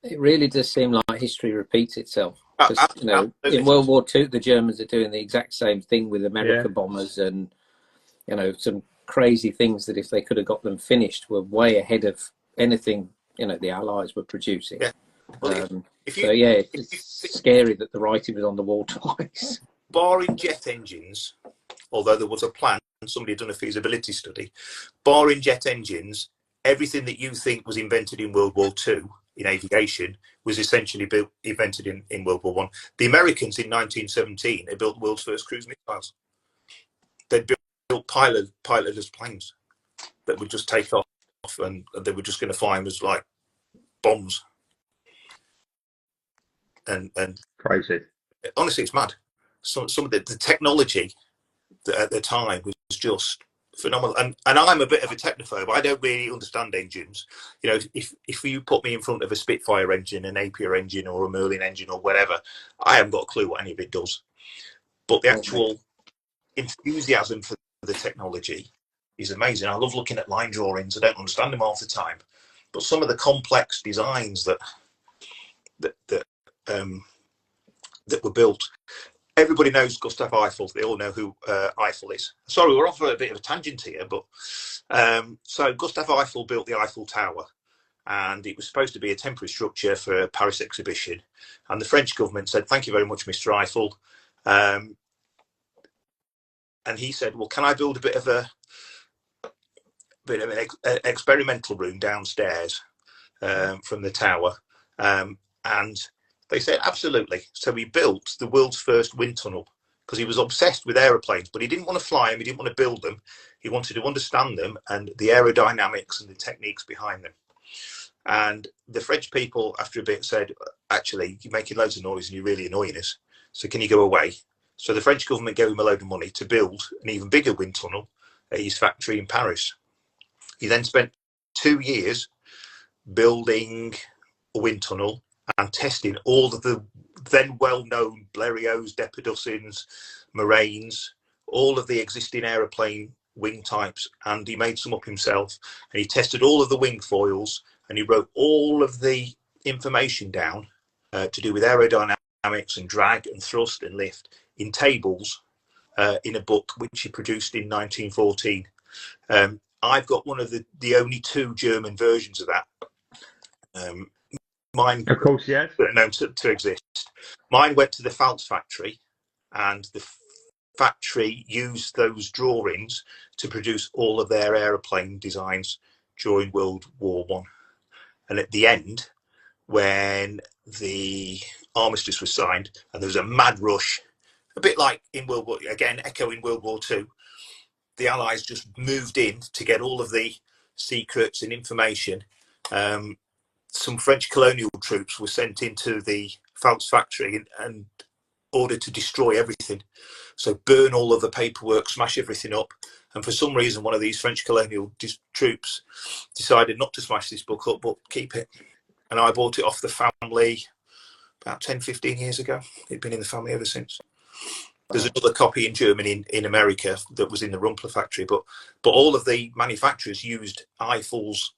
It really does seem like history repeats itself. Because, in World War II, the Germans are doing the exact same thing with America bombers, and some crazy things that if they could have got them finished were way ahead of anything the Allies were producing. Yeah. Well, it's scary that the writing was on the wall twice. Barring jet engines, although there was a plan, somebody had done a feasibility study, barring jet engines, everything that you think was invented in World War II in aviation was essentially invented in World War I. The Americans in 1917, they built the world's first cruise missiles. They built pilotless planes that would just take off, and they were just going to fly them as like bombs. And crazy. Honestly, it's mad. Some of the technology at the time was just phenomenal. And I'm a bit of a technophobe. I don't really understand engines. If you put me in front of a Spitfire engine, an Napier engine, or a Merlin engine, or whatever, I haven't got a clue what any of it does. But the actual enthusiasm for the technology is amazing. I love looking at line drawings. I don't understand them half the time, but some of the complex designs that were built. Everybody knows Gustav Eiffel. They all know who Eiffel is. Sorry, we're off for a bit of a tangent here, but so Gustav Eiffel built the Eiffel Tower, and it was supposed to be a temporary structure for a Paris exhibition. And the French government said, "Thank you very much, Mr. Eiffel." And he said, "Well, can I build a bit of an experimental room downstairs from the tower?" And they said, absolutely. So he built the world's first wind tunnel because he was obsessed with aeroplanes, but he didn't want to fly them. He didn't want to build them. He wanted to understand them and the aerodynamics and the techniques behind them. And the French people, after a bit, said, actually, you're making loads of noise and you're really annoying us. So can you go away? So the French government gave him a load of money to build an even bigger wind tunnel at his factory in Paris. He then spent 2 years building a wind tunnel and testing all of the then well-known Blériots, Depidusins, Moraines, all of the existing aeroplane wing types, and he made some up himself. And he tested all of the wing foils, and he wrote all of the information down to do with aerodynamics and drag and thrust and lift in tables in a book which he produced in 1914. I've got one of the only 2 German versions of that. Mine, of course, yes, known to exist. Mine went to the Pfalz factory, and factory used those drawings to produce all of their aeroplane designs during World War One. And at the end, when the armistice was signed and there was a mad rush, a bit like in World War, again, echoing World War Two, the Allies just moved in to get all of the secrets and information. Some French colonial troops were sent into the Phelps factory and ordered to destroy everything. So burn all of the paperwork, smash everything up. And for some reason, one of these French colonial troops decided not to smash this book up, but keep it. And I bought it off the family about 10, 15 years ago. It'd been in the family ever since. There's another copy in Germany, in America, that was in the Rumpler factory. But all of the manufacturers used Eiffel's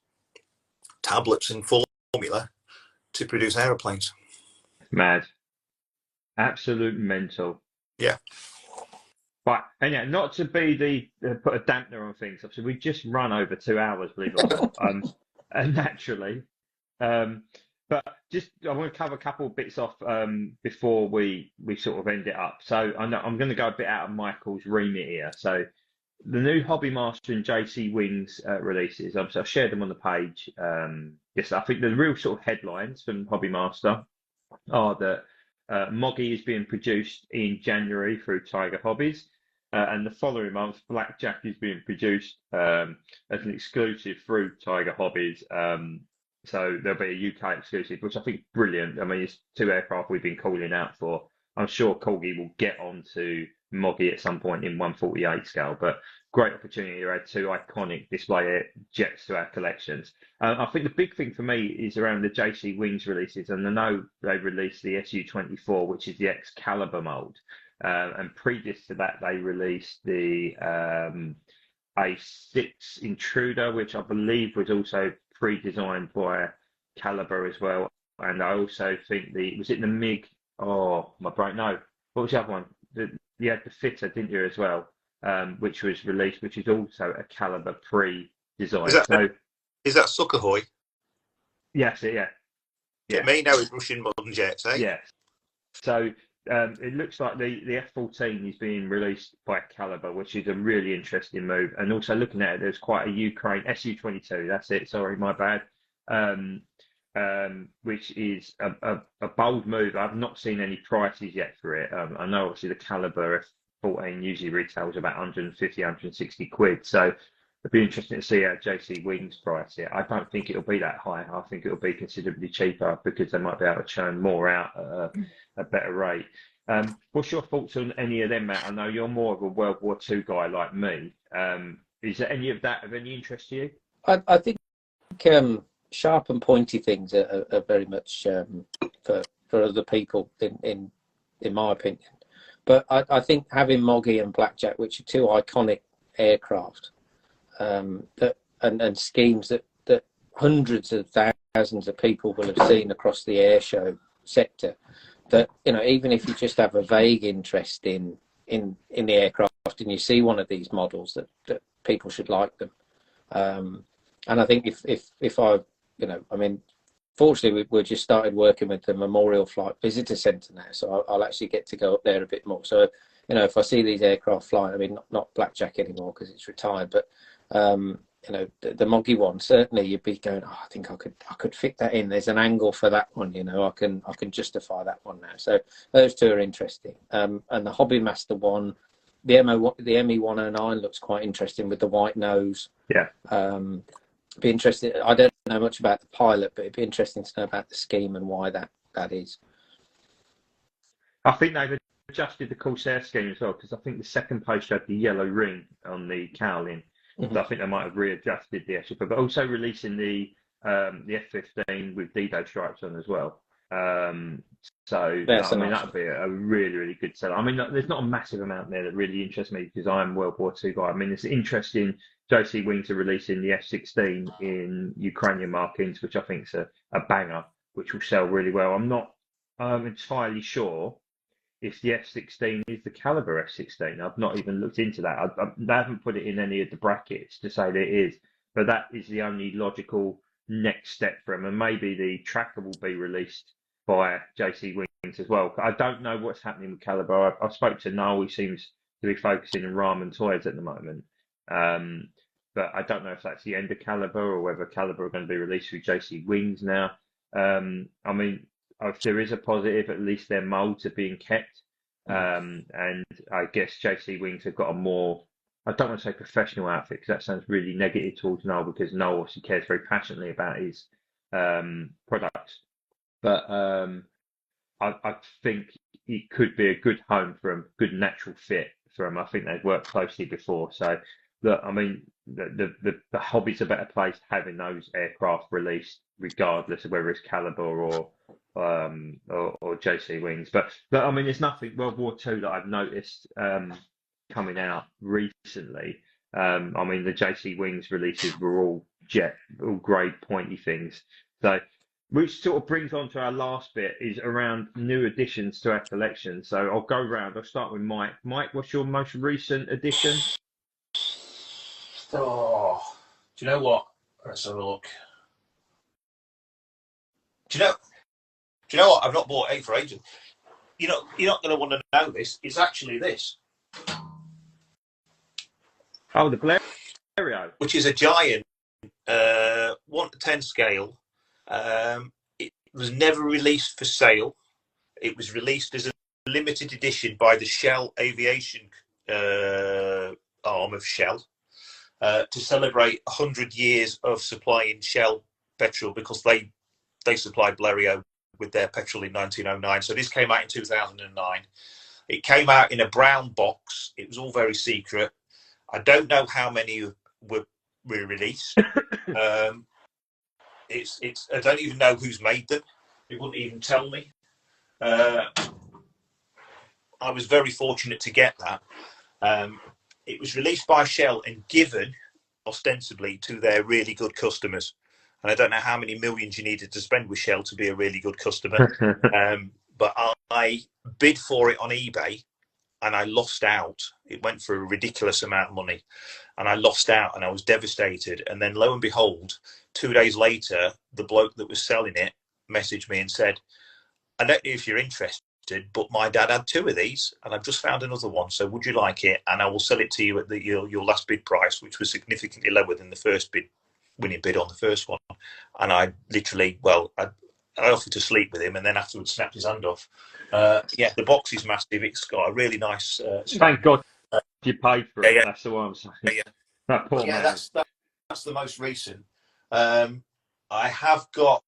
tablets and formula to produce aeroplanes. Mad. Absolute mental. Yeah. But, and yeah, not to be put a dampener on things. Obviously, we just run over 2 hours, believe it or not, and naturally. But just, I want to cover a couple of bits off before we sort of end it up. So I'm going to go a bit out of Michael's remit here. So the new Hobby Master and JC Wings releases, I've shared them on the page. Yes, I think the real sort of headlines from Hobby Master are that Moggy is being produced in January through Tiger Hobbies. And the following month, Blackjack is being produced as an exclusive through Tiger Hobbies. So there'll be a UK exclusive, which I think is brilliant. I mean, it's 2 aircraft we've been calling out for. I'm sure Corgi will get onto Moggy at some point in 148 scale, but great opportunity to add 2 iconic display jets to our collections. I think the big thing for me is around the JC Wings releases, and I know they released the SU-24, which is the Excalibur mold, and previous to that they released the A6 Intruder, which I believe was also pre-designed by Caliber as well. And I also think was it the MiG? Oh, my brain. No, what was the other one? You had the Fitter, didn't you, as well? Which was released, which is also a Caliber pre-design. Is that Sukhoy? Yes, yeah. Get me now with Russian modern jets, eh? Yes. So it looks like the F-14 is being released by Caliber, which is a really interesting move. And also looking at it, there's quite a Ukraine SU-22. That's it. Sorry, my bad. Which is a bold move. I've not seen any prices yet for it. I know obviously the Caliber F-14 usually retails about 150, 160 quid. So it'd be interesting to see how JC Wings price it. I don't think it'll be that high. I think it'll be considerably cheaper because they might be able to churn more out at a better rate. What's your thoughts on any of them, Matt? I know you're more of a World War II guy like me. Is there any of that of any interest to you? I think sharp and pointy things are very much for other people, in my opinion. But I think having Moggy and Blackjack, which are 2 iconic aircraft, that and schemes that hundreds of thousands of people will have seen across the air show sector, that, you know, even if you just have a vague interest in the aircraft and you see one of these models, that people should like them. And I think if I, you know, I mean, fortunately we've just started working with the Memorial Flight Visitor Centre now, so I'll actually get to go up there a bit more. So, you know, if I see these aircraft flying, I mean, not Blackjack anymore because it's retired, but you know, the Moggy one, certainly you'd be going, oh, I think I could fit that in. There's an angle for that one, you know, I can justify that one now. So those 2 are interesting. And the Hobby Master one, the ME-109 looks quite interesting with the white nose. Yeah. Be interested. I don't know much about the pilot, but it'd be interesting to know about the scheme and why that is. I think they've adjusted the Corsair scheme as well, because I think the second poster had the yellow ring on the cowling. So I think they might have readjusted the extra, but also releasing the F-15 with D-Day stripes on as well. So I mean, that'd be a really, really good seller. I mean, there's not a massive amount there that really interests me because I'm World War II guy. I mean, it's interesting. JC Wings are releasing the F-16 in Ukrainian markings, which I think is a banger, which will sell really well. I'm not entirely sure if the F-16 is the Caliber F-16. I've not even looked into that. They haven't put it in any of the brackets to say that it is, but that is the only logical next step for them. And maybe the tracker will be released by JC Wings as well. I don't know what's happening with Caliber. I spoke to Noel. He seems to be focusing on ramen toys at the moment. But I don't know if that's the end of Caliber or whether Caliber are going to be released through JC Wings now. I mean, if there is a positive, at least their molds are being kept. And I guess JC Wings have got a more, I don't want to say professional outfit because that sounds really negative towards Noel, because Noel obviously cares very passionately about his products. But I think it could be a good home for him, good natural fit for him. I think they've worked closely before. So, look, I mean, the hobby's a better place having those aircraft released, regardless of whether it's Caliber or JC Wings. But I mean, there's nothing World War II that I've noticed coming out recently. I mean, the JC Wings releases were all grade pointy things. So, which sort of brings on to our last bit, is around new additions to our collection. So I'll go round. I'll start with Mike. Mike, what's your most recent addition? Oh, do you know what? Let's have a look. Do you know what? I've not bought A for ages. You're not going to want to know this. It's actually this. Oh, the Blériot, which is a giant 1 to 10 scale. It was never released for sale. It was released as a limited edition by the Shell Aviation arm of Shell to celebrate 100 years of supplying Shell petrol, because they supplied Blériot with their petrol in 1909. So this came out in 2009. It came out in a brown box. It was all very secret. I don't know how many were released. It's I don't even know who's made them. They wouldn't even tell me. I was very fortunate to get that. It was released by Shell and given ostensibly to their really good customers. And I don't know how many millions you needed to spend with Shell to be a really good customer. But I bid for it on eBay and I lost out. It went for a ridiculous amount of money and I lost out and I was devastated. And then lo and behold, 2 days later, the bloke that was selling it messaged me and said, I don't know if you're interested, but my dad had 2 of these and I've just found another one. So would you like it? And I will sell it to you at your last bid price, which was significantly lower than the first winning bid on the first one. And I literally, I offered to sleep with him and then afterwards snapped his hand off. Yeah, the box is massive. It's got a really nice... Thank God you paid for it. Yeah. That's the one I'm saying. Yeah. That poor man. That's the most recent. I have got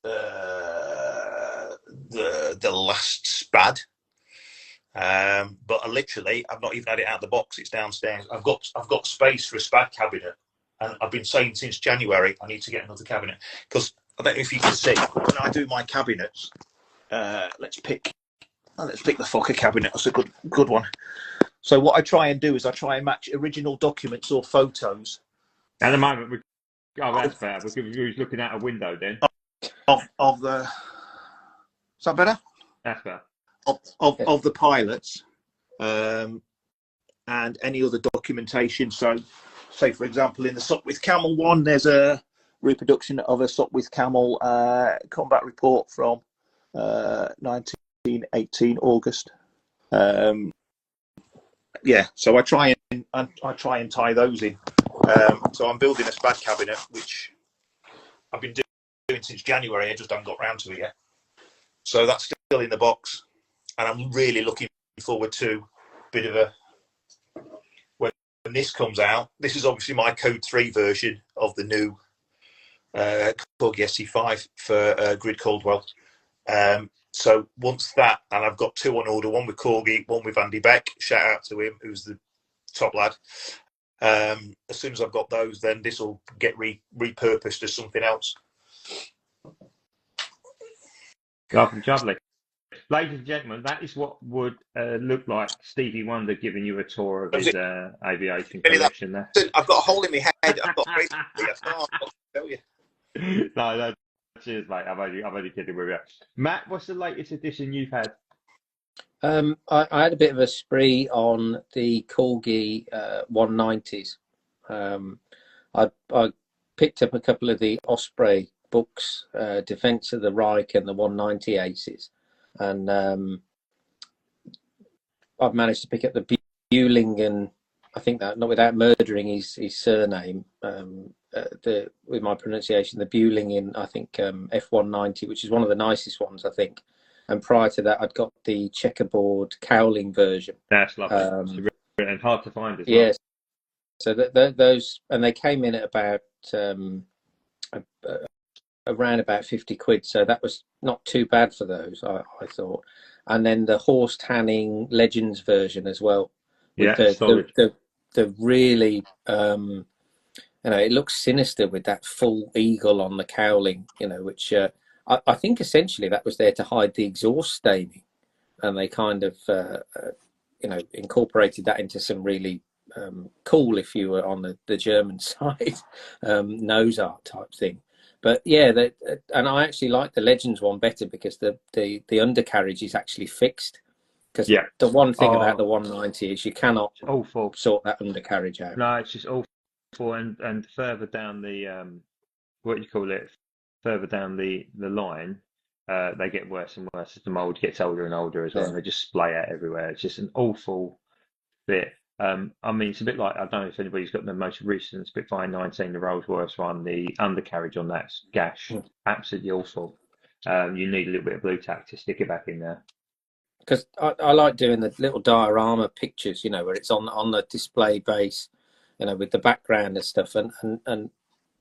the last Spad, but I've not even had it out of the box. It's downstairs. I've got space for a Spad cabinet, and I've been saying since January I need to get another cabinet, because I don't know if you can see when I do my cabinets. Let's pick the Fokker cabinet. That's a good one. So what I try and do is I try and match original documents or photos. At the moment, that's bad. We're looking out a window then. Of the... Is that better? That's better. Of the pilots, and any other documentation. So, say for example, in the Sopwith Camel one, there's a reproduction of a Sopwith Camel combat report from 1918 August. Yeah, so I try and tie those in. So I'm building a Spad cabinet, which I've been doing since January. I just haven't got round to it yet. So that's still in the box, and I'm really looking forward to a bit of a... When this comes out, this is obviously my Code 3 version of the new Corgi SC5 for Grid Caldwell. So once that, and I've got 2 on order, one with Corgi, one with Andy Beck, shout out to him, who's the top lad. As soon as I've got those, then this will get repurposed as something else. Lovely. Ladies and gentlemen, that is what would look like Stevie Wonder giving you a tour of his aviation collection there. I've got a hole in my head. I've got I'll tell you. No, cheers, mate. I'm only kidding with you. Matt, what's the latest edition you've had? I had a bit of a spree on the Corgi 190s. I picked up a couple of the Osprey books, Defence of the Reich and the 190 Aces, and I've managed to pick up the Biggin, I think that, not without murdering his surname, with my pronunciation, the Biggin, I think F190, which is one of the nicest ones, I think. And prior to that, I'd got the checkerboard cowling version. That's lovely. And hard to find as well. Yes. So those, and they came in at about around about 50 quid. So that was not too bad for those, I thought. And then the horse tanning Legends version as well. With the really, it looks sinister with that full eagle on the cowling, which I think essentially that was there to hide the exhaust staining. And they kind of, incorporated that into some really cool, if you were on the German side, nose art type thing. But yeah, and I actually like the Legends one better because the undercarriage is actually fixed. Because the one thing about the 190 is you cannot sort that undercarriage out. No, it's just awful. And further down the further down the line, they get worse and worse as the mould gets older and older as well, and they just splay out everywhere. It's just an awful bit. I mean, it's a bit like, I don't know if anybody's got the most recent Spitfire 19, the Rolls-Royce one, the undercarriage on that gash, absolutely awful. You need a little bit of blue tack to stick it back in there. Because I like doing the little diorama pictures, where it's on the display base, with the background and stuff. And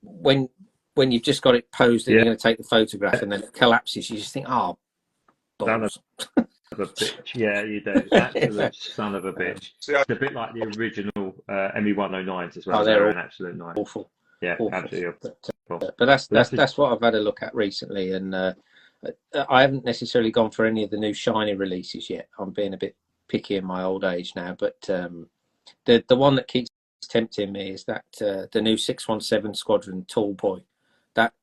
when you've just got it posed and you're going to take the photograph and then it collapses, you just think, balls. Of a bitch. Yeah, you do. Absolute son of a bitch. It's a bit like the original ME109s as well. They're an absolute nightmare. Awful. Yeah, awful. Absolutely awful. But that's what I've had a look at recently, and I haven't necessarily gone for any of the new shiny releases yet. I'm being a bit picky in my old age now, but the one that keeps tempting me is that the new 617 Squadron Tall Boy. That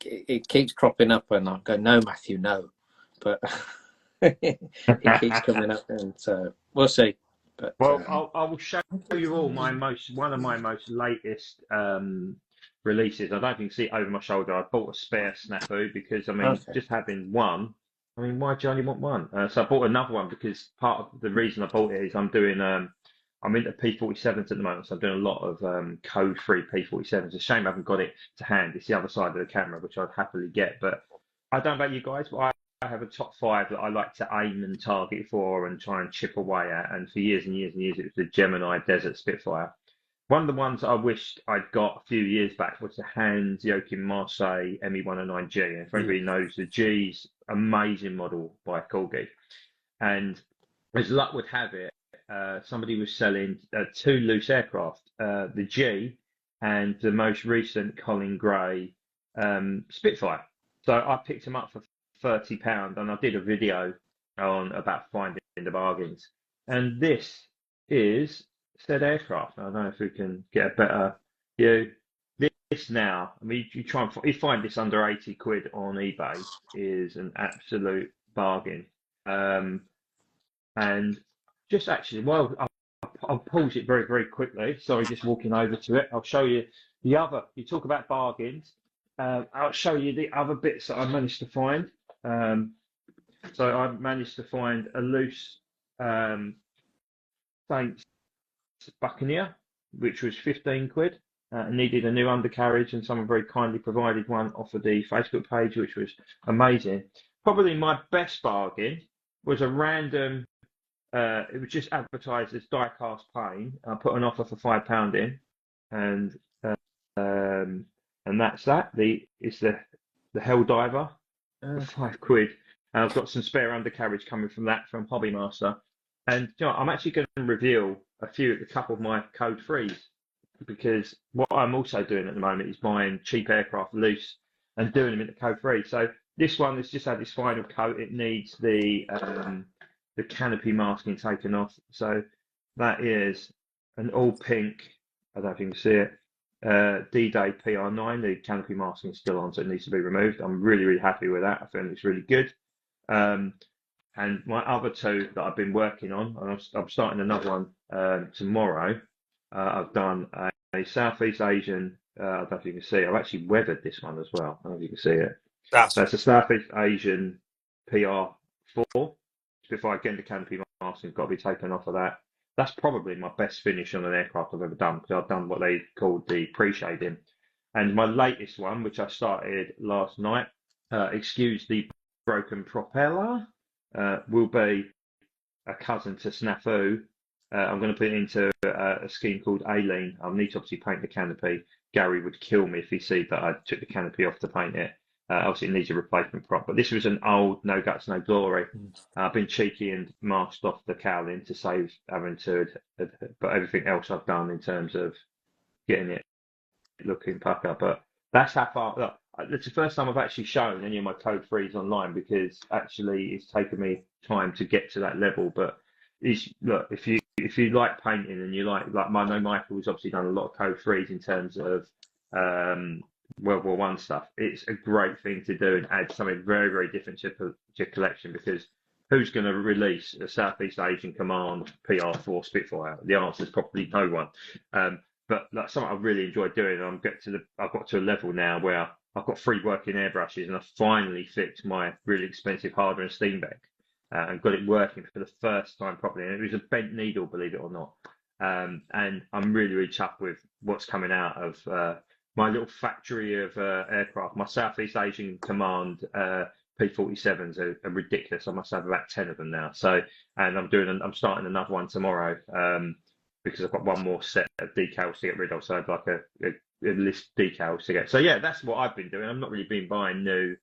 it keeps cropping up, and I go, no, Matthew, no, but. It keeps coming up, and so we'll see. But I will show you all one of my most latest releases. I don't think you can see it over my shoulder. I bought a spare snafu because just having one. I mean, why do you only want one? So I bought another one because part of the reason I bought it is I'm doing I'm into P47s at the moment, so I'm doing a lot of code-free P47s. It's a shame I haven't got it to hand. It's the other side of the camera, which I'd happily get. But I don't know about you guys, but I have a top 5 that I like to aim and target for and try and chip away at. And for years and years and years, it was the Gemini Desert Spitfire. One of the ones I wished I'd got a few years back was the Hans Joachim Marseille ME109G. And if anybody knows, the G's amazing model by Corgi. And as luck would have it, somebody was selling 2 loose aircraft, the G and the most recent Colin Gray Spitfire. So I picked them up for £30, and I did a video on about finding the bargains. And this is said aircraft. I don't know if we can get a better view. This now, I mean, you find this under 80 quid on eBay is an absolute bargain. And just actually, I'll pause it very, very quickly. Sorry, just walking over to it. I'll show you the other. You talk about bargains. I'll show you the other bits that I managed to find. So I managed to find a loose Saints Buccaneer, which was 15 quid. Needed a new undercarriage, and someone very kindly provided one off of the Facebook page, which was amazing. Probably my best bargain was a random. It was just advertised as Diecast plane. I put an offer for £5 in, and that's that. It's the Hell Diver, for 5 quid. And I've got some spare undercarriage coming from that from Hobby Master. And I'm actually going to reveal a couple of my code 3s, because what I'm also doing at the moment is buying cheap aircraft loose and doing them into code 3. So this one has just had its final coat. It needs the canopy masking taken off. So that is an all pink, I don't know if you can see it, D-Day PR9. The canopy masking is still on, so it needs to be removed. I'm really, really happy with that. I think it's really good. And my other 2 that I've been working on, and I'm starting another one tomorrow. I've done a Southeast Asian, I don't know if you can see it. I've actually weathered this one as well. I don't know if you can see it. So it's a Southeast Asian PR4. Spitfire, again, the canopy masting's got to be taken off of that. That's probably my best finish on an aircraft I've ever done, because I've done what they called the pre-shading. And my latest one, which I started last night, excuse the broken propeller, will be a cousin to Snafu. I'm going to put it into a scheme called Aileen. I'll need to obviously paint the canopy. Gary would kill me if he see that I took the canopy off to paint it. Obviously, it needs a replacement prop, but this was an old No Guts, No Glory. I've been cheeky and masked off the cowling to save having to, but everything else I've done in terms of getting it looking pucker. But that's how far. Look, it's the first time I've actually shown any of my code threes online, because actually it's taken me time to get to that level. But look, if you like painting and you like I know Michael's obviously done a lot of code threes in terms of World War One stuff. It's a great thing to do and add something very, very different to your collection, because who's going to release a Southeast Asian Command PR4 Spitfire? The answer is probably no one. But like something I really enjoyed doing. I've got to a level now where I've got 3 working airbrushes, and I've finally fixed my really expensive hardware and Steenbeck, and got it working for the first time properly. And it was a bent needle, believe it or not. And I'm really, really chuffed with what's coming out of my little factory of aircraft. My Southeast Asian Command P-47s are ridiculous. I must have about 10 of them now. So, and I'm starting another one tomorrow, because I've got one more set of decals to get rid of. So I'd like a list of decals to get. So yeah, that's what I've been doing. I've not really been buying new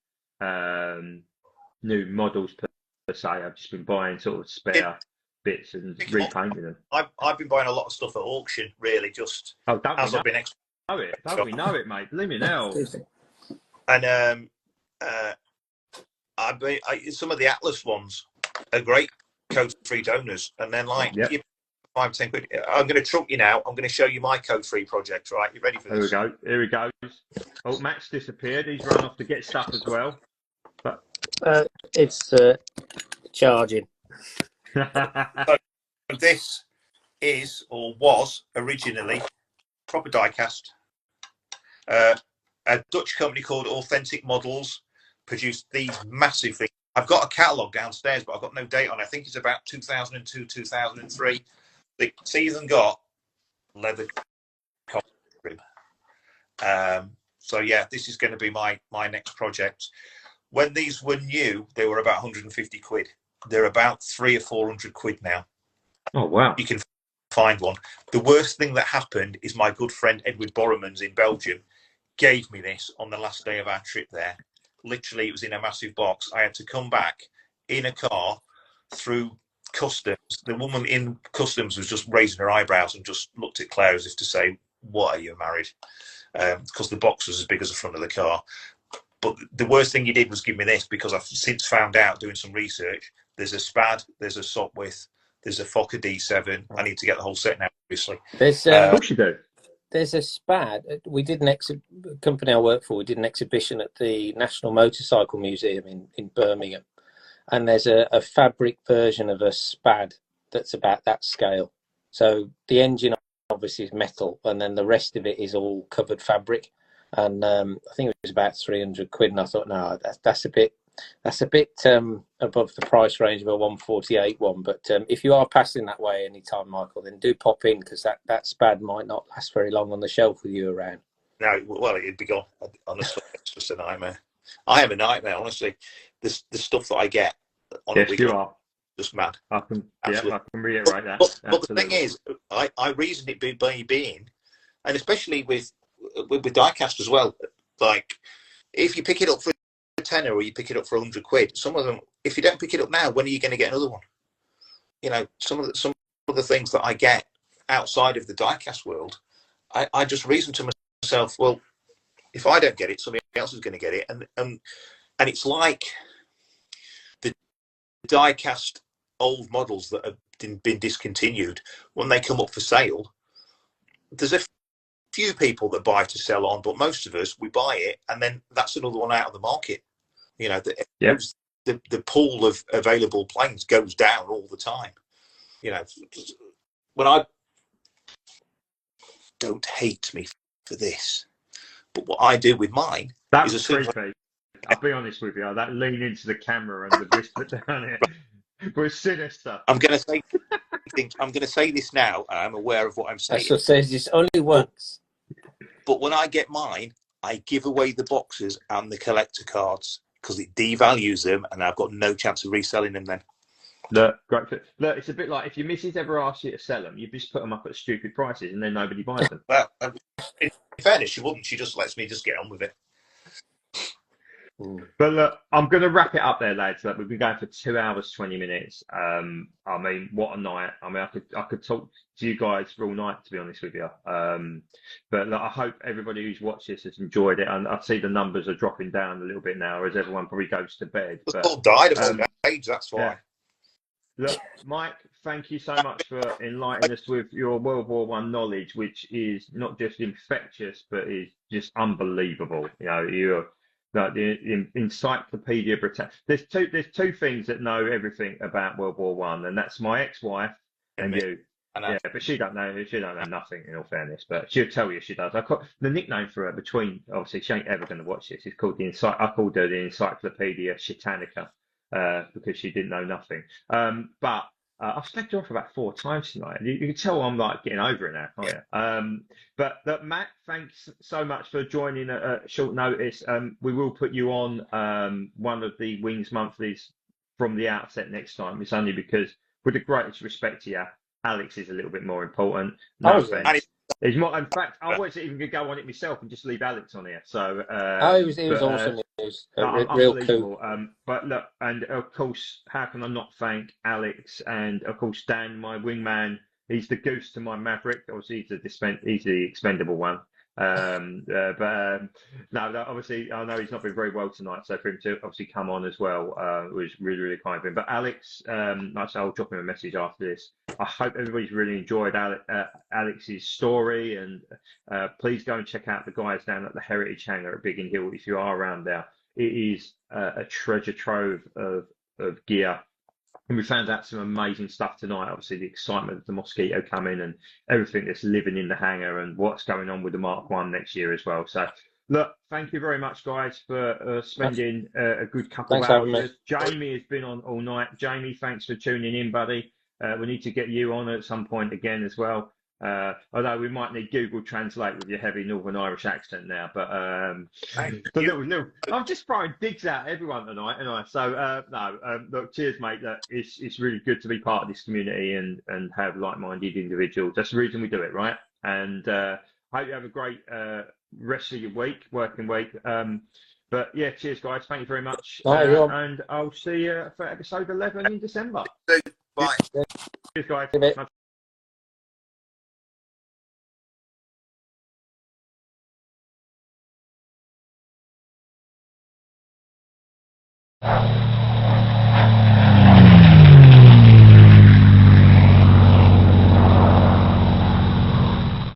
models per se. I've just been buying sort of spare bits and repainting them. I've been buying a lot of stuff at auction, really, just as I've been Don't we know it, mate? Believe me now. And some of the Atlas ones are great code free donors, and then you 5, 10 quid. I'm going to trump you now. I'm going to show you my code free project. Right, you ready for this? Here we go. Oh, Matt's disappeared. He's run off to get stuff as well. But it's charging. So this is, or was originally, proper diecast. A Dutch company called Authentic Models produced these massive things. I've got a catalogue downstairs, but I've got no date on it. I think it's about 2002, 2003. It's even got leather rib. So yeah, this is going to be my next project. When these were new, they were about 150 quid. They're about 300 or 400 quid now. Oh wow! You can find one. The worst thing that happened is my good friend Edward Borremans in Belgium gave me this on the last day of our trip there. Literally, it was in a massive box. I had to come back in a car through customs. The woman in customs was just raising her eyebrows and just looked at Claire as if to say, "What, are you married?" Because the box was as big as the front of the car. But the worst thing he did was give me this, because I've since found out, doing some research, there's a SPAD, there's a Sopwith, there's a Fokker D7. I need to get the whole set now, obviously. Of course you do. There's a SPAD. We did company I work for, we did an exhibition at the National Motorcycle Museum in Birmingham. And there's a fabric version of a SPAD that's about that scale. So the engine obviously is metal, and then the rest of it is all covered fabric. And I think it was about 300 quid. And I thought, no, that's a bit above the price range of a 148 one. But if you are passing that way anytime, Michael, then do pop in, because that SPAD might not last very long on the shelf with you around. No, well, it'd be gone. Honestly, it's just a nightmare. I am a nightmare, honestly. The stuff that I get on a weekend, you are just mad. I can reiterate that. But the thing is, I reasoned it by being, and especially with diecast as well. Like, if you pick it up for a tenner or you pick it up for 100 quid, some of them, if you don't pick it up now, when are you going to get another one? You know, some of the things that I get outside of the diecast world, I just reason to myself, well, if I don't get it, somebody else is going to get it, and it's like the diecast old models that have been discontinued. When they come up for sale, there's a few people that buy to sell on, but most of us, we buy it, and then that's another one out of the market. You know, the pool of available planes goes down all the time. You know, when I don't hate me for this, but what I do with mine is a creepy. I'll be honest with you. That lean into the camera and the whisper down it. We're sinister. I'm going to say, I'm going to say this now. I'm aware of what I'm saying. That's what says this only once. But when I get mine, I give away the boxes and the collector cards because it devalues them, and I've got no chance of reselling them then. Look, great. Look, it's a bit like if your missus ever asks you to sell them, you just put them up at stupid prices, and then nobody buys them. Well, in fairness, she wouldn't. She just lets me just get on with it. But look, I'm going to wrap it up there, lads. Look, we've been going for 2 hours, 20 minutes. I mean, what a night. I mean, I could talk to you guys for all night, to be honest with you. But look, I hope everybody who's watched this has enjoyed it. And I see the numbers are dropping down a little bit now as everyone probably goes to bed. We've all died of old age, that's why. Yeah. Look, Mike, thank you so much for enlightening us with your World War One knowledge, which is not just infectious, but is just unbelievable. You know, you're like the Encyclopedia Britannica. There's two things that know everything about World War One, and that's my ex-wife and you. Yeah, but she don't know nothing, in all fairness. But she'll tell you she does. The nickname for her, between obviously she ain't ever going to watch this, is called I called her the Encyclopedia Shitanica. Because she didn't know nothing. But I've slagged her off about 4 times tonight. You can tell I'm like getting over it now, can't you? But Matt, thanks so much for joining at short notice. We will put you on one of the Wings Monthlies from the outset next time. It's only because, with the greatest respect to you, Alex is a little bit more important. No offense. It's more, in fact, I wasn't even going to go on it myself and just leave Alex on here. So, it was awesome. It was real cool. But look, and of course, how can I not thank Alex and of course Dan, my wingman. He's the goose to my Maverick. Obviously, he's the expendable one. No, obviously, I know he's not been very well tonight. So for him to obviously come on as well was really, really kind of him. But Alex, like I say, I'll drop him a message after this. I hope everybody's really enjoyed Alex's story, and please go and check out the guys down at the Heritage Hangar at Biggin Hill if you are around there. It is a treasure trove of gear. And we found out some amazing stuff tonight. Obviously, the excitement of the Mosquito coming and everything that's living in the hangar and what's going on with the Mark 1 next year as well. So, look, thank you very much, guys, for spending a good couple of hours. Jamie has been on all night. Jamie, thanks for tuning in, buddy. We need to get you on at some point again as well. Although we might need Google Translate with your heavy Northern Irish accent now, but I'm just throwing digs at everyone tonight, and so look, cheers, mate. It's really good to be part of this community and have like-minded individuals. That's the reason we do it, right? And hope you have a great rest of your working week. But yeah, cheers, guys. Thank you very much, and I'll see you for episode 11 in December. Bye. Cheers, guys. You